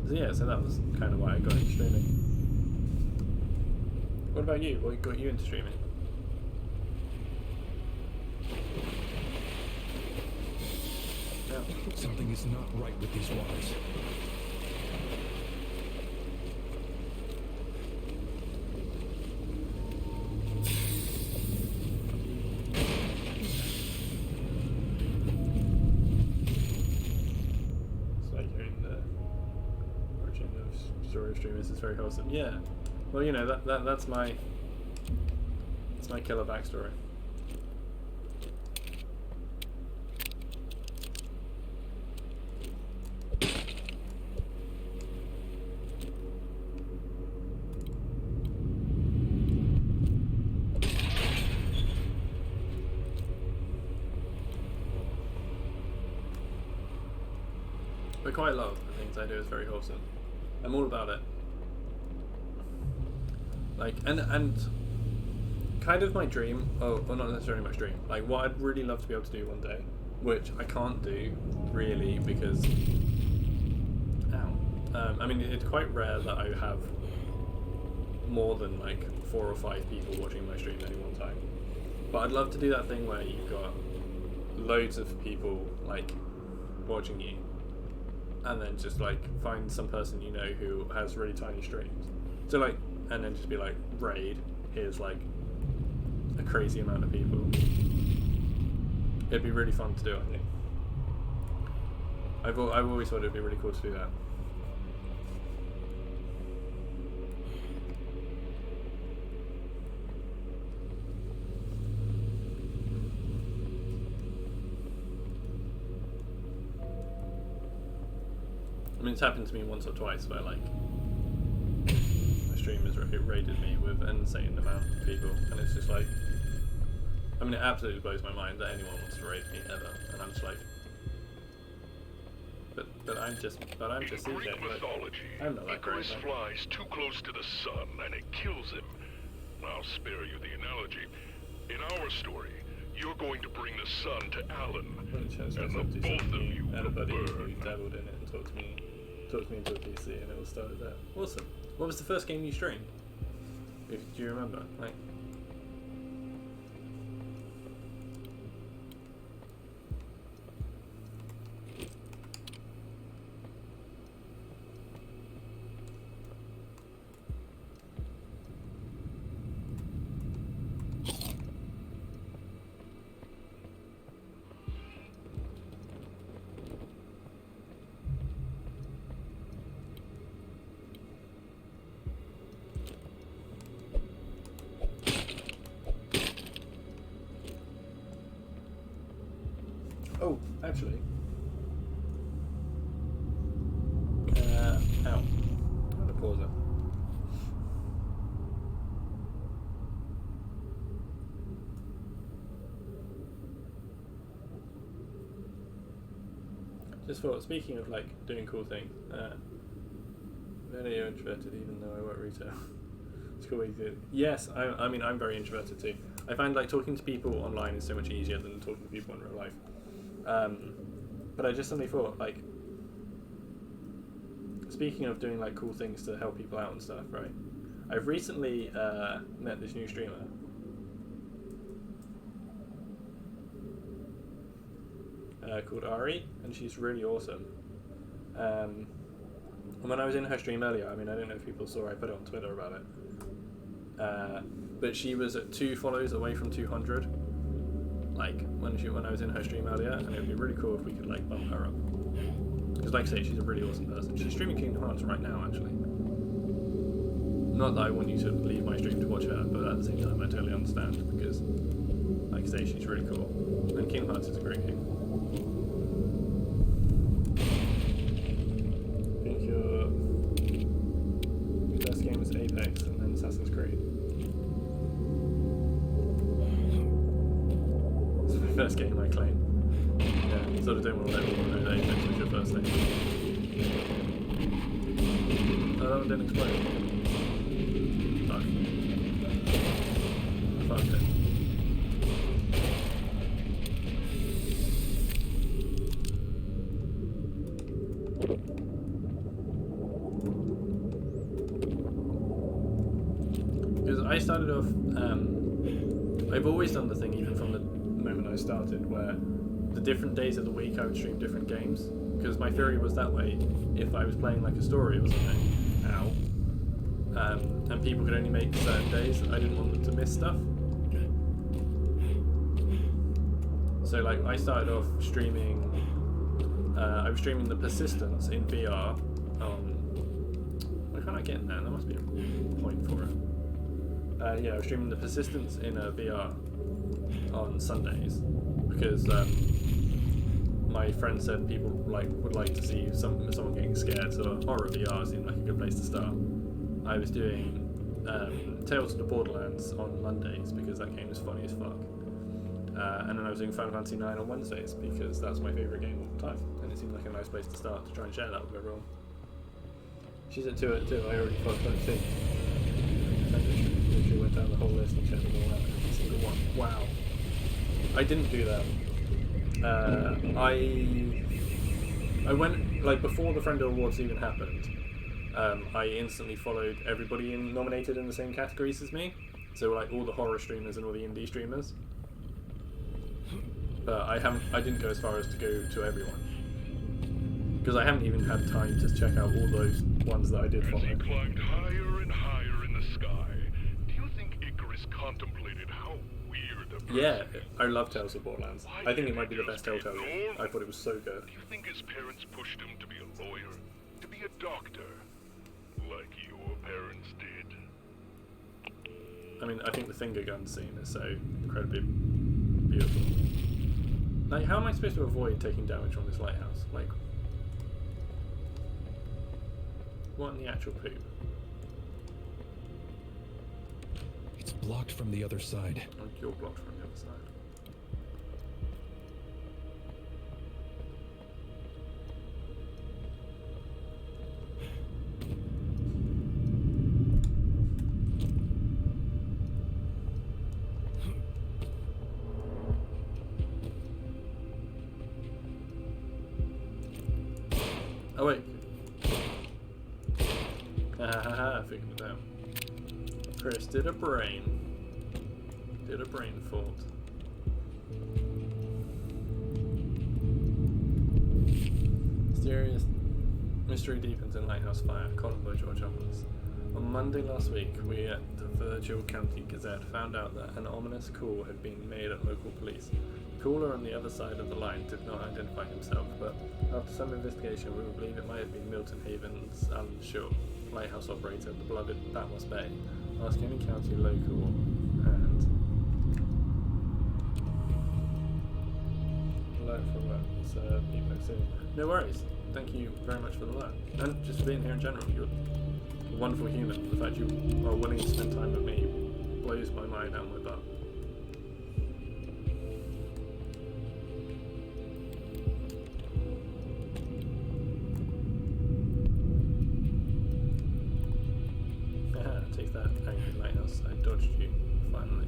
So yeah, so that was kind of why I got into streaming. What about you? What got you into streaming? Yeah. Something is not right with these waters. It's like hearing the origin of story streamers is very wholesome. Yeah. Well, you know, that's my killer backstory. But quite a lot of the things I do is very wholesome. I'm all about it. Like, and kind of my dream, well not necessarily my dream, like what I'd really love to be able to do one day, which I can't do really because, I mean, it's quite rare that I have more than like 4 or 5 people watching my stream at any one time. But I'd love to do that thing where you've got loads of people like watching you, and then just like find some person you know who has really tiny streams. So like, and then just be like, raid, here's like a crazy amount of people. It'd be really fun to do, I think. I've always thought it'd be really cool to do that. I mean, it's happened to me once or twice where like my streamers raided me with an insane amount of people, and it's just like, I mean, it absolutely blows my mind that anyone wants to raid me ever, and I'm just like, but I'm just In Greek mythology, I'm not that Icarus crazy. flies too close to the sun and it kills him. I'll spare you the analogy. In our story, you're going to bring the sun to Alan, and the both of you will anybody who burn. dabbled in it and talked me into a PC, and it all started there. Awesome. What was the first game you streamed? Do you remember? Like, oh, actually, Ow. I'm gonna pause it. Just thought, speaking of like doing cool things, very introverted even though I work retail. It's cool way to do it. Yes, I mean I'm very introverted too. I find like talking to people online is so much easier than talking to people in real life. But I just suddenly thought, like, speaking of doing like cool things to help people out and stuff, right? I've recently met this new streamer. Called Ari, and she's really awesome. And when I was in her stream earlier, I mean, I don't know if people saw, I put it on Twitter about it. But she was at 2 follows away from 200. Like when I was in her stream earlier, and it would be really cool if we could like bump her up. Because like I say, she's a really awesome person. She's streaming Kingdom Hearts right now, actually. Not that I want you to leave my stream to watch her, but at the same time, I totally understand because, like I say, she's really cool. And Kingdom Hearts is a great game. I think your first game was Apex and then Assassin's Creed. It's my first game, I claim. Yeah, sort of don't want to let people know that Apex was your first name. Oh, that one didn't explode. Fuck. Fuck it. Because I started off, I've always done the thing even from the moment I started where the different days of the week I would stream different games, because my theory was that way if I was playing like a story or something, and people could only make certain days, I didn't want them to miss stuff. So like I started off streaming, I was streaming The Persistence in VR why can't I get in there? There must be a point for it. Yeah, I was streaming The Persistence in VR on Sundays because my friend said people would like to see someone getting scared, so horror VR seemed like a good place to start. I was doing Tales of the Borderlands on Mondays because that game is funny as fuck. And then I was doing Final Fantasy 9 on Wednesdays because that's my favourite game of all time, and it seemed like a nice place to start to try and share that with everyone. She's at 2 I already fucked her too. I literally went down the whole list and checked them all out, every single one. Wow. I didn't do that. I went, like, before the Friendo Awards even happened, I instantly followed everybody nominated in the same categories as me. So, like, all the horror streamers and all the indie streamers. But I didn't go as far as to go to everyone. Because I haven't even had time to check out all those ones that I did follow. As he climbed higher and higher in the sky, do you think Icarus contemplated how weird a person? Yeah, I love Tales of Borderlands. I think it might be the best Telltale game. I thought it was so good. Do you think his parents pushed him to be a lawyer? To be a doctor? Like your parents did? I mean, I think the finger gun scene is so incredibly beautiful. Like, how am I supposed to avoid taking damage from this lighthouse? Like, what in the actual poop? It's blocked from the other side. Oh, you're blocked from the other side. Oh wait. I figured it out. Chris did a brain fault. Mysterious mystery deepens in Lighthouse Fire, column by George Ominous. On Monday last week, we at the Virgil County Gazette found out that an ominous call had been made at local police. The caller on the other side of the line did not identify himself, but after some investigation, we believe it might have been Milton Haven's Alan Shaw, lighthouse operator at the beloved Batmos Bay, asking any county local and alert for what? People soon. No worries. thank you very much for the learn. And just for being here in general. You're a wonderful human. The fact you are willing to spend time with me blows my mind out my butt. Take that, angry lighthouse. I dodged you, finally.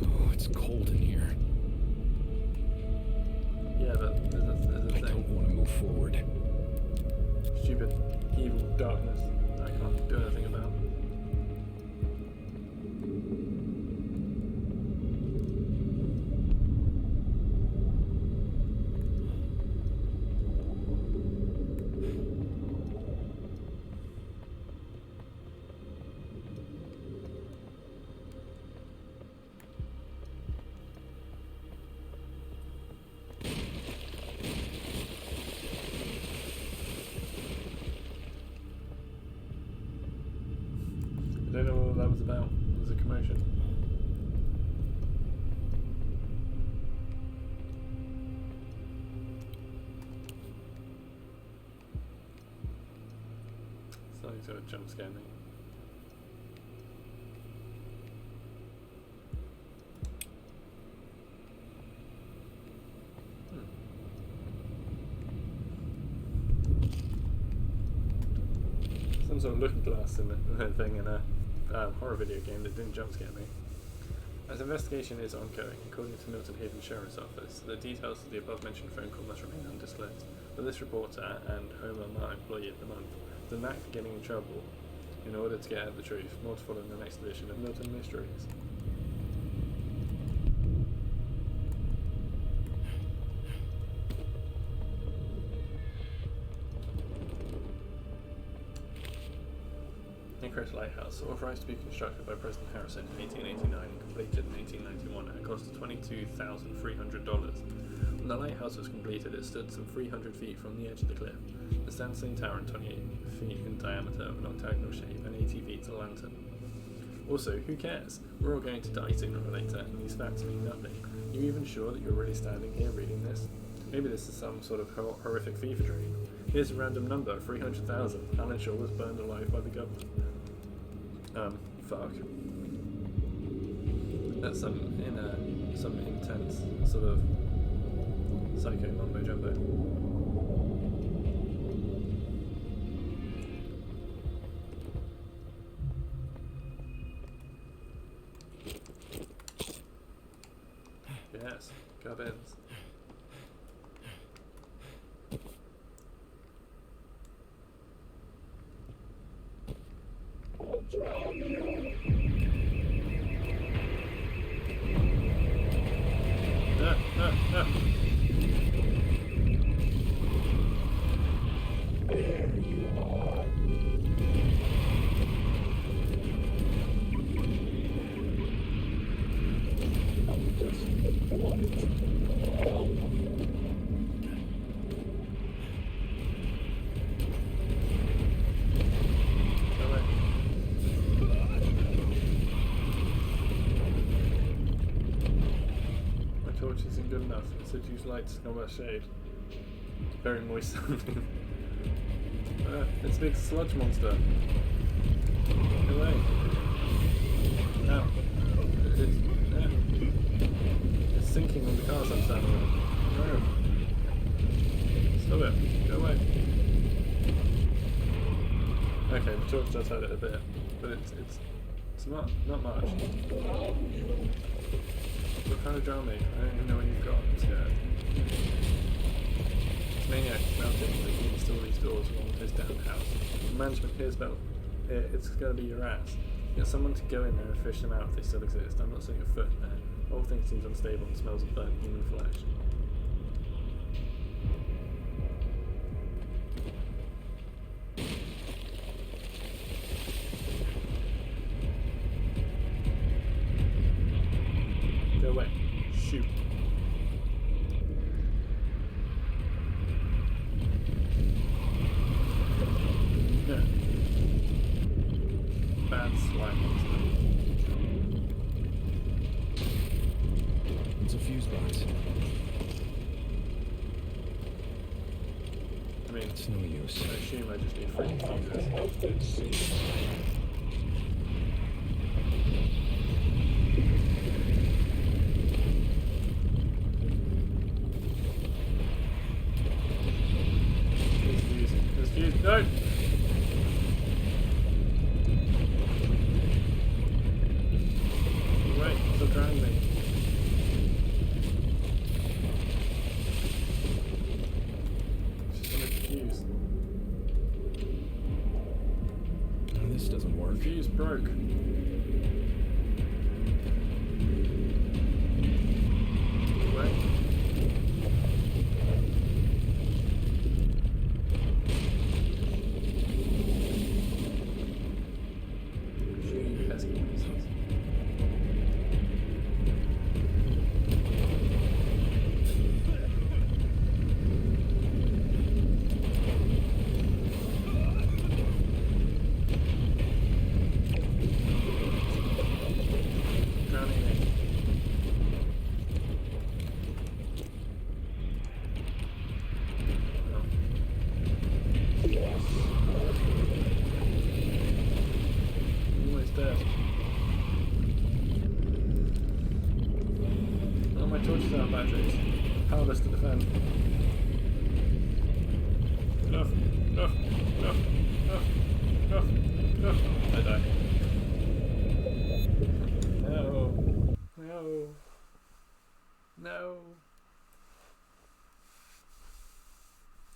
Oh, it's cold in here. Yeah, but there's a thing. I don't want to move forward. Stupid, evil darkness that I can't do anything about. I don't know what that was about. It was a commotion. Something's gonna jump scare me. Some sort of looking glass in the thing in a horror video game that didn't jump scare me. As investigation is ongoing, according to Milton Haven Sheriff's Office, the details of the above-mentioned phone call must remain undisclosed. But this reporter and Homer Mar employee of the month the knack for getting in trouble in order to get at the truth. More to follow in the next edition of Milton Mysteries. Anchorage Lighthouse, authorized to be constructed by President Harrison in 1889 and completed in 1891 at a cost of $22,300. When the lighthouse was completed, it stood some 300 feet from the edge of the cliff. The sandstone tower, 28 feet in diameter, of an octagonal shape, and 80 feet to lantern. Also, who cares? We're all going to die sooner or later, and these facts mean nothing. Are you even sure that you're really standing here reading this? Maybe this is some sort of horrific fever dream. Here's a random number, 300,000. Alan Shaw was burned alive by the government. Fuck. That's some intense sort of psycho mumbo jumbo. Yes, gubbins. Isn't good enough. It said use lights, not about shade. Very moist sounding. It's a big sludge monster. Get away. Ow. It's sinking on the cars I'm standing on. No. Stop it. Go away. Okay, the torch does hurt it a bit, but it's not much. You're trying to drown me. I don't even know what you've got. I'm scared. This maniac is mounted that you can install these doors along with his damn house. The management here's about it's going to be your ass. Get someone to go in there and fish them out if they still exist. I'm not setting a foot in there. The whole thing seems unstable and smells of burnt human flesh. Go away. Shoot. No. Bad slime monster. It's a fuse box. It's no use. I assume I just need 3 fuses. This fuse. No! Wait, stop drowning me. This doesn't work. The fuse broke. Wait. You pesky pieces. Torches out batteries. Powerless to defend. Enough. I die. No.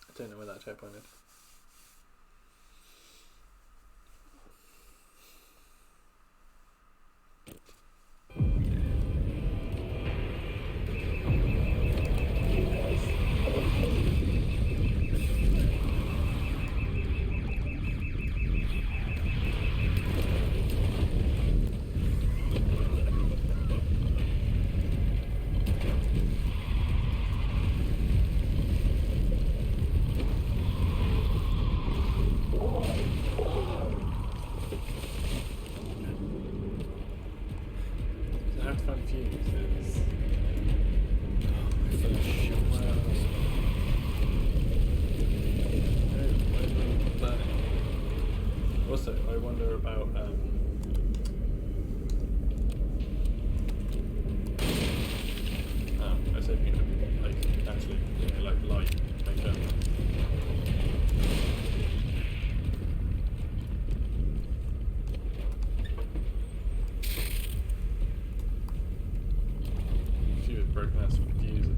I don't know where that checkpoint is. Also, I wonder about I was hoping it would like actually like light make up. She was broken ass fuses.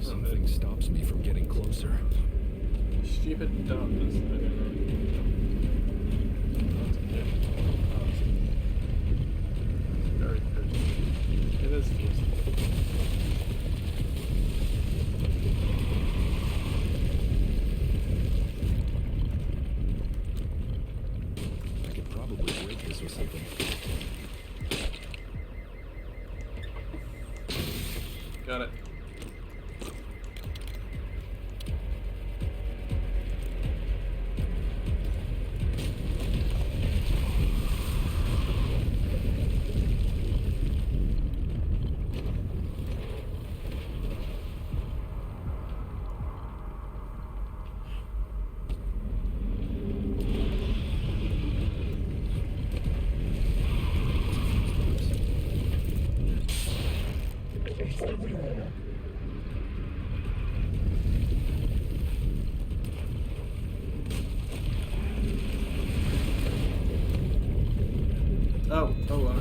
Something stops me from getting closer. Stupid darkness, I don't know. Very good. It is fused. I could probably break this with something. Got it.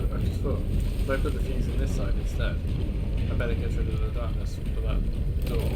I just thought, if I put the fuse in this side instead, I better get rid of the darkness for that door.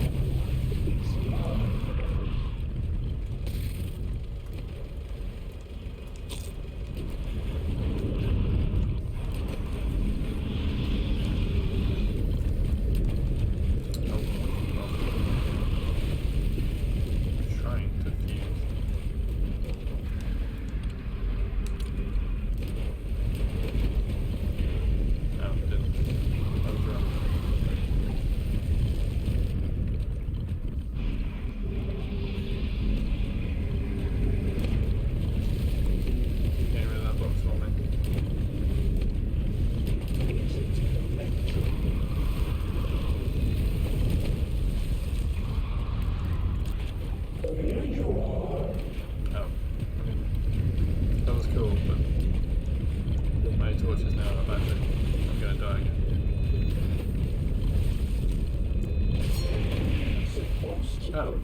Oh,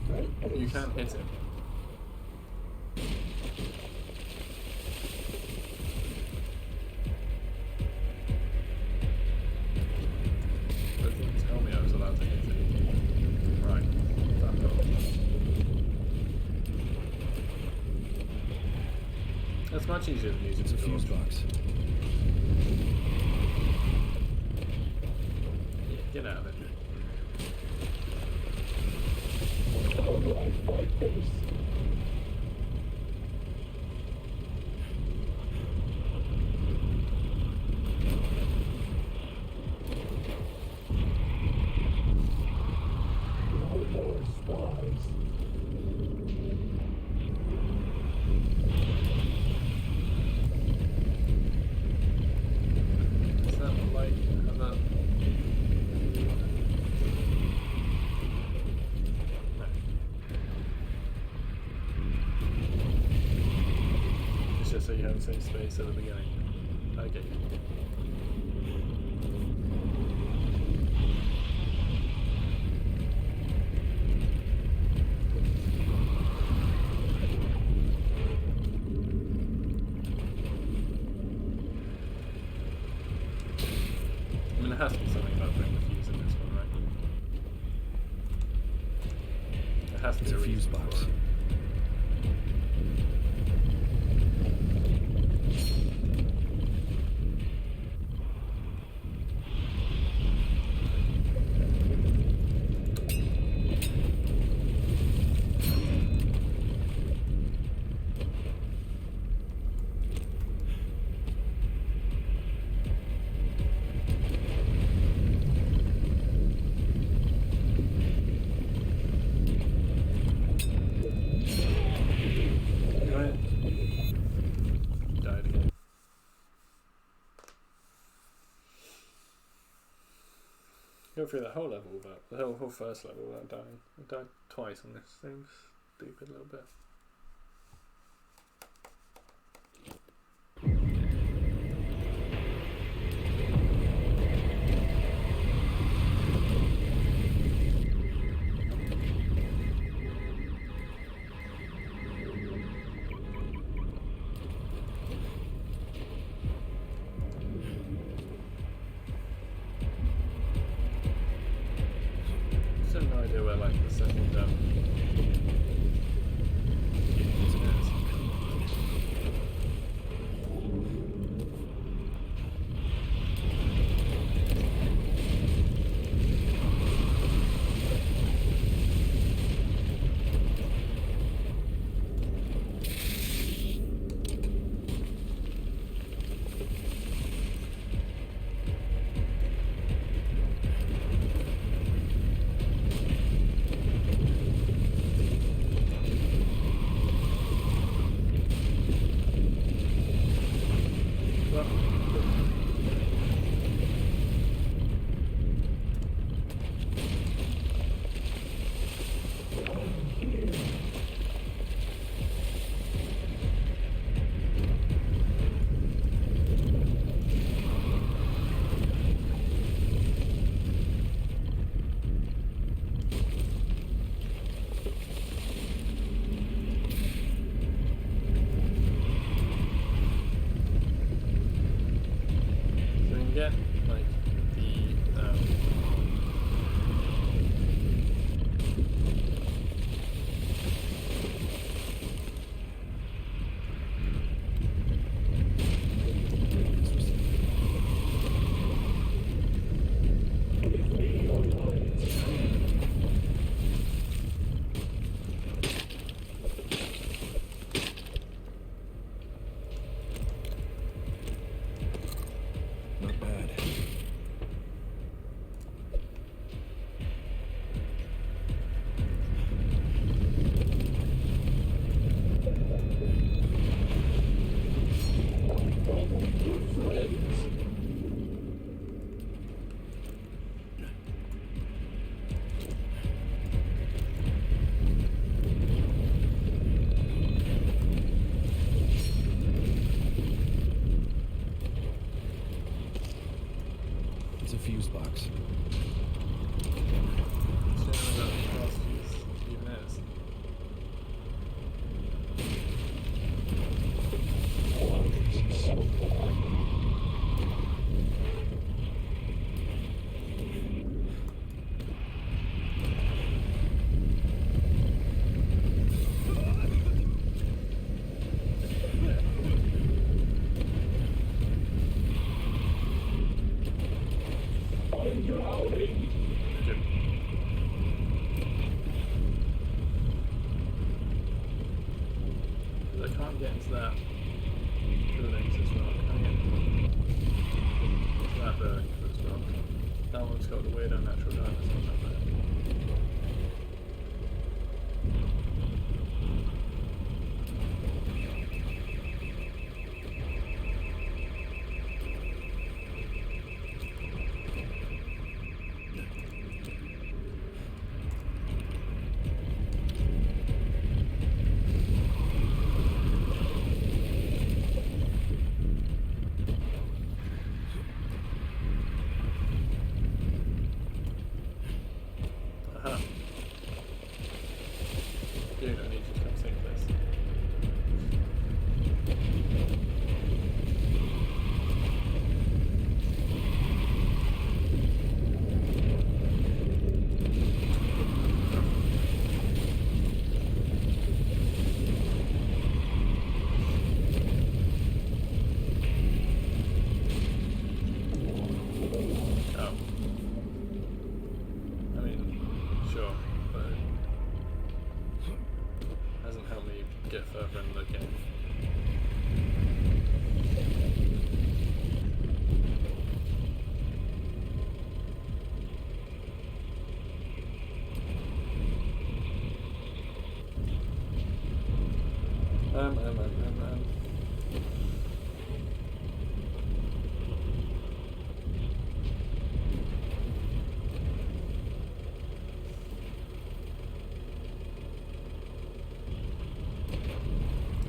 you can hit him. Doesn't tell me I was allowed to hit him. Right, back off. That's much easier than using the fuse box. Yeah, get out of it. So you have the same space at the beginning. I get you. I mean, there has to be something about putting the fuse in this one, right? There has to be a fuse box. Go through the whole level without the whole first level without dying. I died twice on this thing. Stupid little bit. No idea where like the second can't get into that building, so it's not. Can I get into that building, so it's not. That one's got the weird unnatural darkness on that there. Dude, I need you to come save this. Oh. I mean, sure, but hasn't helped me get further in the game.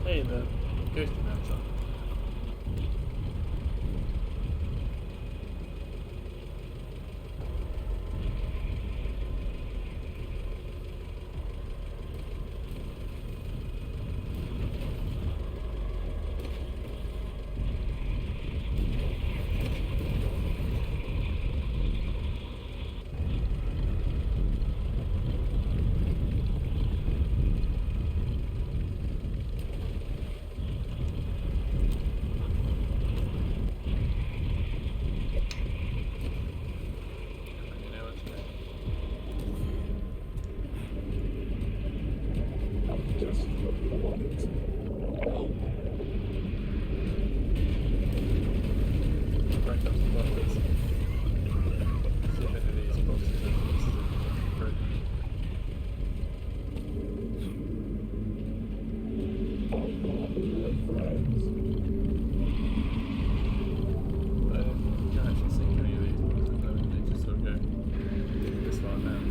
Hey, the ghosty man's on. You know what to do. Break up some boxes. See if any of these boxes are pieces of broken. But you can't actually sink any of these boxes, though, they just sort of go this far down.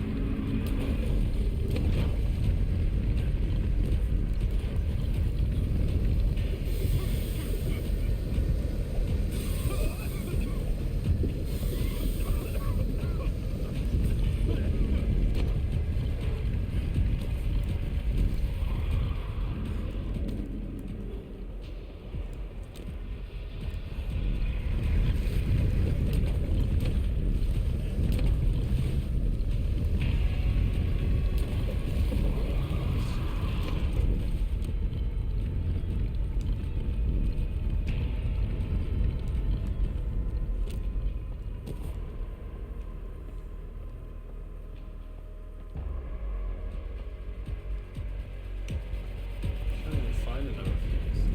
Can't even find another fuse.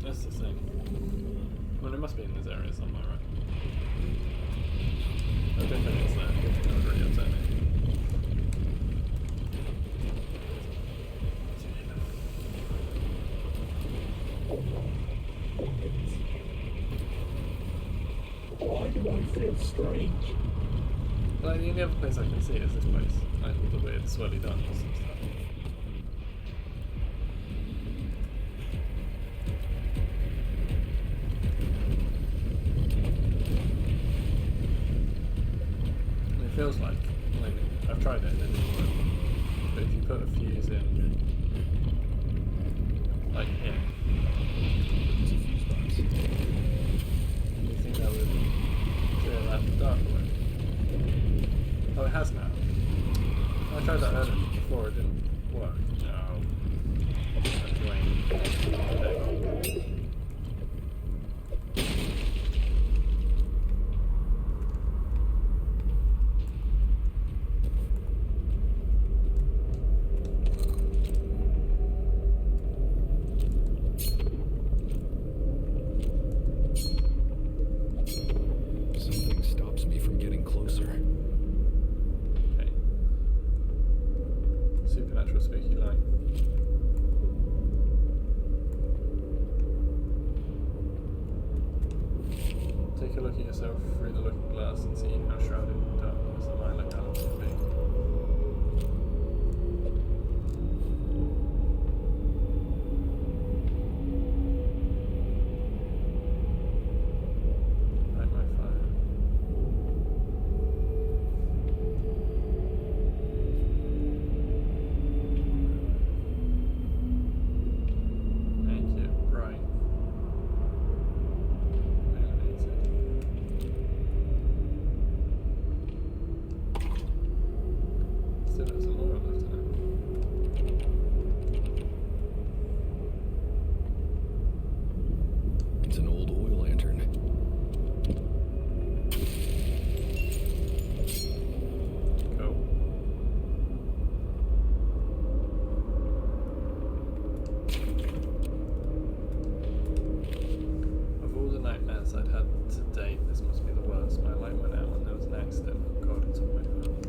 That's the thing. Well, it must be in this area somewhere, right? I don't think it's there. That would really upset me. Why do I feel strange? Well, the only other place I can see is this place. Like all the weird swirly darkness and stuff. And it feels like I've tried it and it didn't work. But if you put a fuse in, like here, There's a fuse box. do you think that would clear that dark away? Oh, it has now. I tried that earlier before, it didn't work. No. That's annoying. Okay. through the looking glass and see how shrouded in darkness the my locality would be. Light my fire. Make it bright. Still has some oil left in It's an old oil lantern. Cool. Of all the nightmares I'd had to date, this must be the worst. My light went out and there was an accident. Oh God, it's all my fault.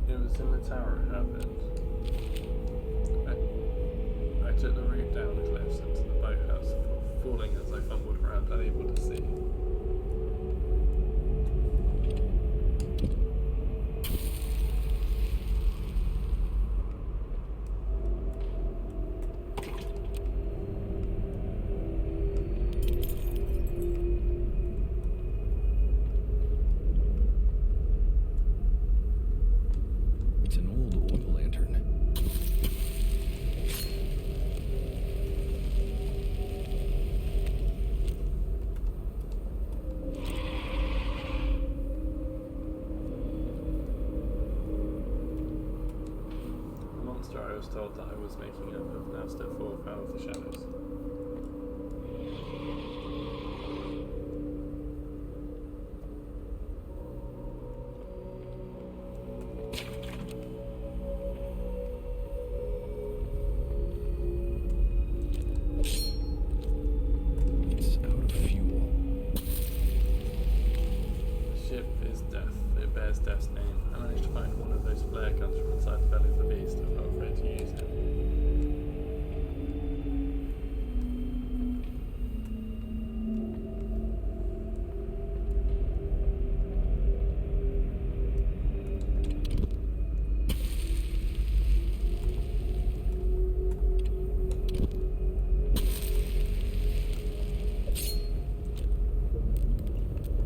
It was in the tower it happened. I took the route down the cliffs into the boathouse, falling as I fumbled around, unable to see. It's an old oil lantern. The monster I was told that I was making up of now stepped forth out of the shadows. It's out of fuel. The ship is Death. It bears Death's name. I managed to find one of those flare guns from inside the belly of the beast. I'm not afraid to use it.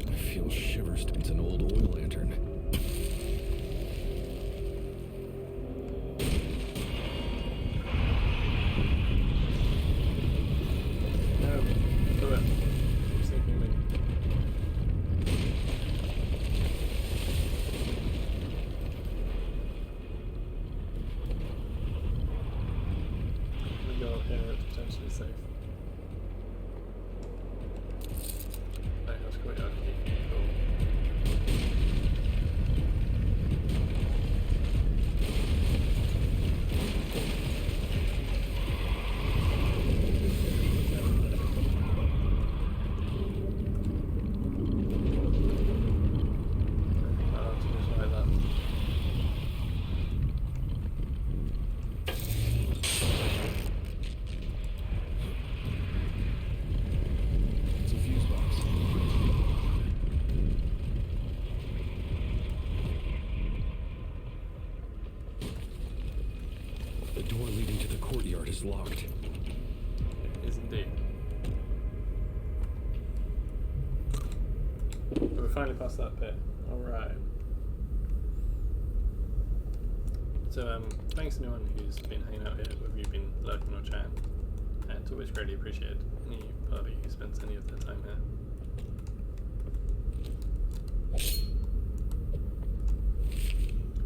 I feel shivers. It's an old oil lantern. No, do it. Keep sinking me. We go up here, it's potentially safe. Lighthouse courtyard key. Cool. To just like that. It's a fuse box. The door leading to the courtyard is locked. It is indeed. But we're finally past that bit. Alright. So, thanks to anyone who's been hanging out here, whether you've been lurking or chatting. And it's always greatly appreciated. Any party who spends any of their time here.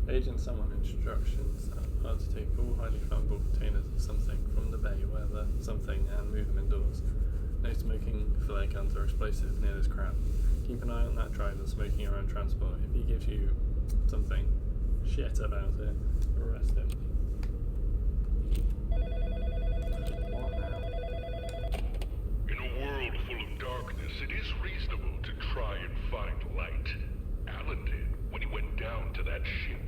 Agent Someone instructions are to take all highly flammable containers of something from the bay where the something and move them indoors. No smoking, flare guns or explosives near this crowd. Keep an eye on that driver smoking around transport. If he gives you something shit about it, arrest him. What now? In a world full of darkness, it is reasonable to try and find light. Alan did when when he went down to that ship.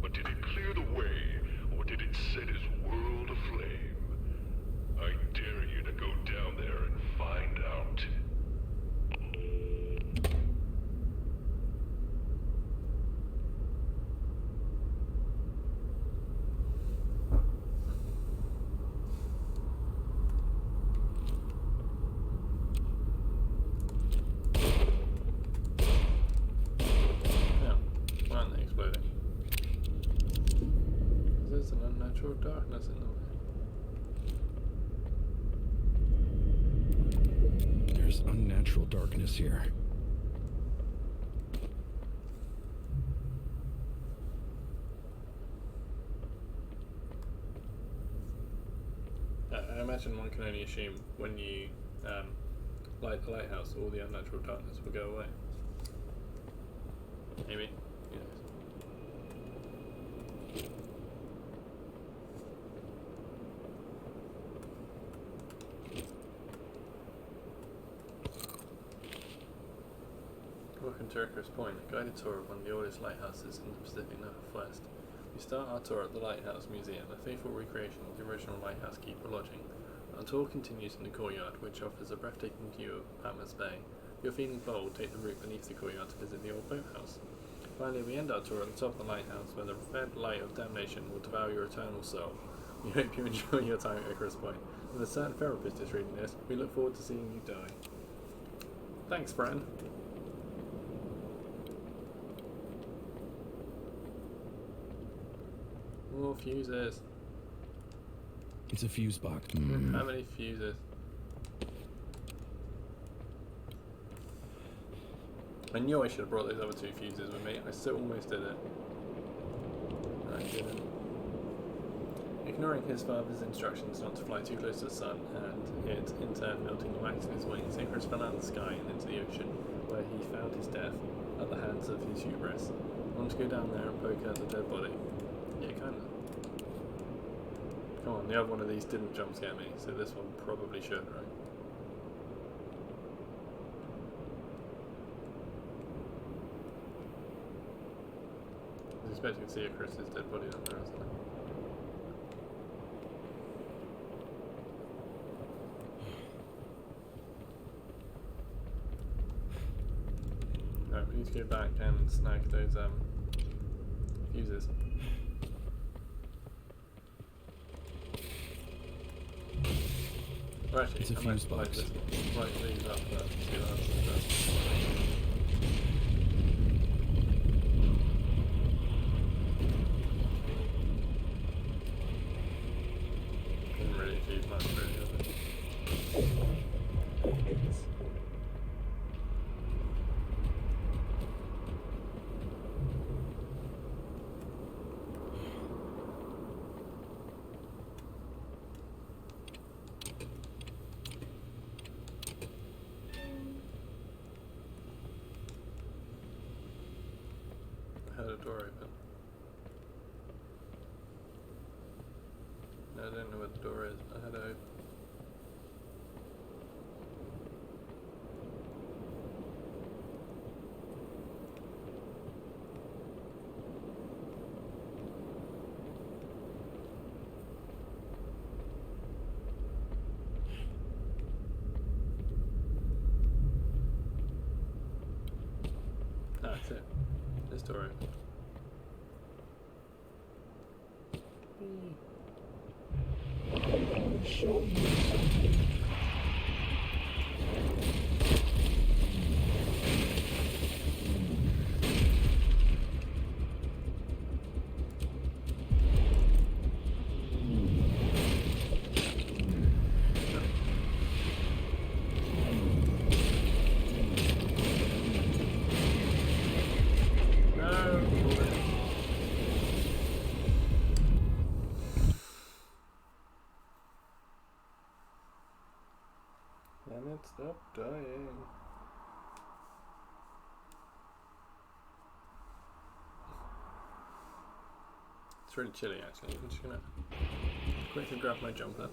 But did it clear the way, or did it set his world aflame? I dare you to go down there and find out. There's an unnatural darkness in the way. There's unnatural darkness here. I imagine one can only assume when you light the lighthouse, all the unnatural darkness will go away. Maybe. Yes. Welcome to Icarus Point, a guided tour of one of the oldest lighthouses in the Pacific Northwest. We start our tour at the Lighthouse Museum, a faithful recreation of the original lighthouse keeper lodging. Our tour continues in the courtyard, which offers a breathtaking view of Patmos Bay. If you're feeling bold, take the route beneath the courtyard to visit the old boathouse. Finally, we end our tour at the top of the lighthouse, where the red light of damnation will devour your eternal soul. We hope you enjoy your time at Icarus Point. With a certain therapist is reading this, we look forward to seeing you die. Thanks, friend. More fuses. It's a fuse box. How many fuses? I knew I should have brought those other two fuses with me. I so almost did it. I didn't. Ignoring his father's instructions not to fly too close to the sun, and it in turn melting the wax in his wings, Icarus fell out of the sky and into the ocean, where he found his death at the hands of his hubris. I want to go down there and poke at the dead body. Yeah, kinda. Come on, the other one of these didn't jump scare me, so this one probably should, right? I was expecting to see Icarus' dead body down there, wasn't I? Alright, we need to go back and snag those fuses. Or actually, it's a fuse box. Light these up first, see what else it does. Didn't really achieve much, really, does it? I had a door open. No, I don't know where the door is. I had it open. Ah, that's it. This door opened. I'll show you something. Damn it, stop dying. It's really chilly actually. I'm just gonna quickly grab my jumper.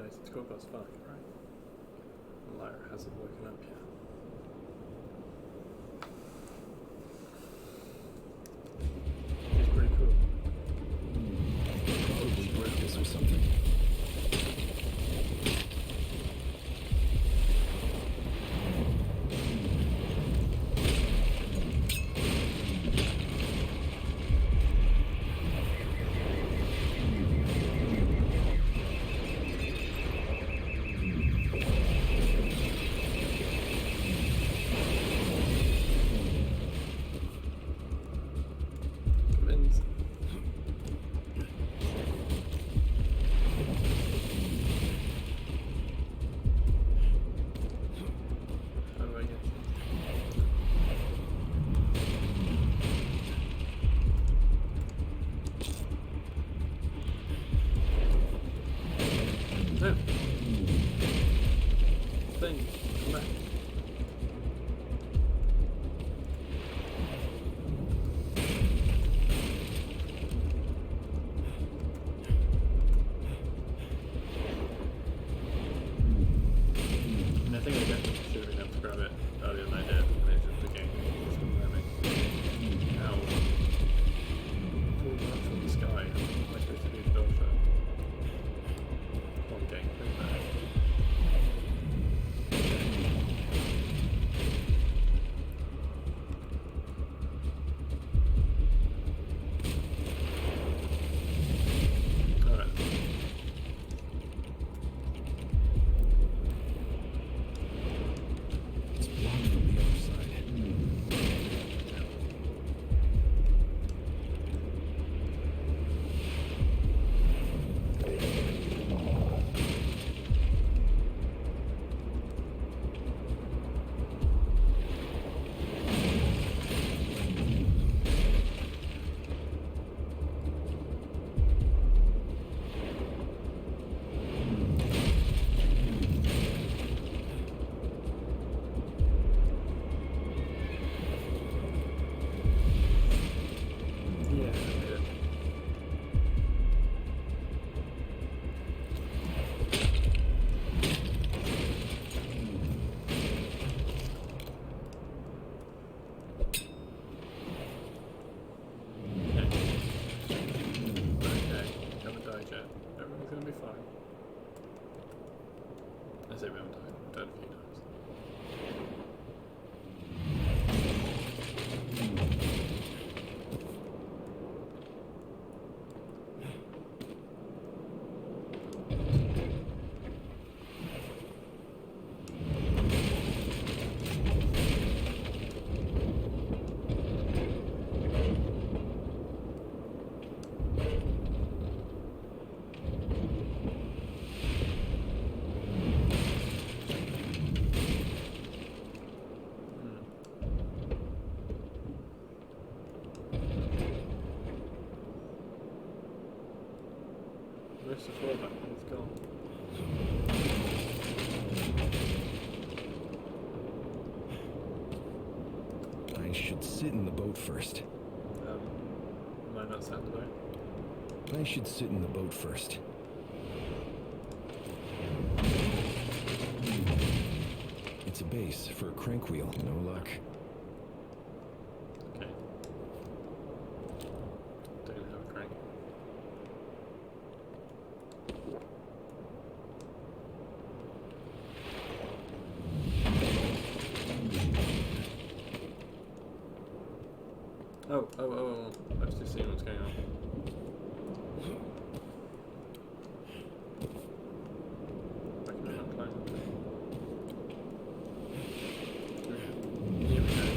Guys, it's 5:15, right? Lyra hasn't woken up yet. She's pretty cool. Probably broke this or something. Where's the fallback? It's gone. I should sit in the boat first. Am I not sat in the boat? I should sit in the boat first. It's a base for a crank wheel. No luck. Okay. Don't have a crank. Oh. I've just seen what's going on. I can not climb up there.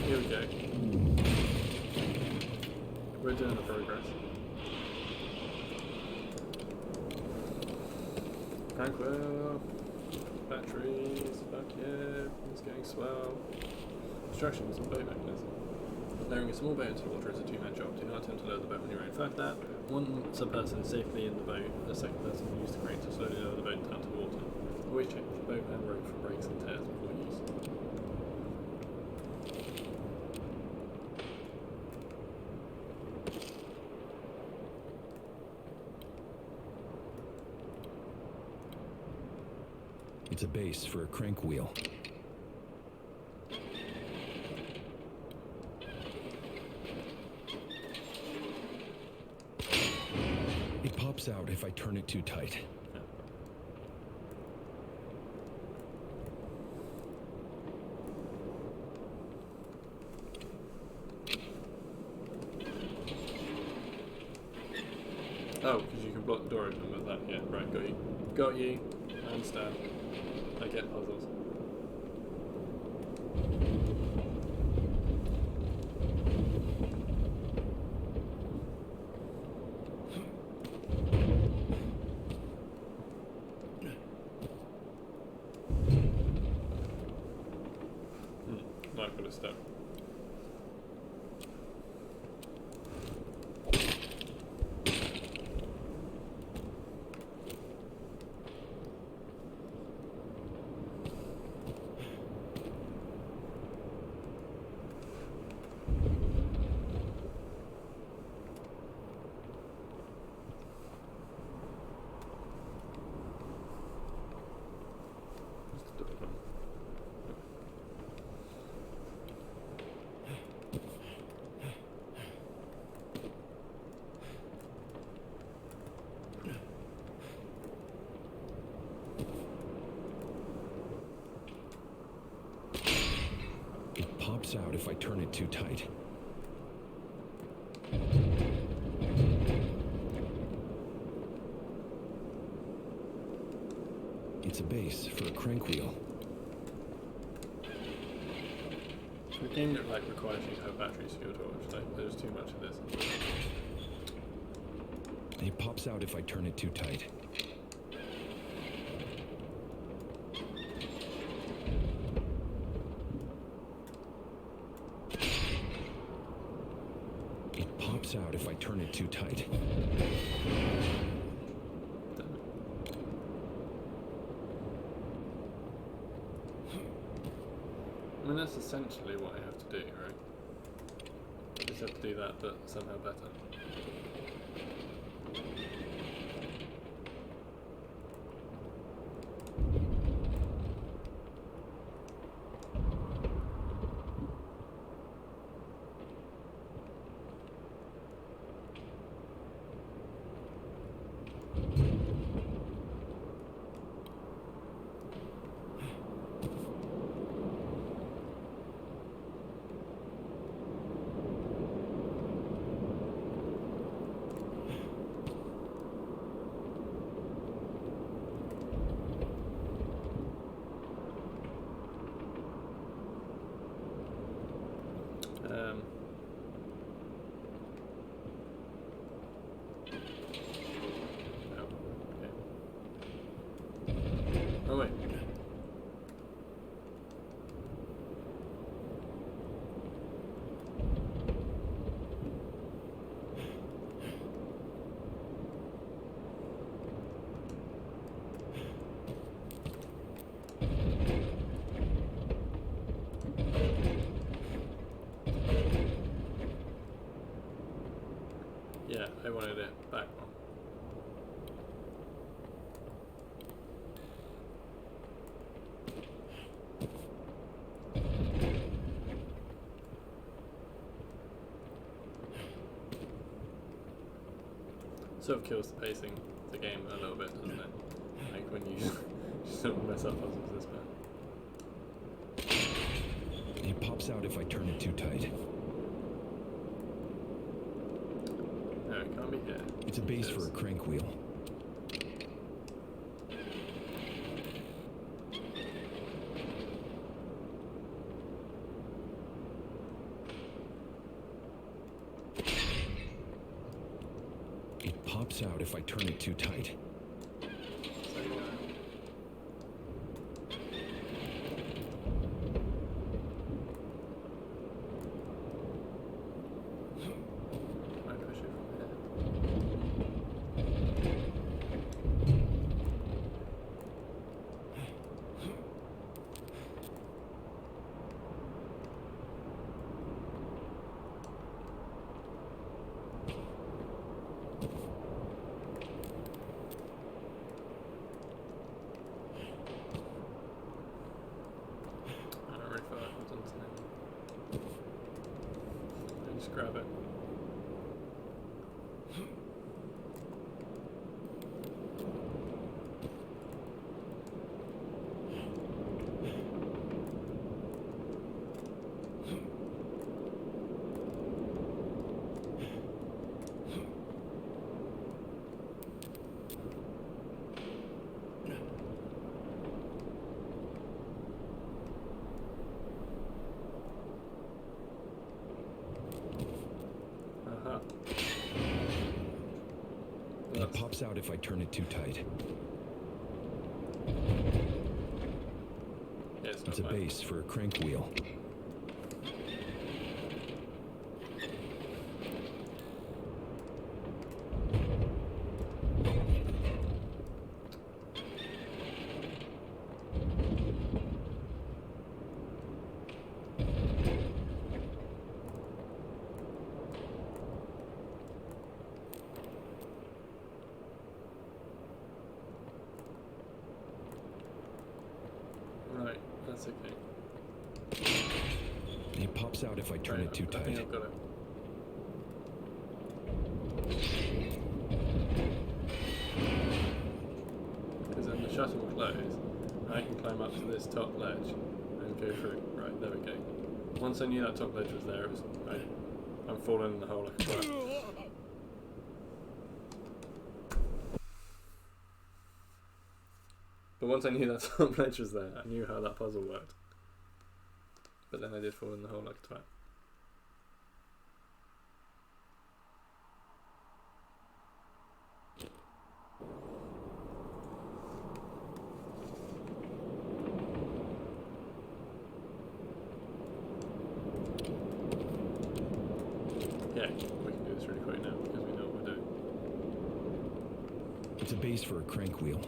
Here we go. We're doing the progress. Crank wheel. Batteries. Fuck yeah. It's going swell. Instructions and boat mechanism. Lowering a small boat into the water is a two-man job. Do not attempt to lower the boat on your own. Fact that one person safely in the boat, the second person will use the crane to slowly lower the boat down to the water. Always check the boat and rope for breaks and tears before use. It's a base for a crank wheel. It pops out if I turn it too tight. Oh, because you can block the door open with that. Yeah, right, got you. Got you. I understand. I get puzzles. Might put a step. Out if I turn it too tight. It's a base for a crank wheel. The game that requires you to have batteries for your torch. There's too much of this. It pops out if I turn it too tight. Out if I turn it too tight. I mean, that's essentially what I have to do, right? I just have to do that, but somehow better. Oh wait. Yeah, I wanted it back on. Sort of kills the pacing of the game a little bit, doesn't it? Like when you sort of mess up puzzles this bad. It pops out if I turn it too tight. No, it can't be here. It's a base for a crank wheel. It pops out if I turn it too tight. grab it. It pops out if I turn it too tight. Yeah, it's a base for a crank wheel. Right, that's okay. It pops out if I turn it too tight. I think I've got it. Because then the shutter will close, I can climb up to this top ledge and go through. Right, there we go. Once I knew that top ledge was there, it was, I'm falling in the hole like a twat. But once I knew that top ledge was there, I knew how that puzzle worked. But then I did fall in the hole like a twat. Yeah, we can do this really quick now because we know what we're doing. It's a base for a crank wheel.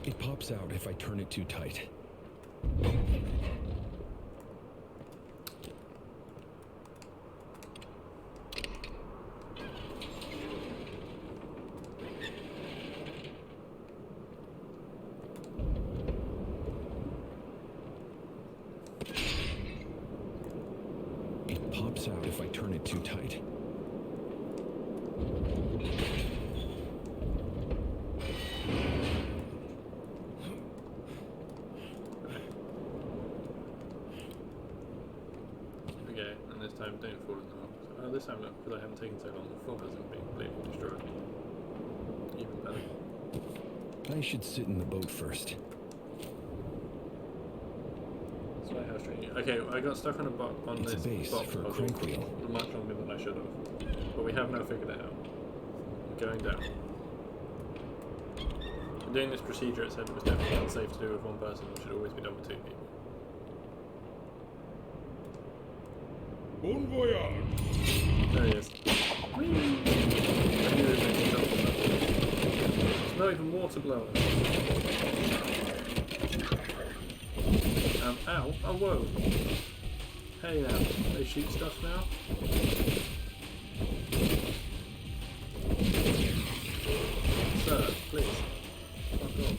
It pops out if I turn it too tight. It pops out if I turn it too tight. Time don't fall in the hole. So, this time, because I haven't taken so long, the fall hasn't been completely destroyed. Even better. I should sit in the boat first. Lighthouse training. Okay, I got stuck on a box on it's this a base box for a puzzle crank wheel. much longer than I should have. But we have now figured it out. We're going down. And doing this procedure, it said it was definitely unsafe to do with one person and should always be done with two people. Bon voyage! There he is. Whee! I knew he was making trouble. There's not even water blowing. Ow. Oh, whoa. Hey now. They shoot stuff now? Sir, please. Fuck off.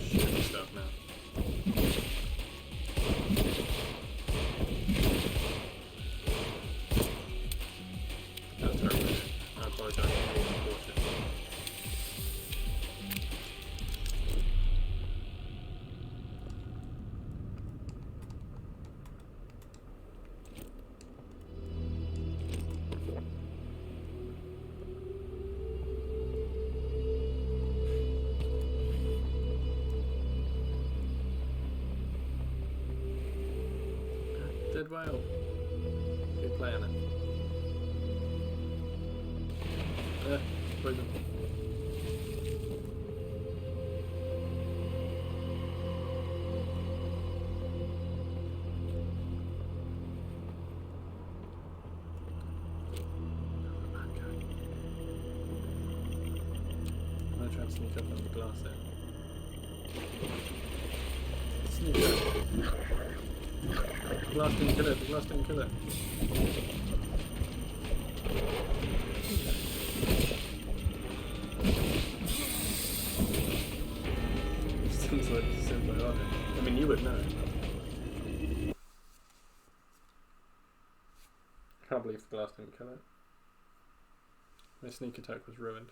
Shooting stuff now. That's terrible. I apologize for being unfortunate. Dead whale. Good playing it. Poison. I'm gonna try and sneak up on the glass there. Sneak up. The glass didn't kill it, the glass didn't kill it. Seems like it's symbiotic. I mean, you would know. I can't believe the glass didn't kill it. My sneak attack was ruined.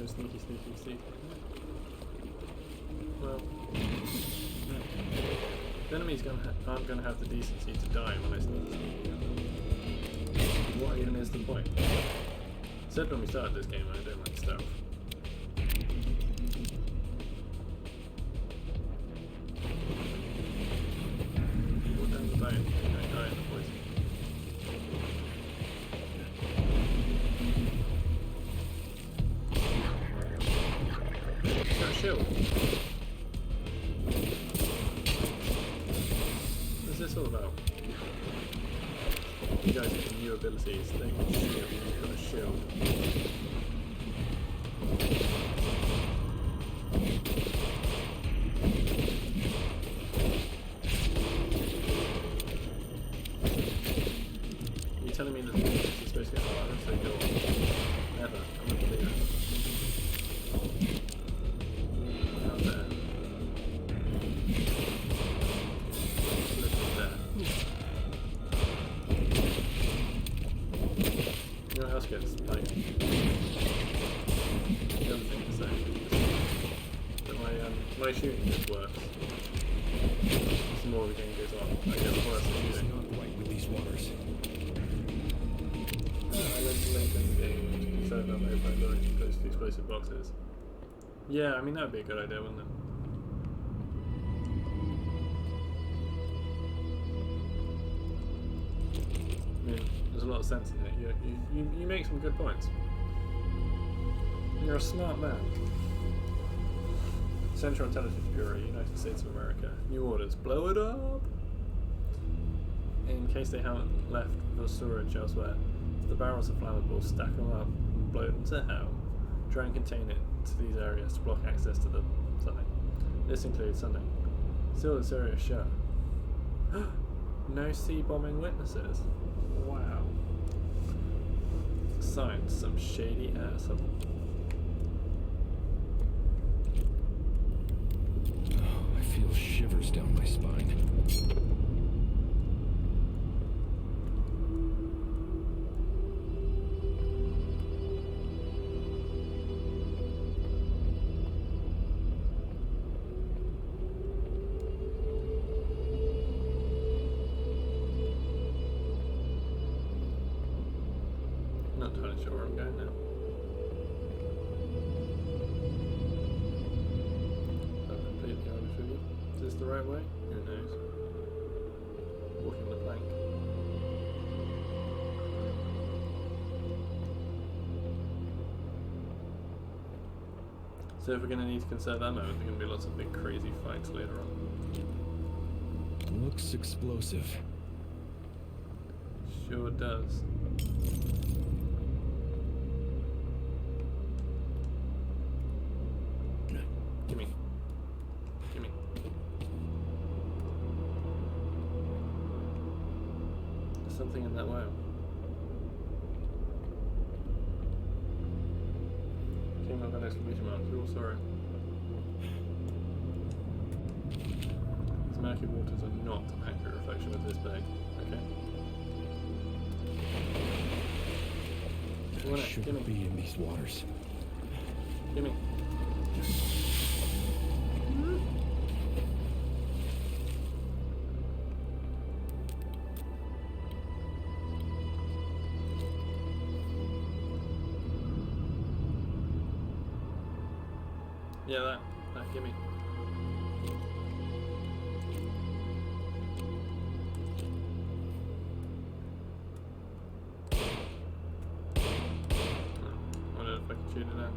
Sneaky, sneaky, sneaky. Well, the enemies aren't going to have the decency to die when I sneak. What even is the point? I said when we started this game I don't like stealth. People down the bone, I die in the poison. Shield. What's this all about? You guys get new abilities. They can shield. You've got a shield. Are you telling me that this is supposed to get harder so you're never? I'm not believing it. My shooting just works. The more the game goes on, I get worse at shooting. Not quite with these waters. I went to link in the game to confirm that my phone already close to explosive boxes. Yeah, I mean that would be a good idea, wouldn't it? I mean, there's a lot of sense in it. You make some good points. You're a smart man. Central Intelligence Bureau, United States of America. New orders. Blow it up! In case they haven't left for storage elsewhere, if the barrels are flammable, stack them up and blow them to hell. Try and contain it to these areas to block access to them. Something. This includes something. Seal this area shut. No sea bombing witnesses. Wow. Signed, some shady asshole. I feel shivers down my spine. Not entirely sure where I'm going now. I'm completely honest with you. Is this the right way? Who knows? Walking the plank. So if we're going to need to conserve ammo, there's going to be lots of big crazy fights later on. Looks explosive. Sure does. Gimme. Gimme. There's something in that whale. Came up an exclamation mark. We're all sorry. These murky waters are not an accurate reflection of this bay. Okay. I shouldn't be in these waters. Gimme. Yeah, that, gimme. I wonder if I can shoot it out.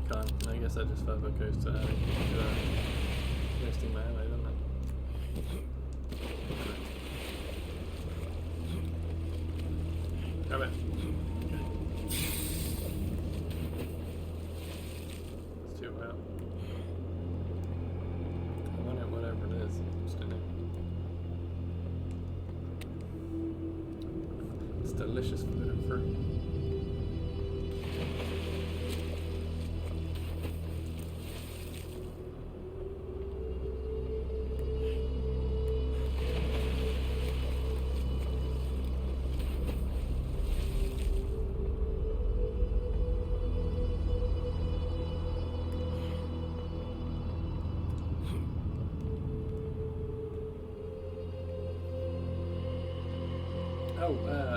Can't. I guess that just further goes to having wasting my ammo, doesn't it? Grab it. It's too well. I want it, whatever it is. Just in it. It's delicious food and fruit.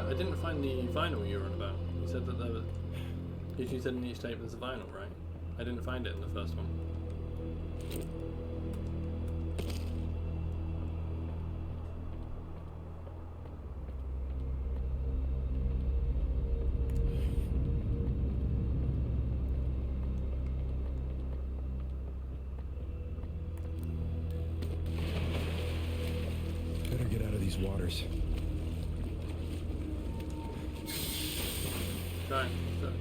I didn't find the vinyl you were on about. You said that there was... You said in each tape there's a vinyl, right? I didn't find it in the first one. Better get out of these waters. Trying. Let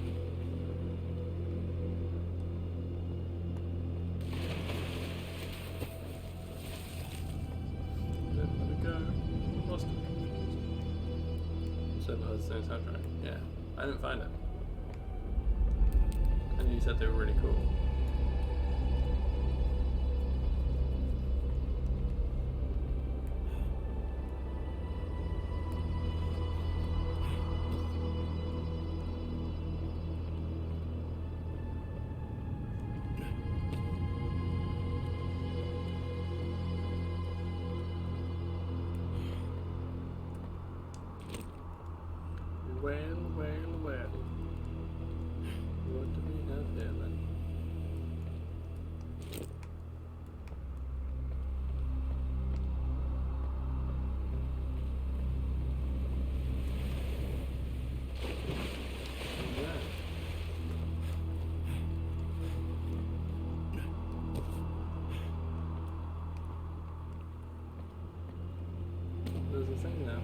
it go. Lost it. Said it has the same soundtrack. Yeah. I didn't find it. And you said they were really cool. Well. What do we have here then? There's a thing now.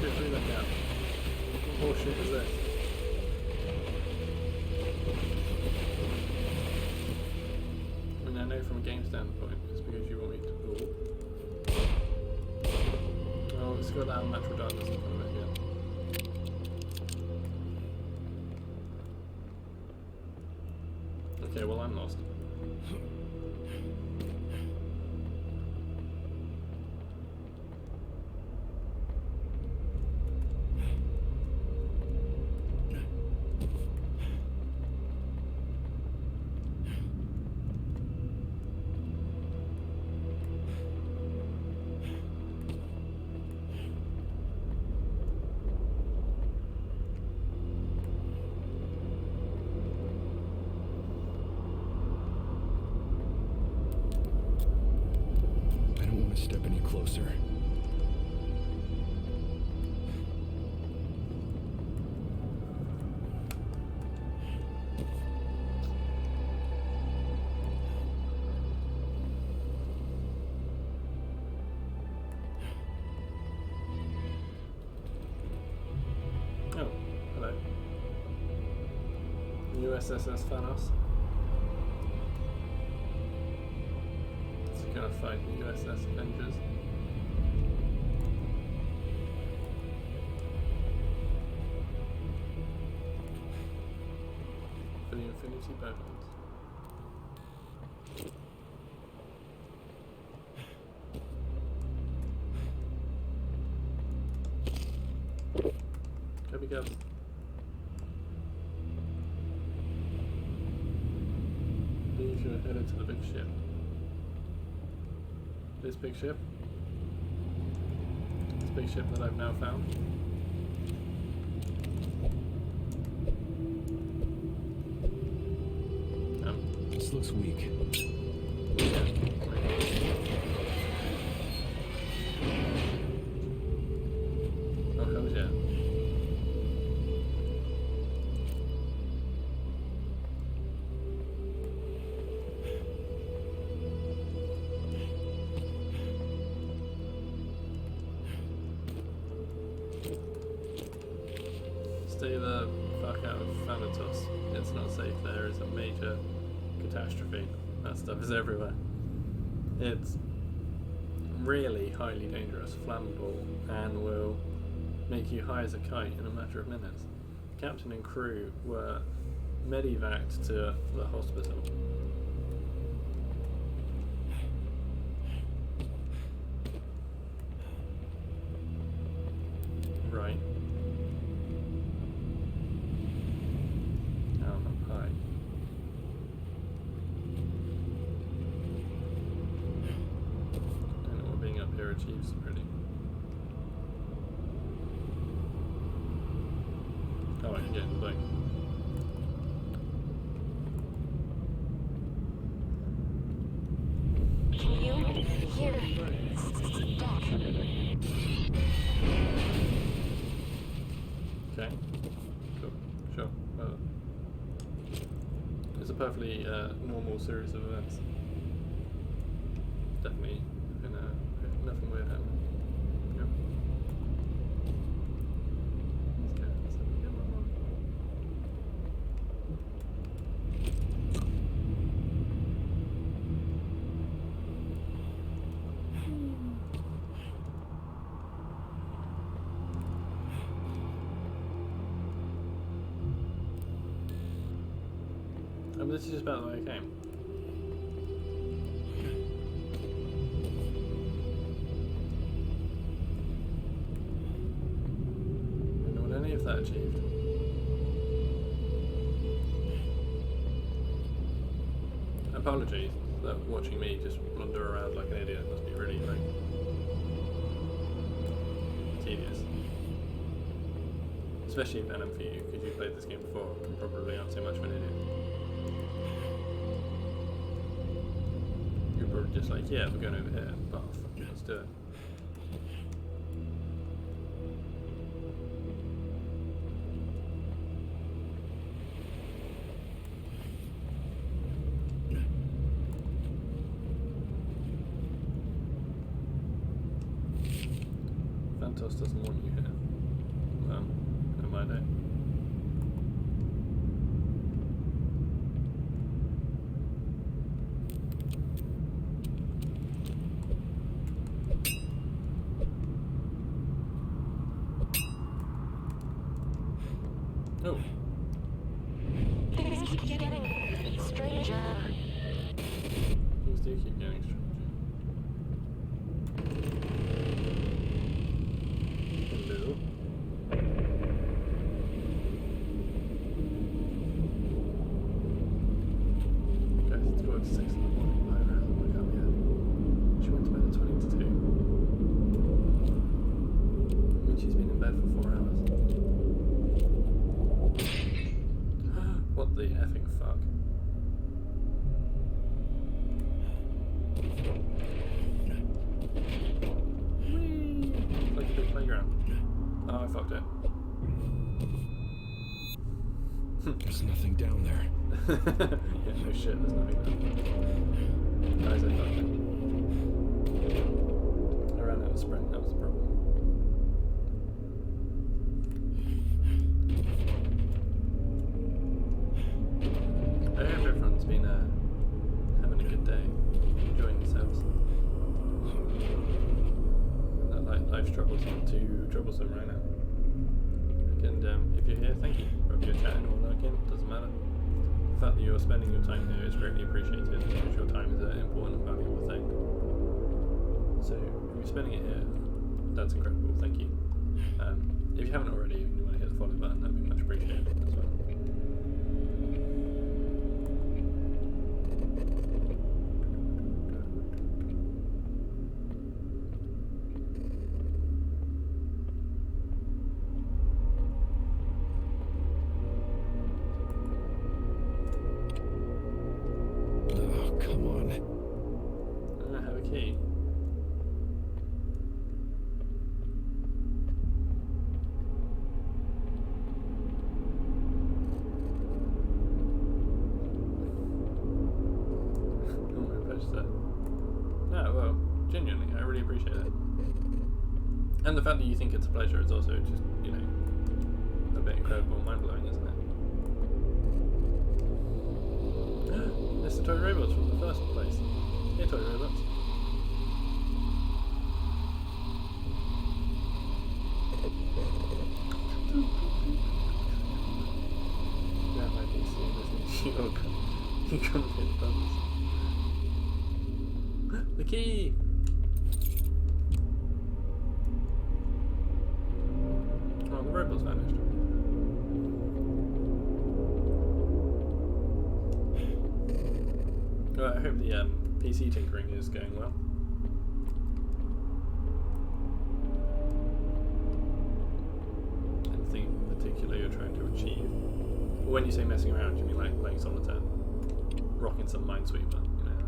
Through that gap. What bullshit is this? I mean, I know from a game standpoint, it's because you want me to. Oh, it's got that natural darkness in front of it again. Okay, well, I'm lost. Step any closer. Oh, hello. USS Thanos. gonna fight the USS Avengers. For the Infinity Bowlands. Go be careful. I believe you're headed to the big ship. This big ship? This big ship that I've now found? This looks weak. Oh, hell yeah. Stay the fuck out of Thanatos. It's not safe there. It's a major catastrophe. That stuff is everywhere. It's really highly dangerous, flammable, and will make you high as a kite in a matter of minutes. Captain and crew were medevaced to the hospital. Right. Now I'm up high. Don't know what being up here achieves, really. Oh, I can get in the boat. Can you hear me? Stop. Okay. Cool. Sure. It's a perfectly normal series of events. Definitely nothing weird happening. Yep. Let's get my mom. This is just about the way I came. I don't know what any of that achieved. Apologies that watching me just blunder around like an idiot must be really like tedious. Especially Venom for you, because you played this game before and probably aren't too much of an idiot. You're probably just like, yeah, we're going over here, but let's do it. Thanatos doesn't want you here. Well, no mind it. Oh. Things keep getting stranger. Things do keep getting stranger. Hello. Guys, it's about 6 in the morning. I hasn't woke up yet. She went to bed at 20 to 2. I mean, she's been in bed for 4 hours. What the effing fuck? Whee! Like a big playground. Oh, I fucked it. There's nothing down there. Yeah, no shit, there's nothing there. Guys, I fucked it. I ran out of sprint, that was the problem. I hope everyone's been having a good day, enjoying themselves. troublesome right now. And if you're here, thank you. Whether you're chatting or lurking, doesn't matter. The fact that you're spending your time here is greatly appreciated, because your time is an important and valuable thing. So if you're spending it here, that's incredible. Thank you. If you haven't already and you want to hit the follow button, that'd be much appreciated as well. And the fact that you think it's a pleasure is also just, you know, a bit incredible and mind-blowing, isn't it? It's the toy robots from the first place. Hey, toy robots. Yeah, my PC listening to you. You come hit buttons. The key! The robots vanished. Well, I hope the PC tinkering is going well. Anything in particular you're trying to achieve? Or when you say messing around, you mean like playing solitaire? Rocking some Minesweeper, you know?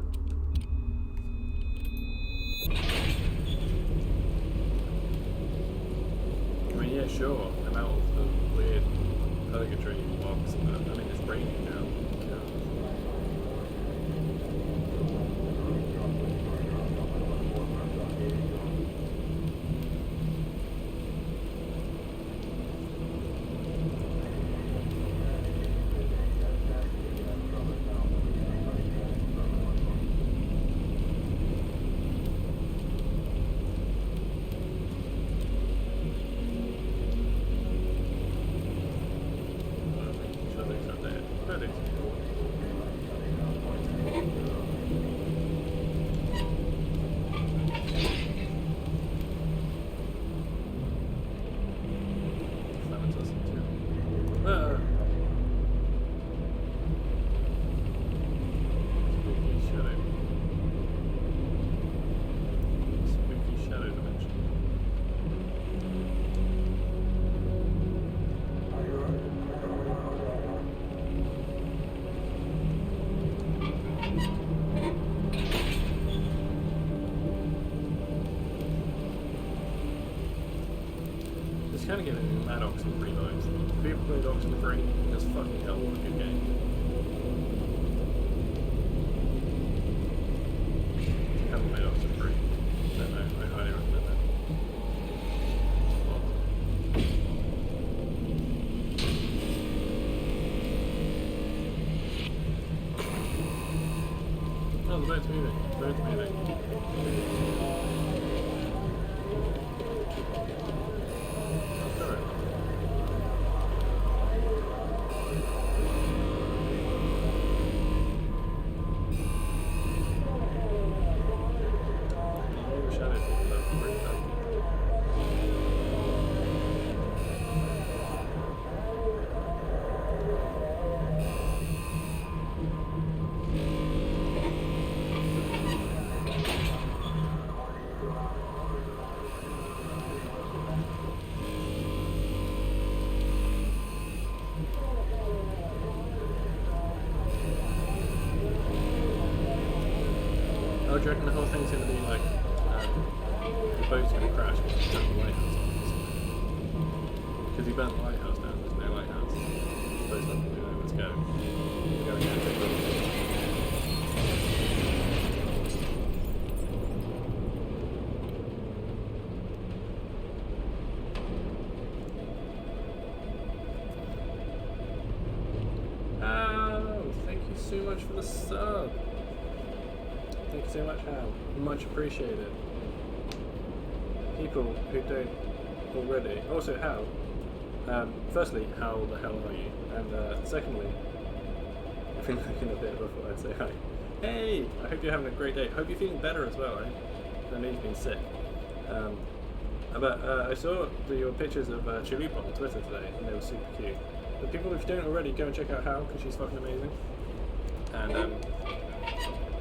I mean, yeah, sure. I'm out of the weird purgatory box, but I mean, it's raining now. Kind of giving me mad Oxenfree vibes. People played Oxenfree, because fucking hell, what a good game. If you haven't played Oxenfree, then I highly recommend that. Oh, the boat's moving. The boat's moving. Oh, do you reckon the whole thing's going to be like, the boat's going to crash because you burnt the lighthouse down? Because you burnt the lighthouse down, there's no lighthouse. The boat's not moving, let's go. We're going to take the thank you so much for the sub. Thank you so much, Hal. Much appreciated. people who don't already. Also, how? Firstly, how the hell are you? And secondly, I've been looking a bit before I'd say hi. Hey, I hope you're having a great day. I hope you're feeling better as well. I know you've been sick. But I saw your pictures of Chalupa on Twitter today, and they were super cute. But people, if you don't already, go and check out Hal, because she's fucking amazing. And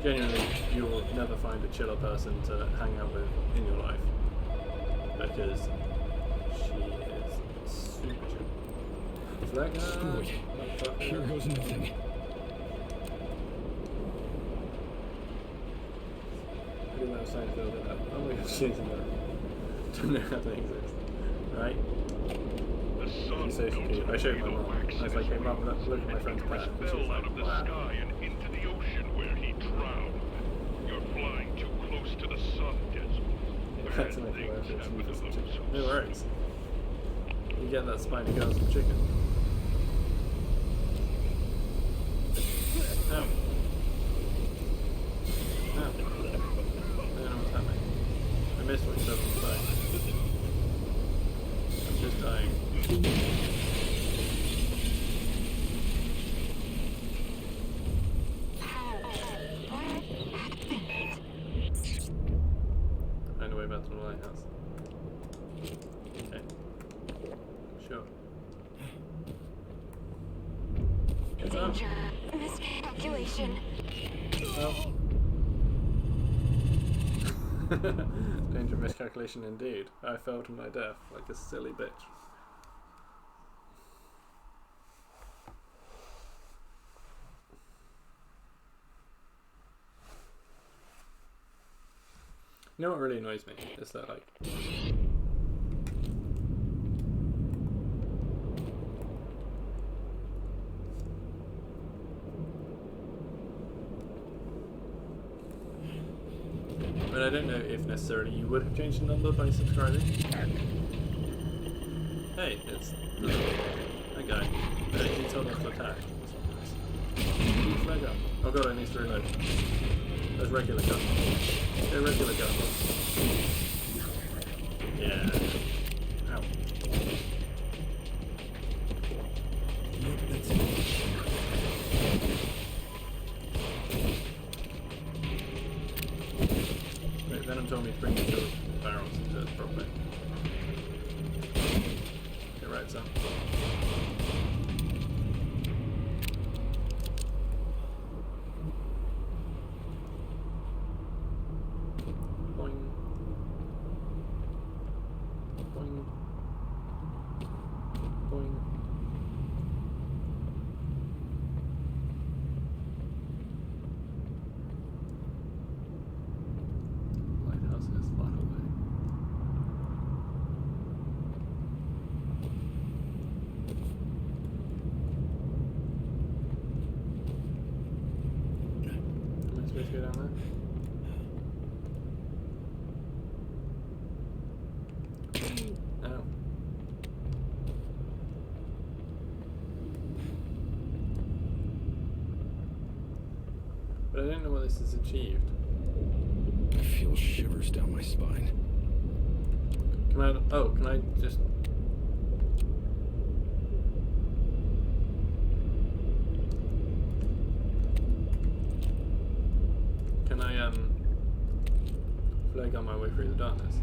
genuinely, you'll never find a chiller person to hang out with in your life, because she is super chill. Flag Here goes nothing. I didn't know Seinfeld did that. Oh my god, she's in that. Don't know how they exist. Right? She's so cute. I showed my mum. I was like, hey mum, look at my friend's cat. And she was like, wow. Sky and into the ocean where he drowned. You're flying too close to the sun, Desmond. That's an no worries. You get that spiny girl some chicken. Ow. Ow. I don't know what's happening. I missed what you said on the side. I'm just dying. Find a way back to the lighthouse. Okay. Sure. Danger. Miscalculation. Oh. Danger miscalculation indeed. I fell to my death like a silly bitch. You know what really annoys me? Is that like but I don't know if necessarily you would have changed the number by subscribing. Hey, it's that guy. He told us to attack. Flag up. Oh god, I need to reload. There's regular gun. They're regular gun. Yeah. Ow. Wait, Venom told me to bring the barrels into it properly. Okay, right, son. Lighthouse is far away. Am I supposed to go down there? Oh. But I don't know what this has achieved. I feel shivers down my spine. Can I just... Can I, flag on my way through the darkness?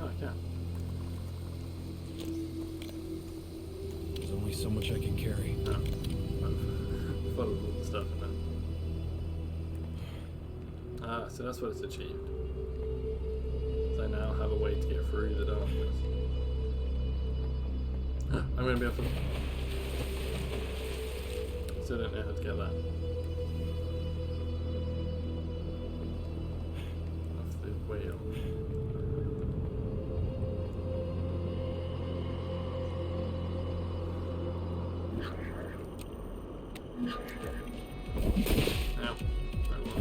Oh, I can. There's only so much I can carry. Oh. I'm full of all the stuff in there. Ah, so that's what it's achieved. So I now have a way to get through the darkness. I'm going to be able to... Still don't know how to get that. Off the wheel. Ow. Very well.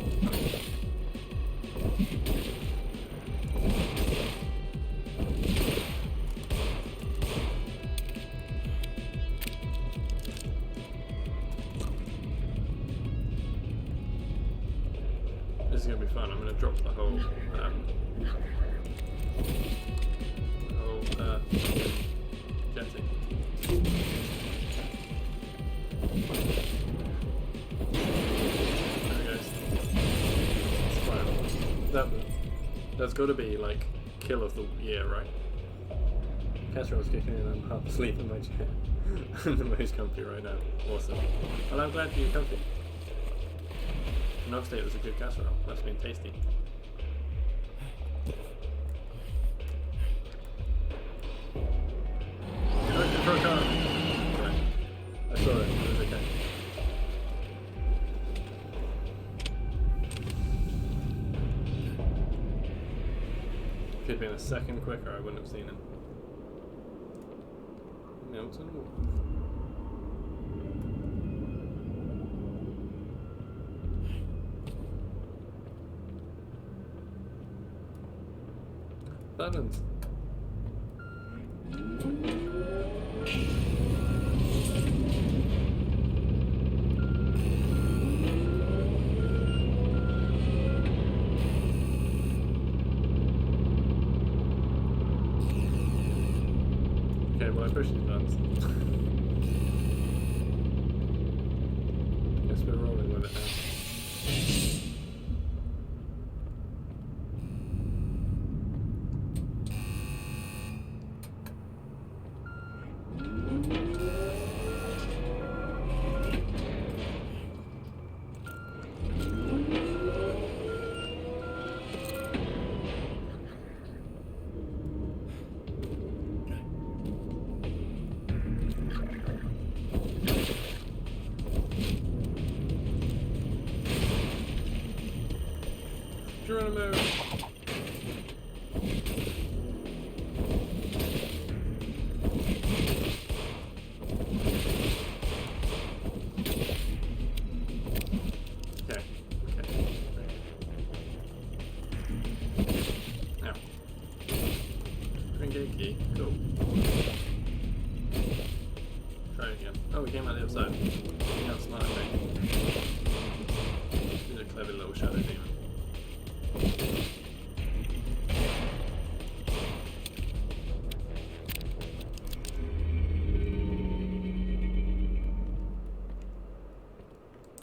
This is going to be fun. I'm going to drop the whole jetty. There it goes. That's got to be like kill of the year, right? Casserole's kicking in and I'm half asleep in my chair. I'm the most comfy right now. Awesome. Well, I'm glad you're comfy. And obviously it was a good casserole. Must have been tasty. You're looking for a car. Right. I saw it. It was okay. If he'd been a second quicker, I wouldn't have seen him. Milton Wolf. Buttons. Okay, well I push these buttons. Guess we're rolling with it now. Geronimo! Okay. Now. Drink a key. Cool. Try it again. Oh, we came out the other side. You know, smart thing. He's a clever little shadow demon.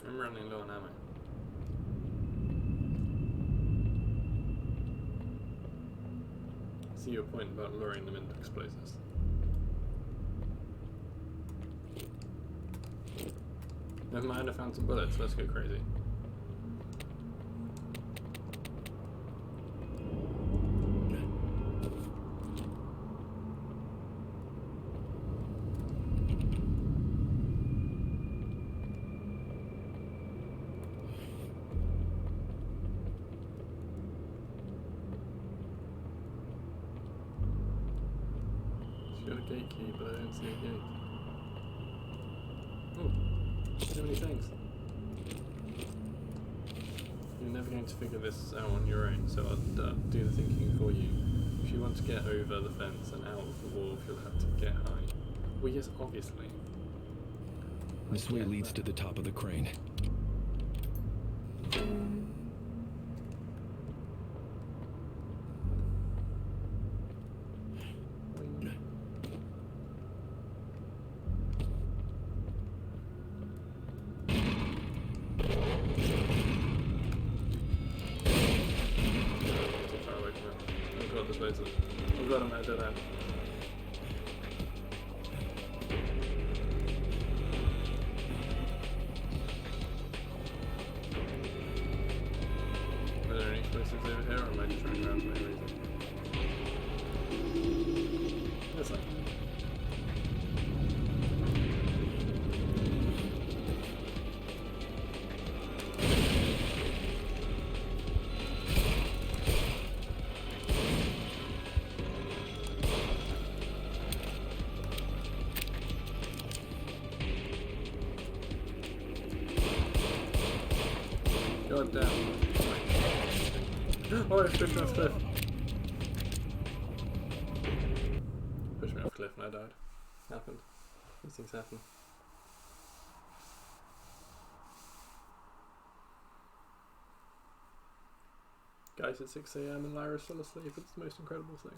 I'm running low on ammo. See your point about luring them into explosives. Never mind, I found some bullets. Let's go crazy. She's got a gate key, but I don't see a gate. Oh, so many things. You're never going to figure this out on your own, so I'll do the thinking for you. If you want to get over the fence and out of the wall, you'll have to get high. Well, yes, obviously. This way leads to the top of the crane. I've got him, I did that. Are there any explosives over here, or am I just running around for no reason? That's fine. God damn. Oh, it's pushed me off cliff. Pushed me off cliff and I died. Happened. These things happen. Guys, it's 6 AM and Lyra's still asleep. It's the most incredible thing.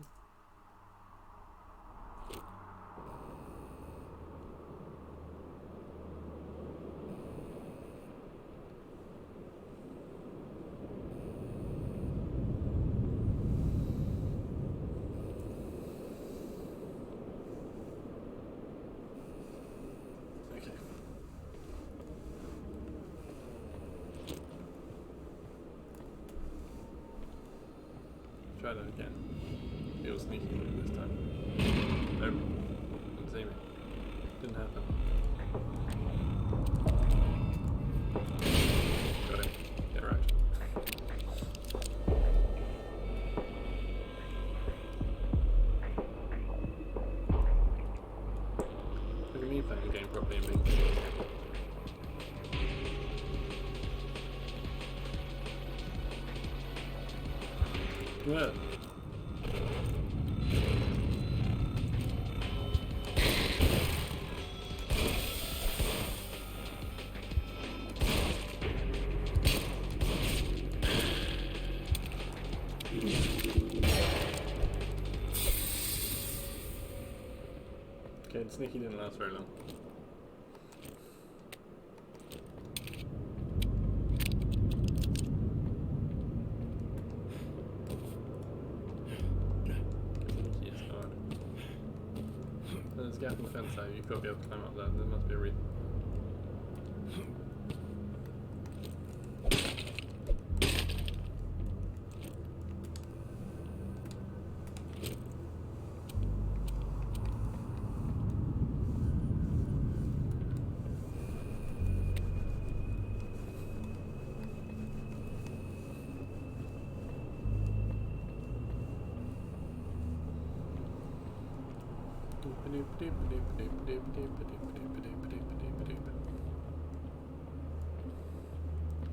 Try that again. It was sneaky this time. Nope. Didn't see me. Didn't happen. Got him. Get right. Look at me playing the game properly and being good. Yeah. Okay, the sneaky didn't last very long. There's a gap in the fence there, you've got to be able to climb up there, there must be a reason.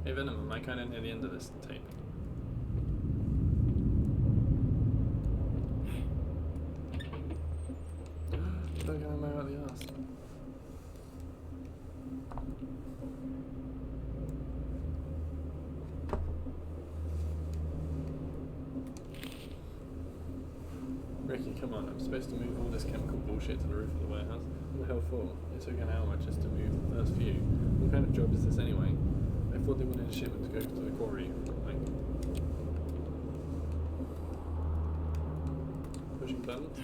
Hey Venom, am I kind of near the end of this tape? Don't get my out the arse. Ricky, come on, I'm supposed to move all this chemical bullshit to the roof of the warehouse. What the hell for? It took an hour just to move the first few. What kind of job is this anyway? I thought they wanted a shipment to go to the quarry. Like, pushing buttons?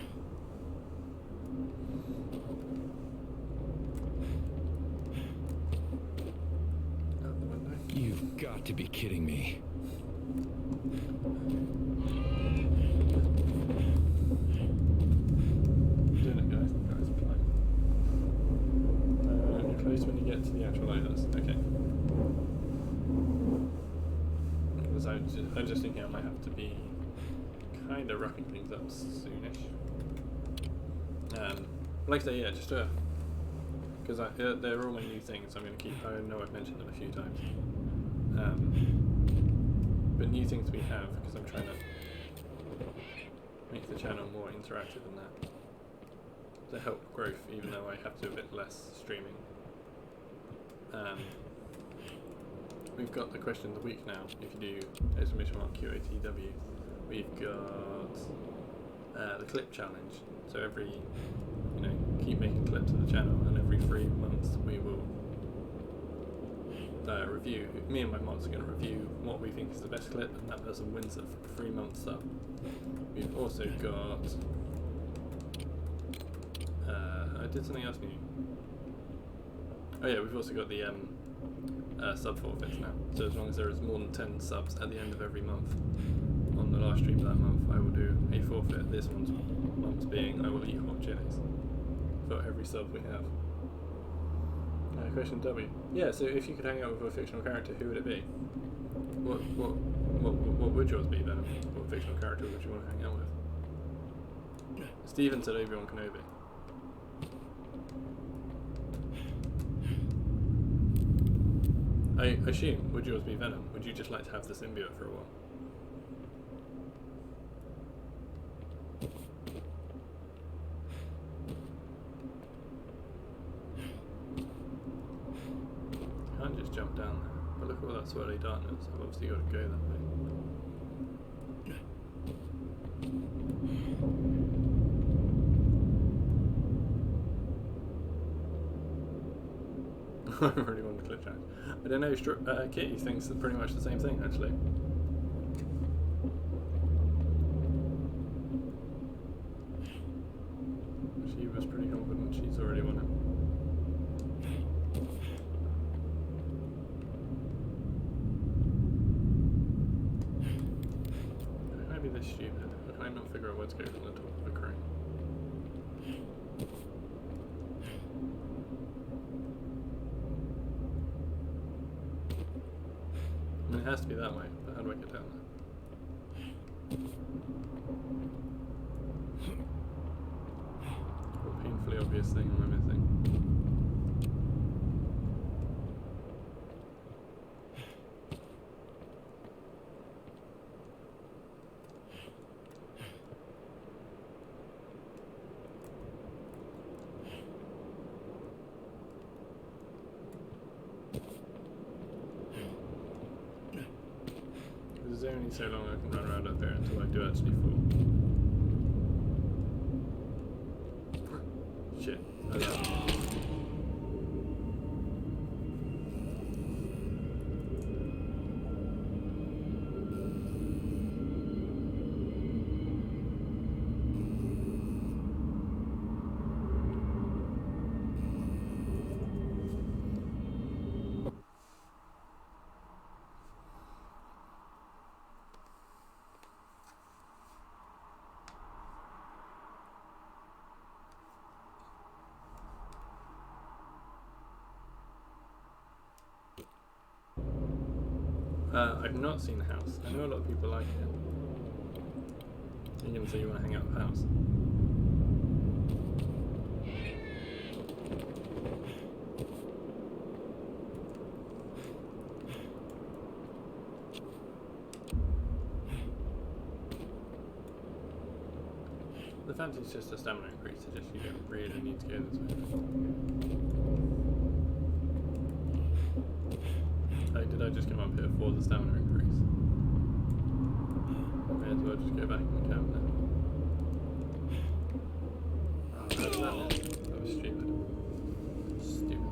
Out the window. You've got to be kidding me. Doing it, guys. Guys, fine. You're close when you get to the actual lighthouse. Okay. Because I'm just thinking I might have to be kind of wrapping things up soonish. Like I say, yeah, just because they're all my new things. I'm going to keep. I know I've mentioned them a few times. But new things we have, because I'm trying to make the channel more interactive than that, to help growth, even though I have to do a bit less streaming. We've got the question of the week now. If you do !QATW, we've got the clip challenge. So every, keep making clips of the channel, and every 3 months we will review. Me and my mods are going to review what we think is the best clip, and that person wins a 3-month sub. We've also got. I did something else new. Oh yeah, we've also got the sub forfeits now. So as long as there is more than 10 subs at the end of every month, on the last stream of that month, I will do a forfeit. This month's being I will eat hot chilies for every sub we have. Question W. Yeah, so if you could hang out with a fictional character, who would it be? What would yours be then? What fictional character would you want to hang out with? Steven said Obi-Wan Kenobi. I assume, would yours be Venom? Would you just like to have the symbiote for a while? Can't just jump down there. But look at all that swirly darkness. I've obviously got to go that way. I really want to clip challenge. I don't know, Kitty thinks it's pretty much the same thing, actually. She was pretty confident she's already won it. How can I be this stupid? How can I not figure out where to go from the top of the crane? I mean, it has to be that way, but how do I get down there? What painfully obvious thing am I missing? There's only so long I can run around up there until I do actually fall. Shit. I've not seen the house. I know a lot of people like it. You're going to say you want to hang out at the house? The fantasy's just a stamina increase, so just you don't really need to go this way. Did I just come up here for the stamina increase? I may as well just go back in the cabinet. Oh, that was stupid. Stupid.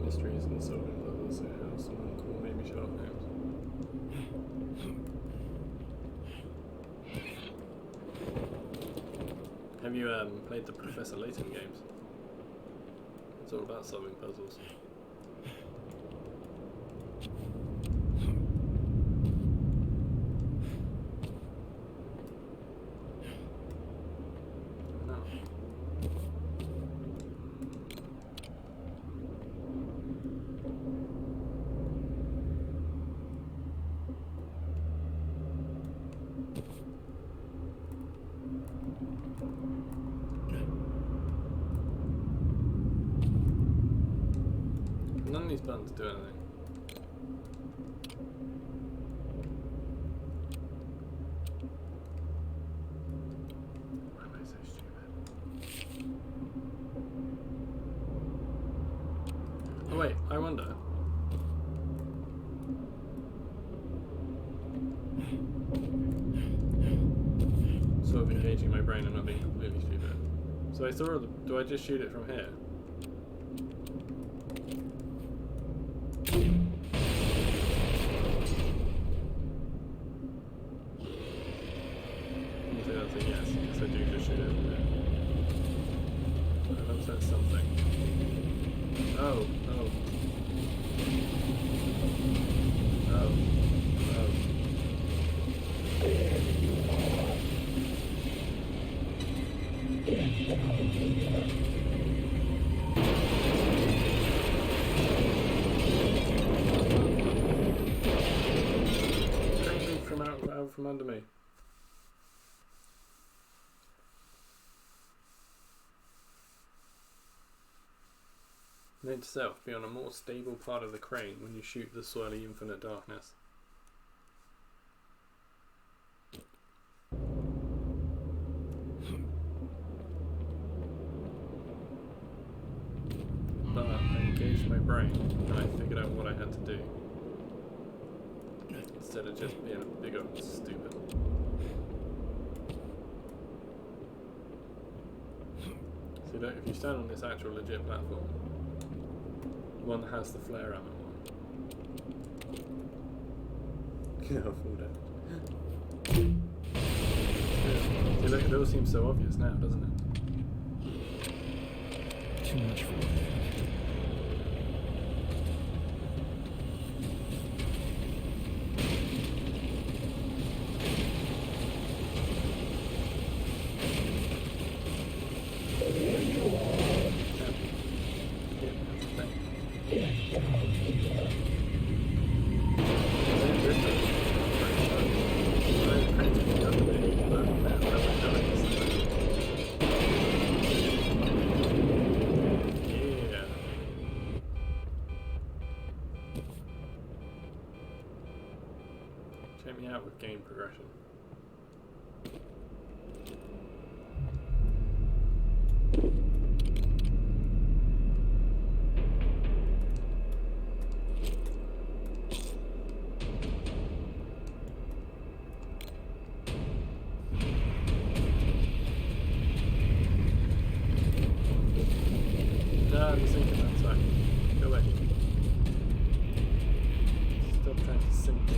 Mysteries and solving puzzles, so how someone cool maybe Sherlock Holmes. Have you played the Professor Layton games? It's all about solving puzzles. None of these buttons do anything. Why am I so stupid? Oh wait, I wonder. Sort of engaging my brain and not being completely stupid. So I saw do I just shoot it from here? From under me. Note to self, be on a more stable part of the crane when you shoot the swirly infinite darkness. But I engaged my brain and I figured out what I had to do. Instead of just being a big old stupid. See, look, if you stand on this actual legit platform, the one that has the flare ammo on. Yeah, I'll fall down. Yeah. See, look, it all seems so obvious now, doesn't it? Too much for me. Check me out with game progression. No, I'm sinking that side. Go away. Stop trying to sink me.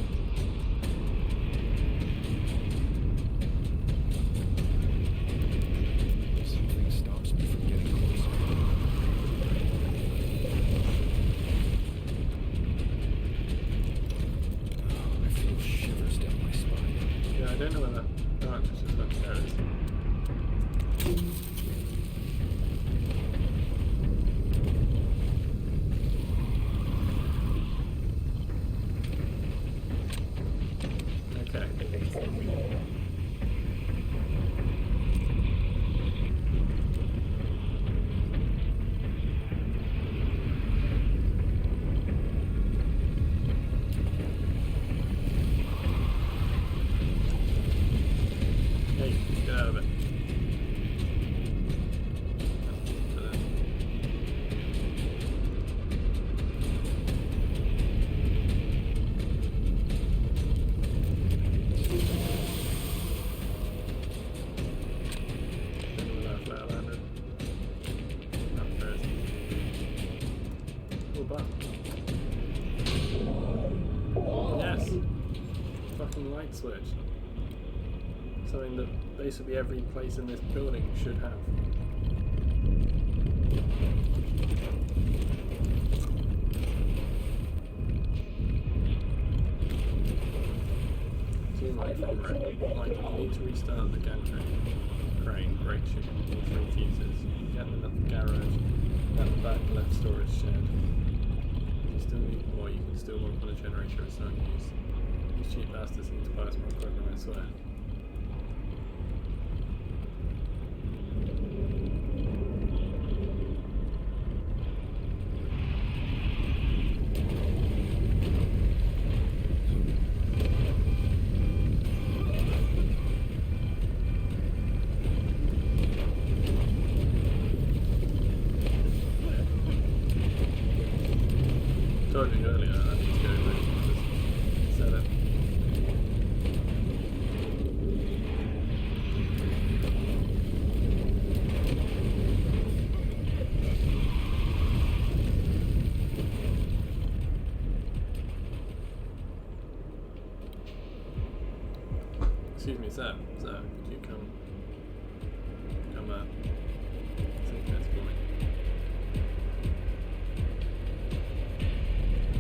Something stops me from getting closer. I feel shivers down my spine. Yeah, I don't know where that arch is just went. There it is. Okay. Hey, get out of it. To there. Then with our flare landed. Up first. Oh, button. Yes! Fucking light switch. Something that basically every place in this building should have. Seems like from like you need to restart the gantry crane, brake chute, all 3 fuses. Get them at the garage, at the back left storage shed. You still need more, you can still work on a generator it's not used. These cheap bastards need to buy us more equipment, I swear. Told you earlier, I need to go with just set it. Excuse me, sir. Sir, could you come sink this for me?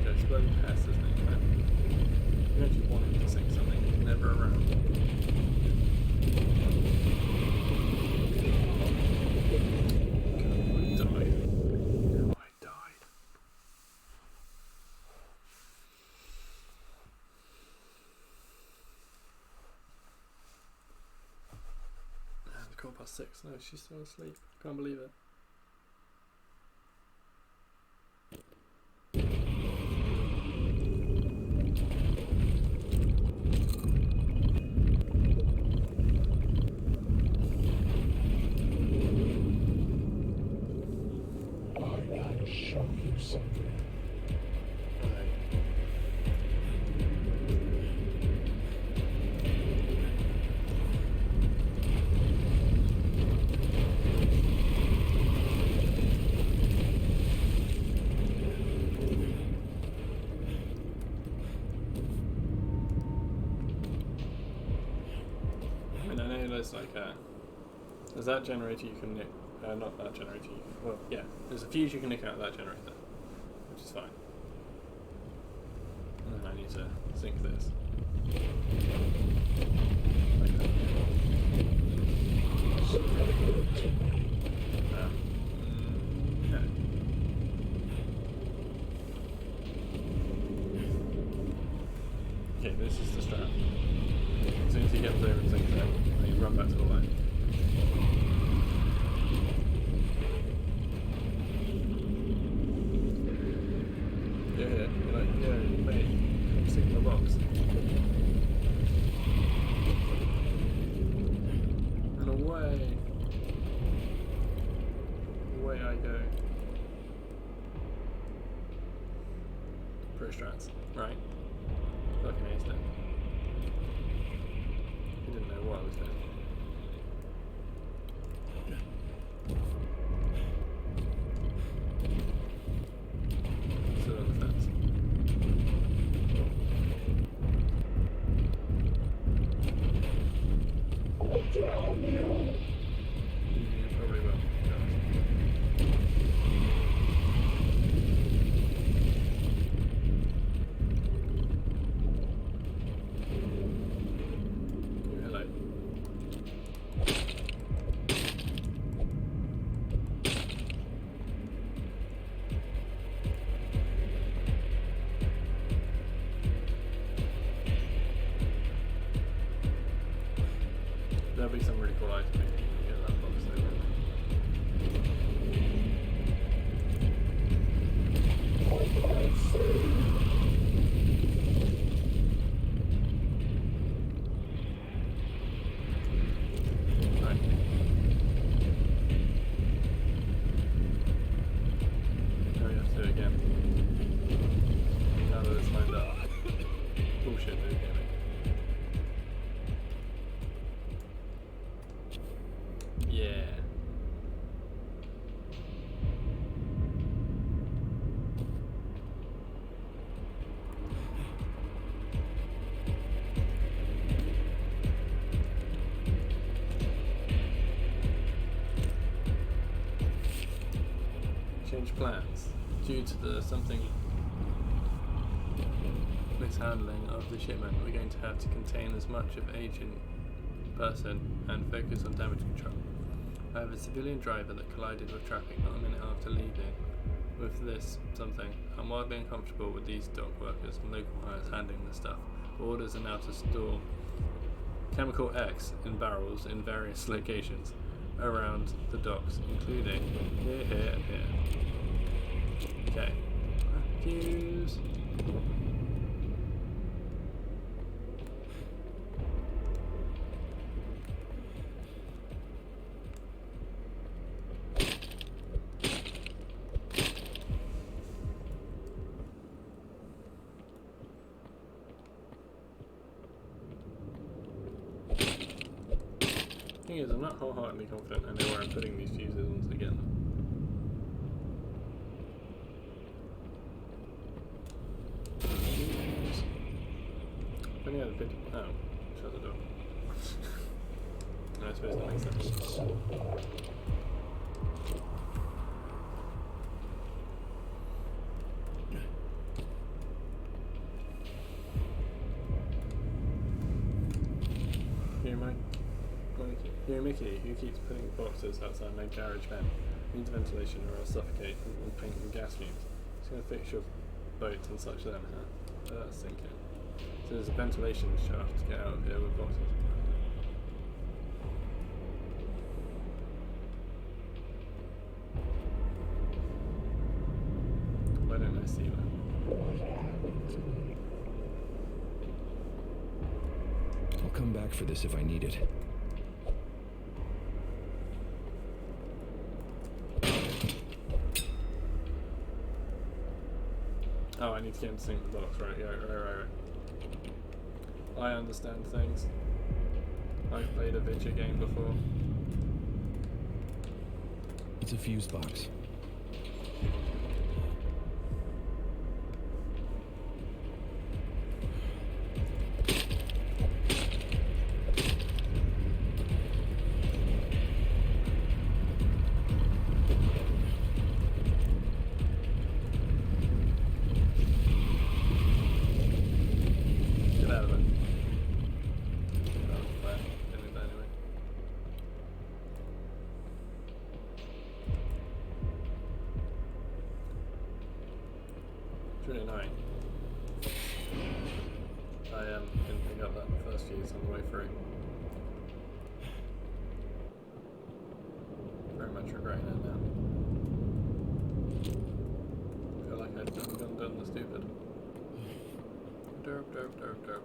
It's bloody past, isn't it? You actually want him to sing something, he's never around. God, I died. Now I died. It's 6:15. No, she's still asleep. Can't believe it. there's like there's that generator you can nick. Not that generator. You can, well, yeah. There's a fuse you can nick out of that generator, which is fine. And then I need to sync this. Okay. Yeah. Okay, this is the strap. As soon as he gets over and syncs it, then you run back to the line. Yeah, you're like, yeah, mate, I'm sync my box. And away I go. Pro strats, right? Fucking aced it. He didn't know what I was doing. Still on the fence. You probably will. Hello. There'll be some really cool items if you can get that box over. Right. Now we have to do it again. Now that it's lined up. Bullshit, do it again. Yeah. Change plans due to the something mishandling of the shipment. We're going to have to contain as much of agent person and focus on damage control. I have a civilian driver that collided with traffic not a minute after leaving with this something. I'm wildly uncomfortable with these dock workers and local hires handling the stuff. Orders are now to store chemical X in barrels in various locations around the docks, including here, here, and here. Okay. Fuse. Thing is, I'm not wholeheartedly confident I know where I'm putting these fuses once I get them. Any other picture? Oh, shut the door. No, I suppose that makes sense. Here, Mickey, who keeps putting boxes outside my garage vent. Needs ventilation or I'll suffocate and paint with gas fumes. It's going to fix your boat and such then, huh? Oh, that's thinking. So there's a ventilation shaft to get out of here with boxes. Why don't I see that? I'll come back for this if I need it. Oh, I need to get him to sync the box, right, yeah, right. I understand things. I've played a video game before. It's a fuse box. didn't pick up that first use on the way through. Very much regretting it now. Feel like I'd done the stupid. Derp, derp, derp, derp.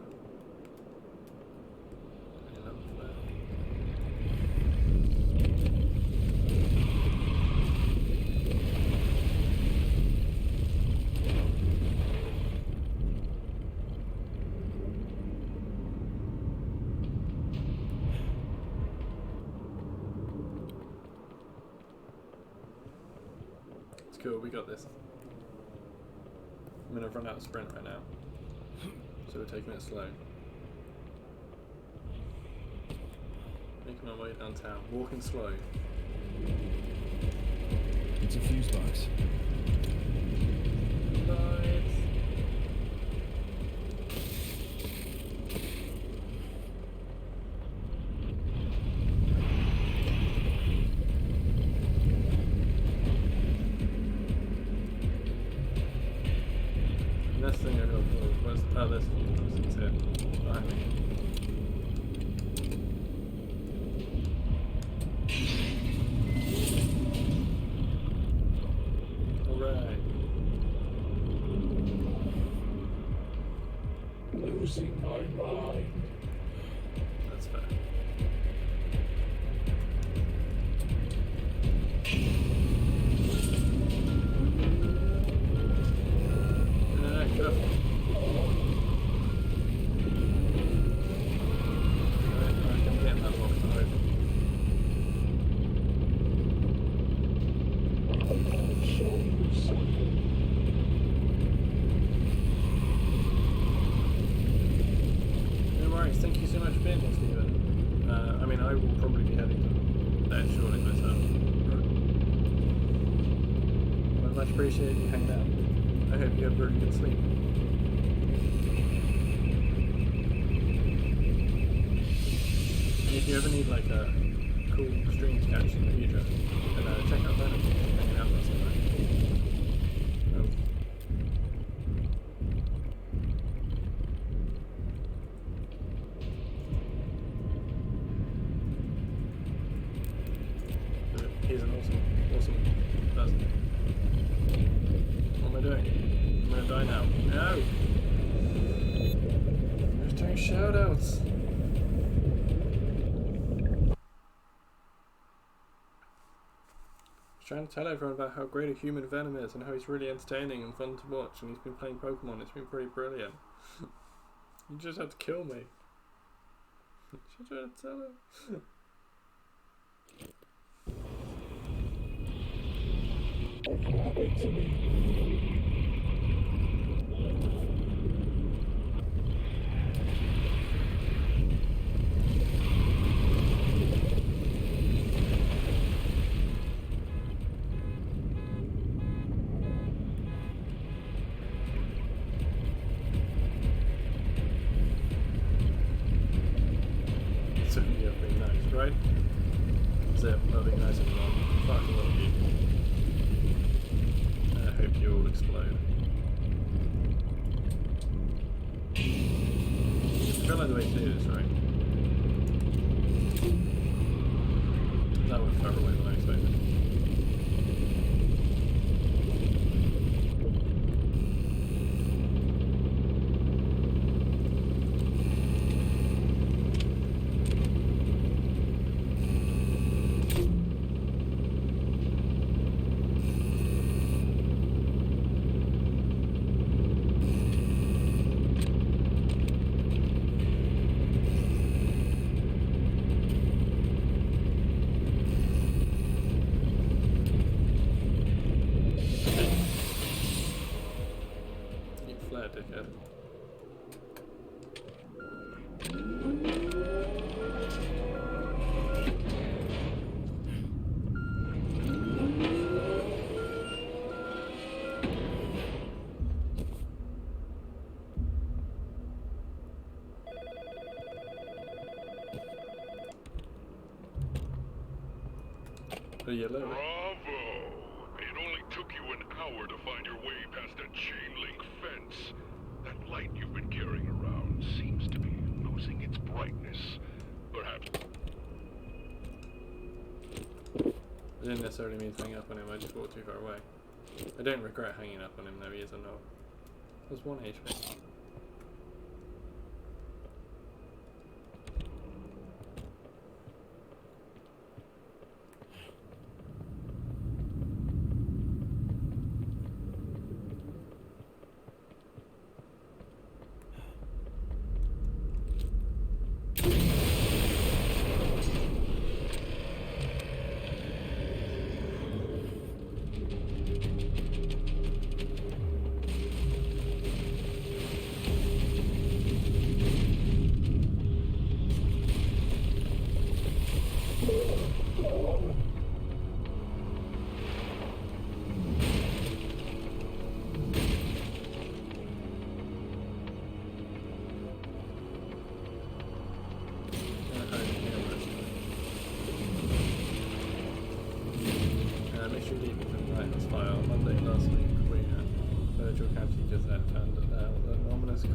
Cool, we got this. I'm gonna run out of sprint right now, so we're taking it slow. Making my way downtown, walking slow. It's a fuse box. Lights. Next thing I got was, oh, there's it's here, behind me. Alright. Losing my mind. That's fair. Thank you so much for being here, Stephen. I mean, I will probably be heading to bed shortly myself. I much appreciate you hanging out. I hope you have very good sleep. And if you ever need like a cool stream to catch in the future, then check out Venom. Hanging out there somewhere. He's an awesome person. What am I doing? I'm gonna die now. No! We're doing shoutouts! He's trying to tell everyone about how great a human Venom is and how he's really entertaining and fun to watch, and he's been playing Pokemon. It's been pretty brilliant. You just had to kill me. She's trying to tell him. What happened to me? So you have been nice, right? Zip, not being nice anymore. Fucking love you. I hope you all explode. I feel like the way to do this, right? That went further away than I expected. Dickhead. A yellow. Bravo! It only took you an hour to find your way past that chain link fence. That light you've been carrying around seems didn't necessarily mean to hang up on him, I just walked too far away. I don't regret hanging up on him though, he is a knob. There's 1 HP.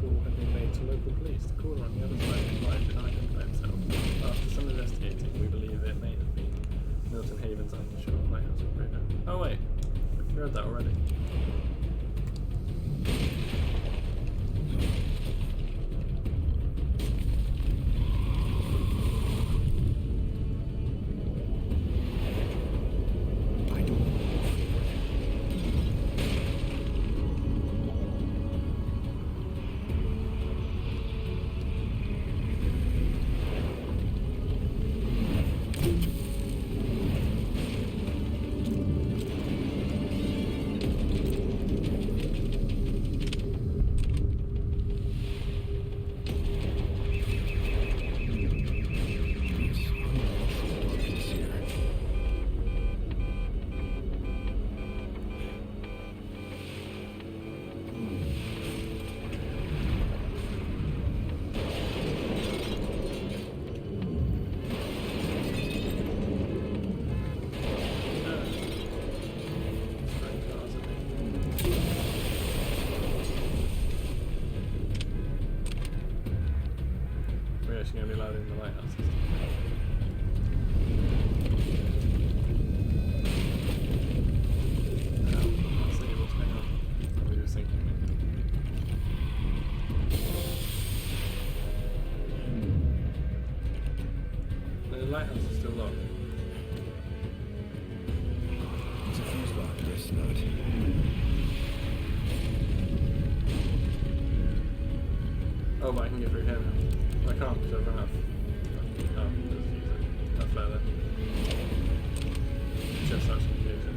Call had been made to local police. The caller on the other side of the line denied him himself. After some investigating, we believe it may have been Milton Haven's uninsured lighthouse operator. Oh wait, we read that already. Going to be allowed in the lighthouse. I'll see what's going on. What were you thinking? The lighthouse is still locked. It's a fuse box, yes, not. Oh, but I can get through here now. I can't because I've run out. Oh, just use it. That's better. Just such confusion.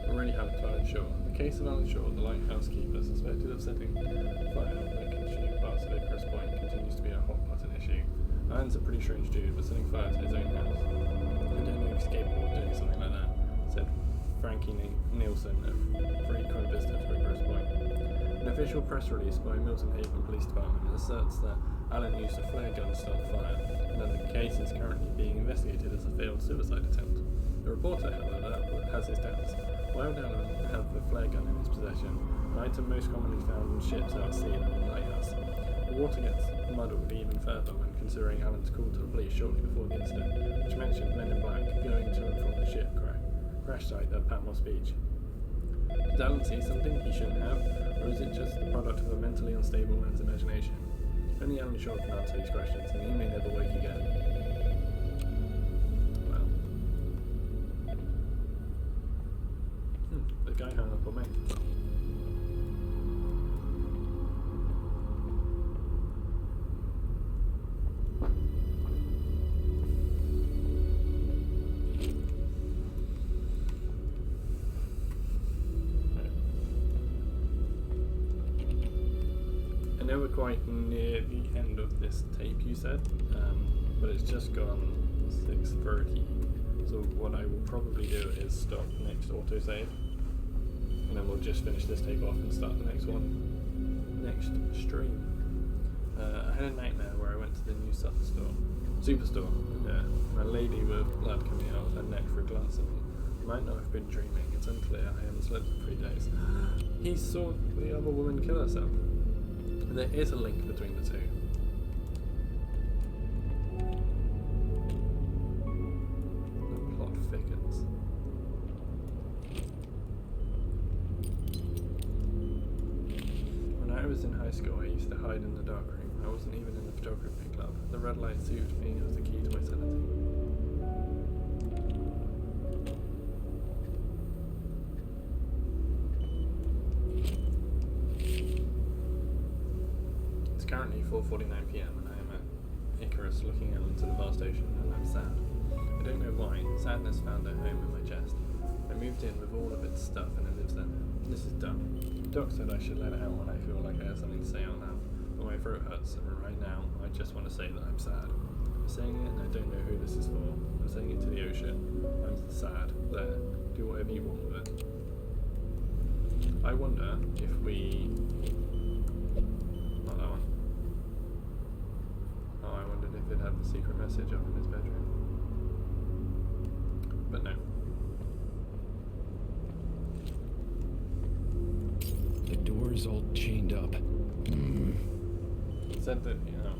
Already have to uninsured. In the case of uninsured, the lighthouse keeper suspected of setting fire and consuming parts of Icarus Point continues to be a hot button issue. Alan's a pretty strange dude, but setting fire to his own house. I don't know if he's capable of doing something like that, said Frankie Nielsen of frequent visitor to Icarus Point. An official press release by Milton Haven Police Department asserts that Alan used a flare gun to start the fire, and that the case is currently being investigated as a failed suicide attempt. The reporter, however, has his doubts. Why would Alan have a flare gun in his possession, an item most commonly found on ships out at sea and in the lighthouse? The water gets muddled even further when considering Alan's call to the police shortly before the incident, which mentioned men in black going to and from the ship crash site at Patmos Beach. Did Alan see something he shouldn't have, or is it just the product of a mentally unstable man's imagination? Only Alan Shaw can answer these questions, and he may never wake again. Well. The guy hung up on me. I know we're quite near the end of this tape, you said, but it's just gone 6:30. So what I will probably do is stop next autosave, and then we'll just finish this tape off and start the next one, next stream. I had a nightmare where I went to the new Superstore, and a lady with blood coming out of her neck for a glance at me. might not have been dreaming. It's unclear. I haven't slept for 3 days. He saw the other woman kill herself. And there is a link between the two. The plot thickens. When I was in high school, I used to hide in the darkroom. I wasn't even in the photography club. The red light soothed me. It was the key to my sanity. It's currently 4:49 PM and I am at Icarus looking out into the vast ocean, and I'm sad. I don't know why. Sadness found a home in my chest. I moved in with all of its stuff and it lives there. This is dumb. Doc said I should let it out when I feel like I have something to say out loud. But my throat hurts, and right now I just want to say that I'm sad. I'm saying it and I don't know who this is for. I'm saying it to the ocean. I'm sad. There. Do whatever you want with it. I wonder if we... Not that one. Oh, I wondered if it had the secret message up in his bedroom. But no. The door's all chained up. It said that, you know.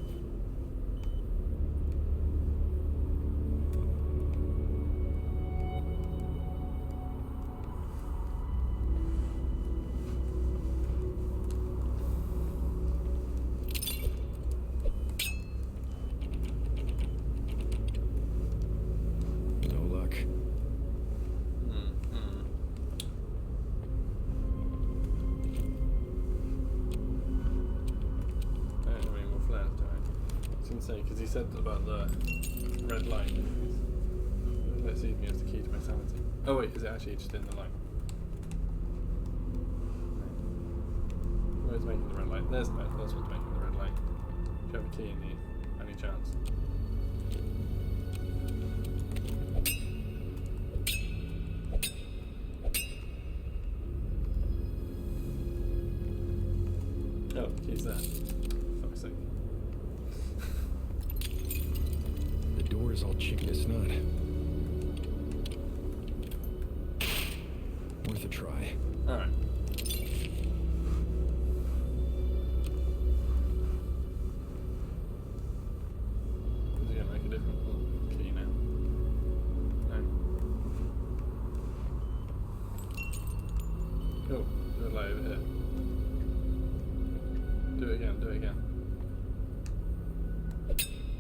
No luck. Because he said about the red light. Let's see if he has the key to my sanity. Oh wait, is it actually just in the light? Where's making the red light? There's the bed. That's what's making the red light. Do you have a key in you? Any chance? Oh, key's there. Fuck's sake. The door's all chicken to snot. Worth a try. Alright. Is he gonna make a different key now? No. Cool. Do it light over here. Do it again, do it again.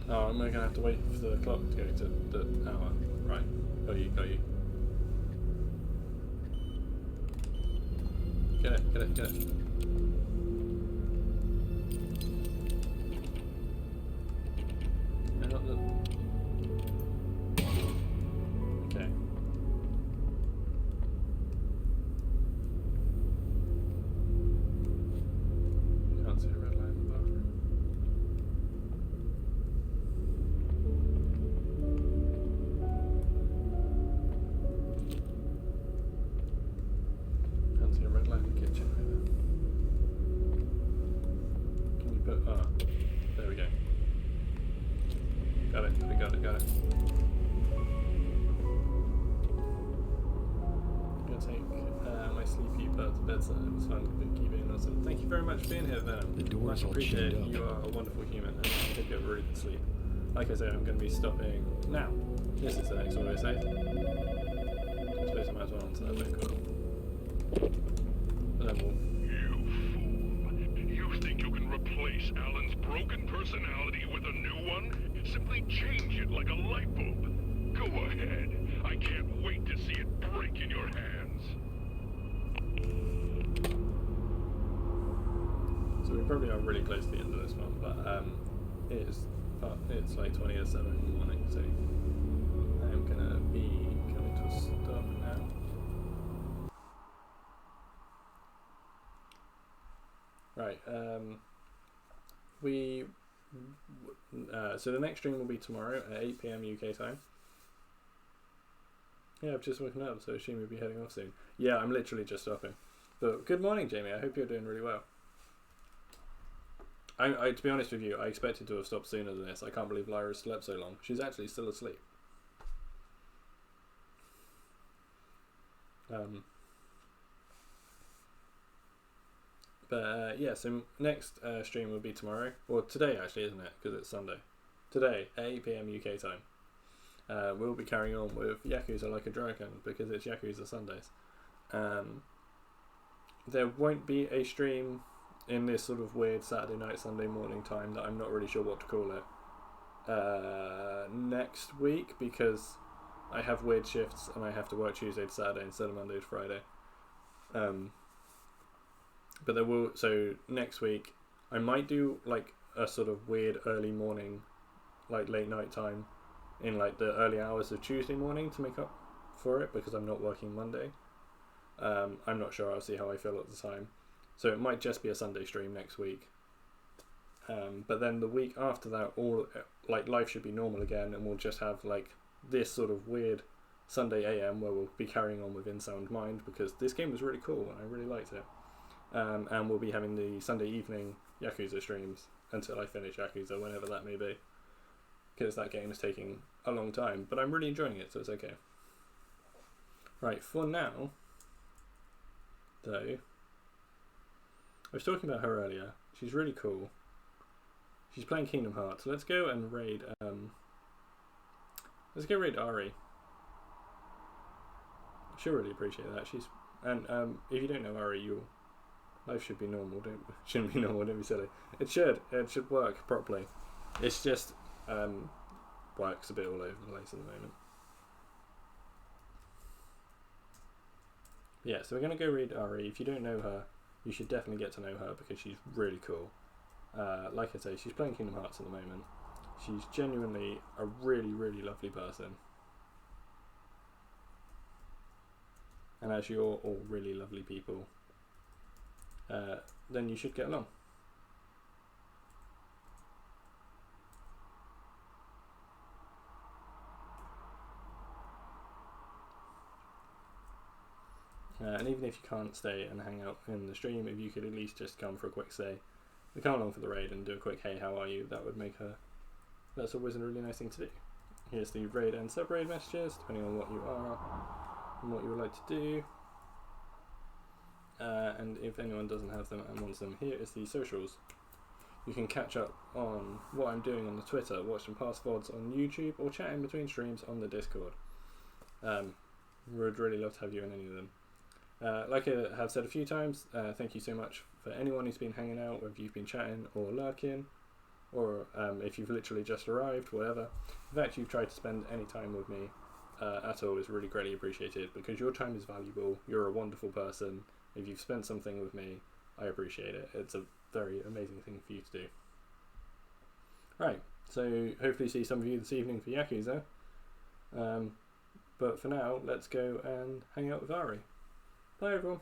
Oh, am I gonna have to wait for the clock to go to the hour? Right. Got you, got you. Get it, get it, get it. I got the... Okay. Can't see a red light in the bathroom. Can't see a red light in the kitchen either. Can you put... Oh, there we go. Got it, got it, got it. I'm gonna take my sleepy bird to bed, so it was fun keeping awesome. Thank you very much for being here, Venom. The door's Much all appreciated. chained up. You are a wonderful human, and I hope you have a really good sleep. Like I say, I'm going to be stopping now. This is the next audio save. I suppose I might as well answer that bit call. And then we'll... You fool. You think you can replace Alan's broken personality with a new one? Simply change it like a light bulb. Go ahead. I can't wait to see it break in your hands. So we probably are really close to the end of this one, but it's like 20 or 7 in the morning, so I'm gonna be coming to a stop now. Right, so the next stream will be tomorrow at 8 PM UK time. Yeah, I've just woken up, so I assume we'll be heading off soon. Yeah, I'm literally just stopping. But good morning, Jamie. I hope you're doing really well. I to be honest with you, I expected to have stopped sooner than this. I can't believe Lyra's slept so long. She's actually still asleep. Yeah, so next stream will be tomorrow, or today actually, isn't it? Because it's Sunday. Today, 8 PM UK time. We'll be carrying on with Yakuza Like a Dragon because it's Yakuza Sundays. There won't be a stream in this sort of weird Saturday night, Sunday morning time that I'm not really sure what to call it next week, because I have weird shifts and I have to work Tuesday to Saturday instead of Monday to Friday. But there will, so next week I might do like a sort of weird early morning, like late night time in like the early hours of Tuesday morning to make up for it, because I'm not working Monday. I'm not sure, I'll see how I feel at the time. So it might just be a Sunday stream next week. But then the week after that, all like life should be normal again, and we'll just have like this sort of weird Sunday AM where we'll be carrying on with In Sound Mind, because this game was really cool and I really liked it. And we'll be having the Sunday evening Yakuza streams until I finish Yakuza, whenever that may be, because that game is taking a long time, but I'm really enjoying it, so it's okay. Right, for now, though, I was talking about her earlier. She's really cool. She's playing Kingdom Hearts. Let's go and raid. Let's go raid Ari. She'll really appreciate that. She's if you don't know Ari, your life should be normal. Shouldn't be normal. Don't be silly. It should work properly. It's just works a bit all over the place at the moment. Yeah, so we're gonna go read Ari. If you don't know her, you should definitely get to know her because she's really cool. Like I say, she's playing Kingdom Hearts at the moment. She's genuinely a really, really lovely person. And as you're all really lovely people, then you should get along. And even if you can't stay and hang out in the stream, if you could at least just come for a quick stay, come along for the raid and do a quick hey, how are you, that would make her, that's always a really nice thing to do. Here's the raid and sub-raid messages, depending on what you are and what you would like to do. And if anyone doesn't have them and wants them, here is the socials. You can catch up on what I'm doing on the Twitter, watch some past VODs on YouTube, or chat in between streams on the Discord. Would really love to have you in any of them. Like I have said a few times, thank you so much for anyone who's been hanging out, whether you've been chatting or lurking, or if you've literally just arrived, whatever. In fact, you've tried to spend any time with me at all is really greatly appreciated, because your time is valuable. You're a wonderful person. If you've spent something with me, I appreciate it. It's a very amazing thing for you to do. Right, so hopefully see some of you this evening for Yakuza. But for now, let's go and hang out with Ari. Bye everyone.